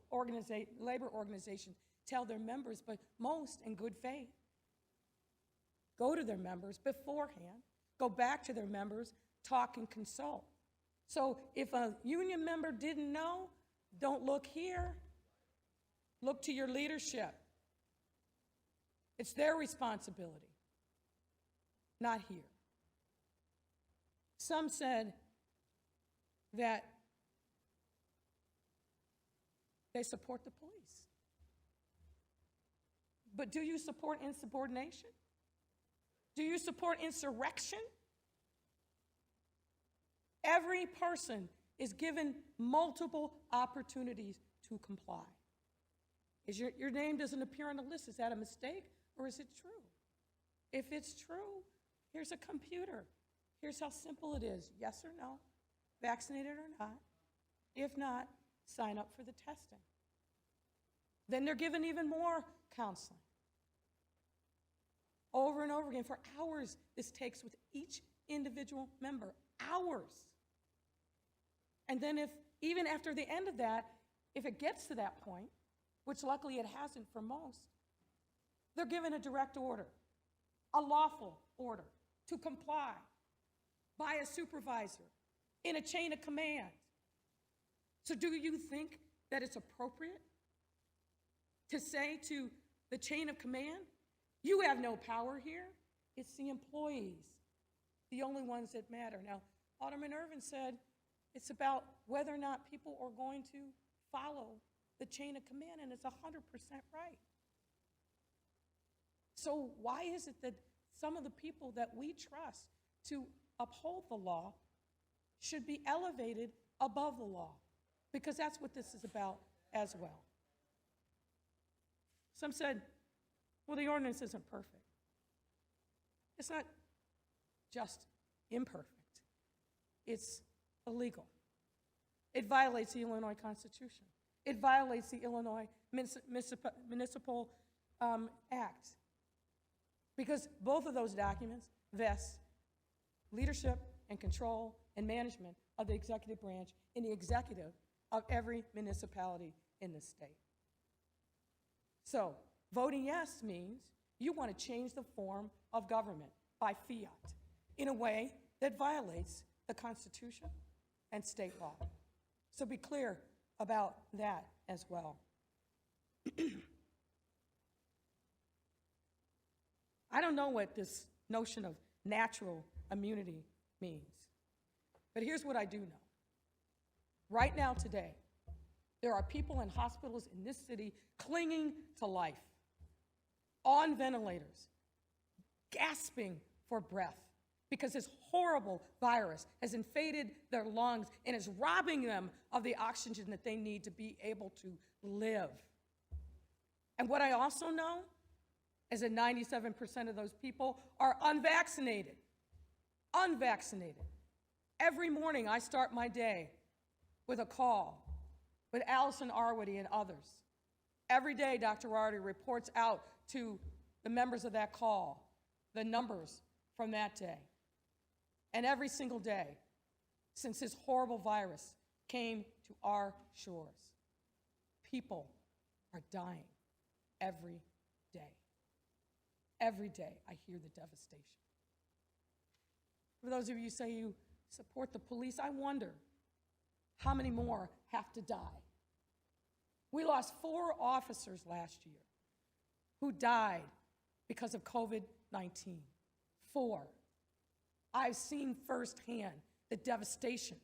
labor organizations tell their members, but most, in good faith, go to their members beforehand, go back to their members, talk and consult. So if a union member didn't know, don't look here. Look to your leadership. It's their responsibility, not here. Some said that they support the police. But do you support insubordination? Do you support insurrection? Every person is given multiple opportunities to comply. Is your name doesn't appear on the list. Is that a mistake or is it true? If it's true, here's a computer. Here's how simple it is. Yes or no, vaccinated or not. If not, sign up for the testing. Then they're given even more counseling. Over and over again, for hours this takes with each individual member, hours. And then if, even after the end of that, if it gets to that point, which luckily it hasn't for most, they're given a direct order, a lawful order to comply by a supervisor in a chain of command. So do you think that it's appropriate to say to the chain of command, you have no power here? It's the employees, the only ones that matter. Now, Alderman Irvin said it's about whether or not people are going to follow the chain of command, and it's 100% right. So why is it that some of the people that we trust to uphold the law should be elevated above the law? Because that's what this is about as well. Some said, well, the ordinance isn't perfect. It's not just imperfect. It's illegal. It violates the Illinois Constitution. It violates the Illinois Municipal Act. Because both of those documents vest leadership and control and management of the executive branch in the executive of every municipality in the state. So, voting yes means you want to change the form of government by fiat in a way that violates the Constitution and state law. So be clear about that as well. I don't know what this notion of natural immunity means, but here's what I do know. Right now, today, There are people in hospitals in this city clinging to life, on ventilators, gasping for breath, because this horrible virus has invaded their lungs and is robbing them of the oxygen that they need to be able to live. And what I also know is that 97% of those people are unvaccinated. Unvaccinated. Every morning I start my day with a call with Allison Arwady and others. Every day Dr. Arwady reports out to the members of that call the numbers from that day. And every single day since this horrible virus came to our shores, people are dying every day. Every day I hear the devastation. For those of you who say you support the police, I wonder how many more have to die. We lost 4 officers last year who died because of COVID-19. 4. I've seen firsthand the devastation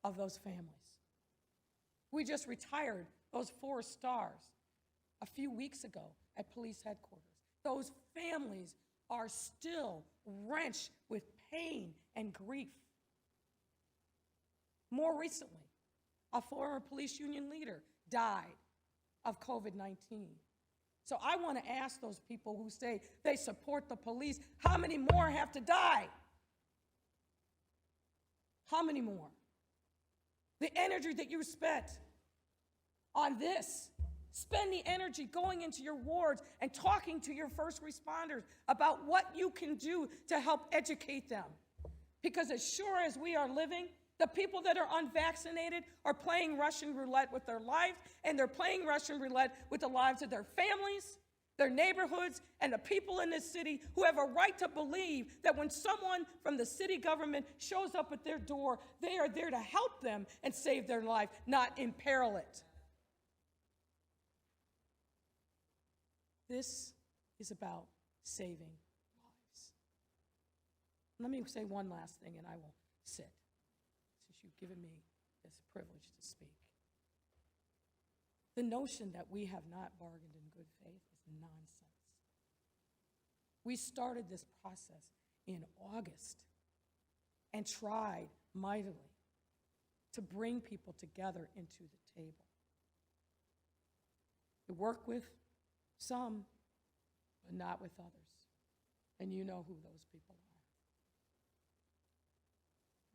of those families. We just retired those 4 stars a few weeks ago at police headquarters. Those families are still wrenched with pain and grief. More recently, a former police union leader died of COVID-19. So I want to ask those people who say they support the police, how many more have to die? How many more? The energy that you spent on this, spend the energy going into your wards and talking to your first responders about what you can do to help educate them. Because as sure as we are living, the people that are unvaccinated are playing Russian roulette with their lives, and they're playing Russian roulette with the lives of their families, their neighborhoods, and the people in this city who have a right to believe that when someone from the city government shows up at their door, they are there to help them and save their life, not imperil it. This is about saving lives. Let me say one last thing and I will sit, since you've given me this privilege to speak. The notion that we have not bargained in good faith is nonsense. We started this process in August and tried mightily to bring people together into the table. We work with some, but not with others. And you know who those people are.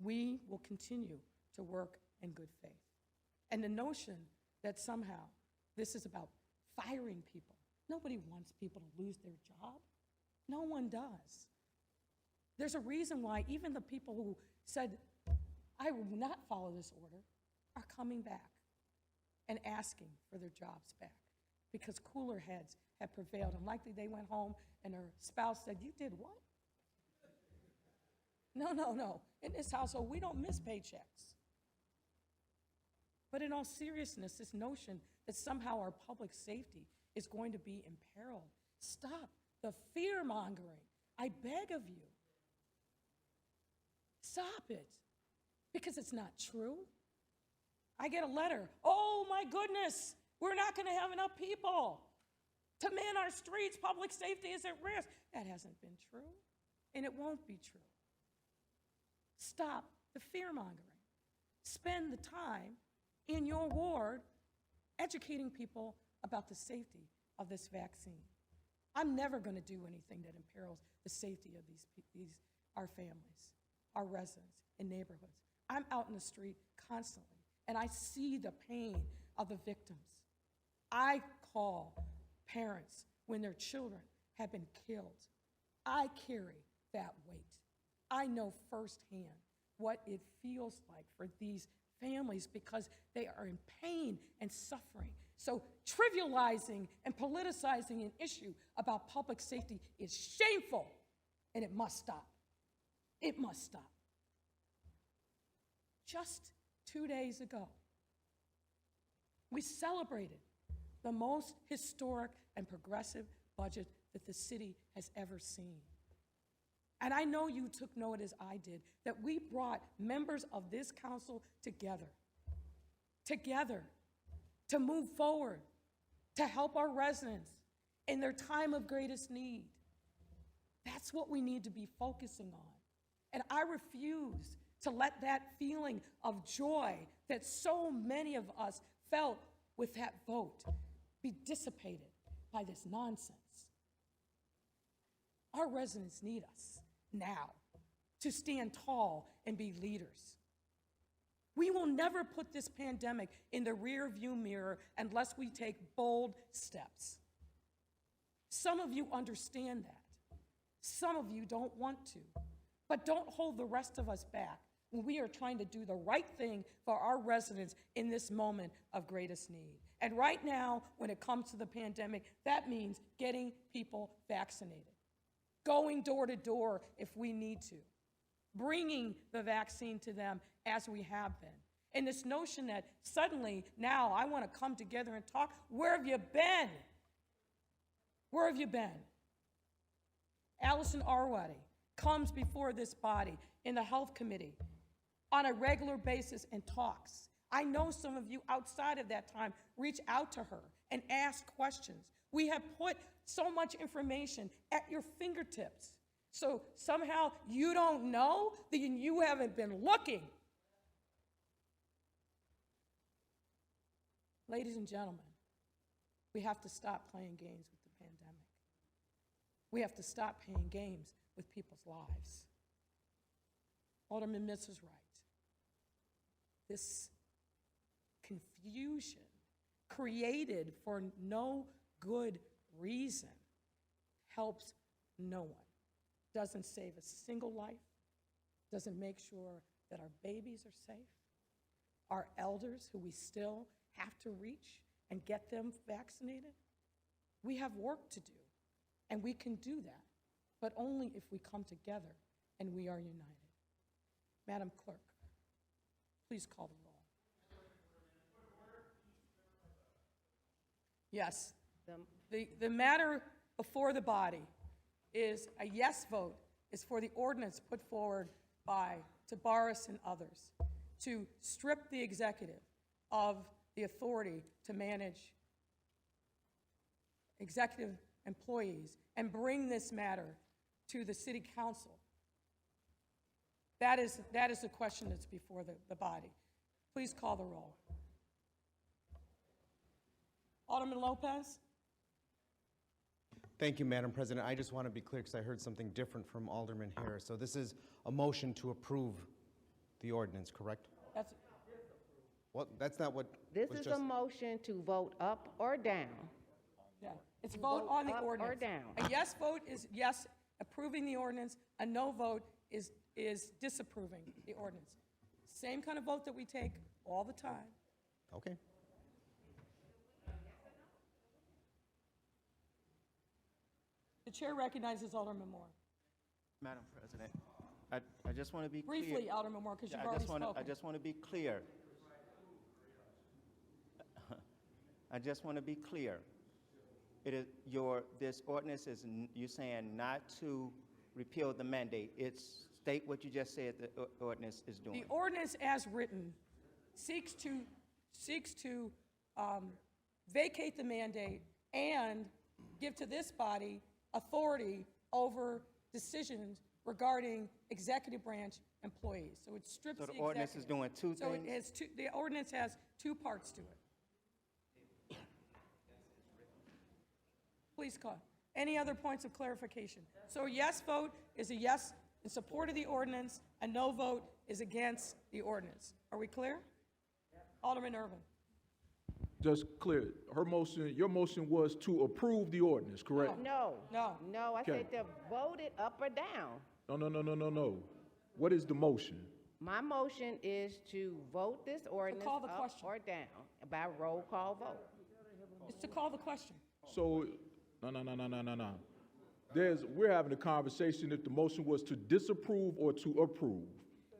We will continue to work in good faith. And the notion that somehow this is about firing people. Nobody wants people to lose their job. No one does. There's a reason why even the people who said, I will not follow this order, are coming back and asking for their jobs back, because cooler heads have prevailed. And likely they went home and their spouse said, you did what? No. In this household, we don't miss paychecks. But in all seriousness, this notion that somehow our public safety is going to be imperiled, stop the fear-mongering. I beg of you. Stop it, because it's not true. I get a letter, oh my goodness, we're not going to have enough people to man our streets, public safety is at risk. That hasn't been true, and it won't be true. Stop the fear-mongering. Spend the time in your ward educating people about the safety of this vaccine. I'm never going to do anything that imperils the safety of our families, our residents, and neighborhoods. I'm out in the street constantly, and I see the pain of the victims. I call parents when their children have been killed. I carry that weight. I know firsthand what it feels like for these families because they are in pain and suffering. So trivializing and politicizing an issue about public safety is shameful, and it must stop. It must stop. Just 2 days ago, we celebrated the most historic and progressive budget that the city has ever seen. And I know you took note, as I did, that we brought members of this council together to move forward, to help our residents in their time of greatest need. That's what we need to be focusing on. And I refuse to let that feeling of joy that so many of us felt with that vote be dissipated by this nonsense. Our residents need us now to stand tall and be leaders. We will never put this pandemic in the rear view mirror unless we take bold steps. Some of you understand that. Some of you don't want to. But don't hold the rest of us back when we are trying to do the right thing for our residents in this moment of greatest need. And right now, when it comes to the pandemic, that means getting people vaccinated, going door to door if we need to, bringing the vaccine to them as we have been. And this notion that suddenly now I want to come together and talk, where have you been? Where have you been? Allison Arwady comes before this body in the Health Committee on a regular basis and talks. I know some of you outside of that time reach out to her and ask questions. We have put so much information at your fingertips. So somehow you don't know, then you haven't been looking. Ladies and gentlemen, we have to stop playing games with the pandemic. We have to stop playing games with people's lives. Alderman Miss is right. This confusion created for no good reason helps no one. Doesn't save a single life, doesn't make sure that our babies are safe, our elders who we still have to reach and get them vaccinated. We have work to do, and we can do that, but only if we come together and we are united. Madam Clerk, please call the roll. Yes, the matter before the body is a yes vote is for the ordinance put forward by Tabaris and others to strip the executive of the authority to manage executive employees and bring this matter to the city council. That is the question that's before the body. Please call the roll. Alderman Lopez? Thank you, Madam President. I just want to be clear because I heard something different from Alderman Harris. So this is a motion to approve the ordinance, correct? That's Well, that's not what This was is just... a motion to vote up or down. Yeah, it's vote on the up ordinance. or down. A yes vote is yes, approving the ordinance. A no vote is disapproving the ordinance. Same kind of vote that we take all the time. Okay. The chair recognizes Alderman Moore. Madam President, I just want to be clear. Briefly, Alderman Moore, because you've already spoken. I just want to be clear. I just want to be clear. It is this ordinance is, you're saying not to repeal the mandate. It's state what you just said the ordinance is doing. The ordinance as written seeks to vacate the mandate and give to this body authority over decisions regarding executive branch employees. So it strips the So the executive. ordinance is doing two So things? it has the ordinance has two parts to it. Please call. Any other points of clarification? So a yes vote is a yes in support of the ordinance. A no vote is against the ordinance. Are we clear? Alderman Irvin. Just clear, her motion, your motion was to approve the ordinance, correct? No. No. No, I Okay. said to vote it up or down. No. What is the motion? My motion is to vote this ordinance call the up question. or down by roll call vote. It's to call the question. So, no. We're having a conversation if the motion was to disapprove or to approve.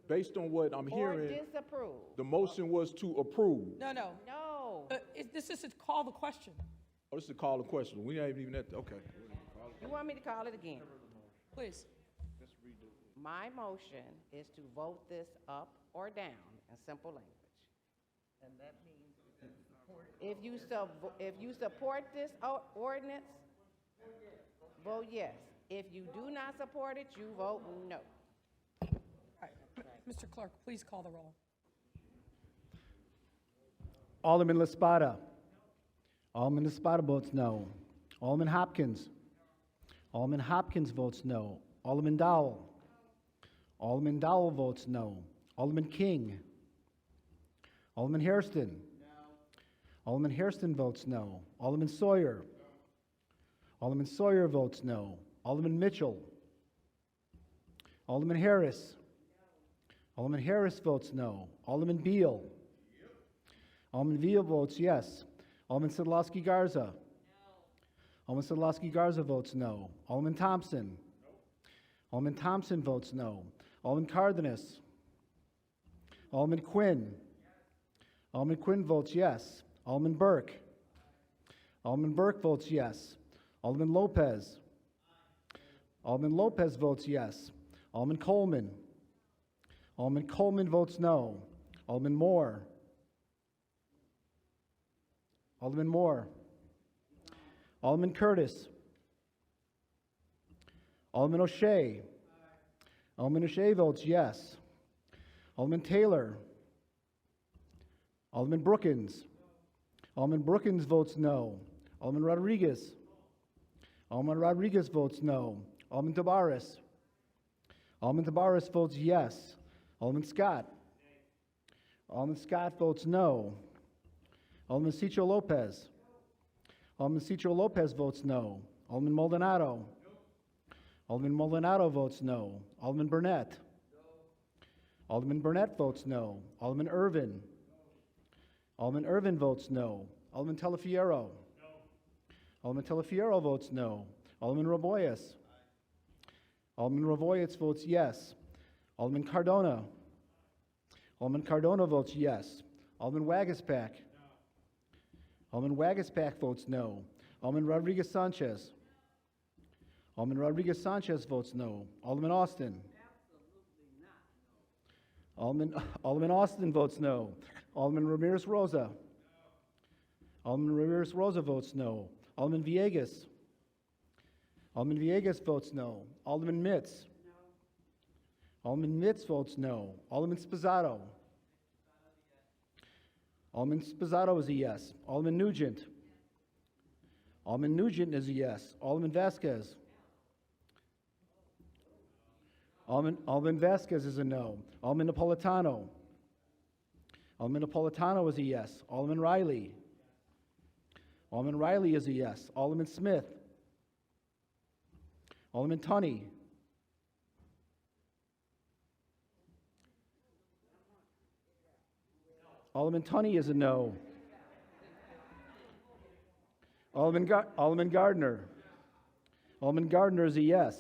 Based on what I'm Or hearing, disapprove. the motion was to approve. No. No. This is to call the question. Oh, this is a call to question. We ain't even at, okay. You want me to call it again? Please. My motion is to vote this up or down in simple language. And that means it's supported If you support this ordinance, vote yes. If you do not support it, you vote no. All right. Mr. Clerk, please call the roll. Alderman Laspada. Alderman Laspada votes no. Alderman Hopkins. Alderman Hopkins votes no. Alderman Dowell. Alderman Dowell votes no. Alderman King. Alderman Hairston. Alderman Hairston votes no. Alderman Sawyer. Alderman Sawyer votes no. Alderman Mitchell. Alderman Harris. Alderman Harris votes no. Alderman Beal. Alderman Beal votes yes. Alderman Sadlowski Garza. Alderman Sadlowski Garza votes no. Alderman Thompson. Alderman Thompson votes no. Alderman Cardenas. Alderman Quinn. Alderman Quinn votes yes. Alderman Burke. Alderman Burke votes yes. Alderman Lopez. Alderman Lopez votes yes. Alderman Coleman. Alderman Coleman votes no. Alderman Moore. Alderman Moore. Alderman Curtis. Alderman O'Shea. Alderman O'Shea votes yes. Alderman Taylor. Alderman Brookins. Alderman Brookins votes no. Alderman Rodriguez. Alderman Rodriguez votes no. Alderman Tabares. Alderman Tabares votes yes. Alderman Scott. Alderman Scott votes no. Alderman Cicho Lopez. Alderman Cicho Lopez votes no. Alderman Maldonado. Alderman Maldonado votes no. Alderman Burnett. Alderman Burnett votes no. Alderman Irvin. Alderman Irvin votes no. Alderman Telefiero. Alderman Telefiero votes no. Alderman Raboyes. Alderman Raboyes votes yes. Alderman Cardona. Alderman Cardona votes yes. Alderman Wagaspack. Alderman Wagaspack votes no. Alderman Rodriguez Sanchez. Alderman Rodriguez Sanchez votes no. Alderman Austin. Alderman Austin votes no. Alderman Ramirez Rosa. Alderman Ramirez Rosa votes no. Alderman Villegas. Alderman Villegas votes no. Alderman Mitz. Alderman Mitz votes no. Alderman Spizzato. Alderman Spizzato is a yes. Alderman Nugent. Alderman Nugent is a yes. Alderman Vasquez. Alderman Vasquez is a no. Alderman Napolitano. Alderman Napolitano is a yes. Alderman Riley. Alderman Riley is a yes. Alderman Smith. Alderman Tunney. Alderman Tunney is a no. Alderman Gardner. Alderman Gardner is a yes.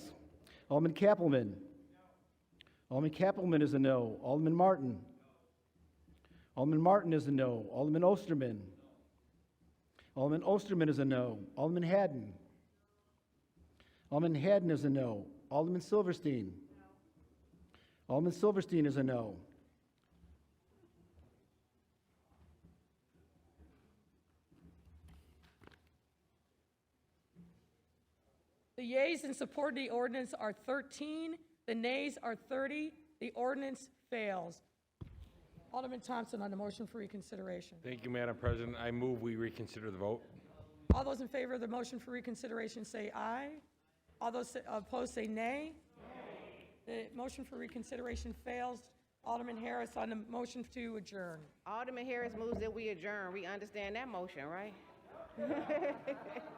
Alderman Kappelman. Alderman Kappelman is a no. Alderman Martin. Alderman Martin is a no. Alderman Osterman. Alderman Osterman is a no. Alderman Haddon. Alderman Haddon is a no. Alderman Silverstein. Alderman Silverstein is a no. The yeas in support of the ordinance are 13. The nays are 30. The ordinance fails. Alderman Thompson on the motion for reconsideration. Thank you, Madam President. I move we reconsider the vote. All those in favor of the motion for reconsideration say aye. All those opposed say nay. The motion for reconsideration fails. Alderman Harris on the motion to adjourn. Alderman Harris moves that we adjourn. We understand that motion, right?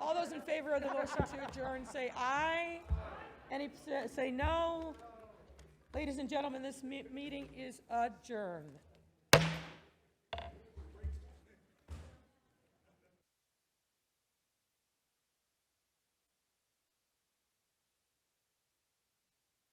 All those in favor of the motion to adjourn say aye. Any say no. Ladies and gentlemen, this meeting is adjourned.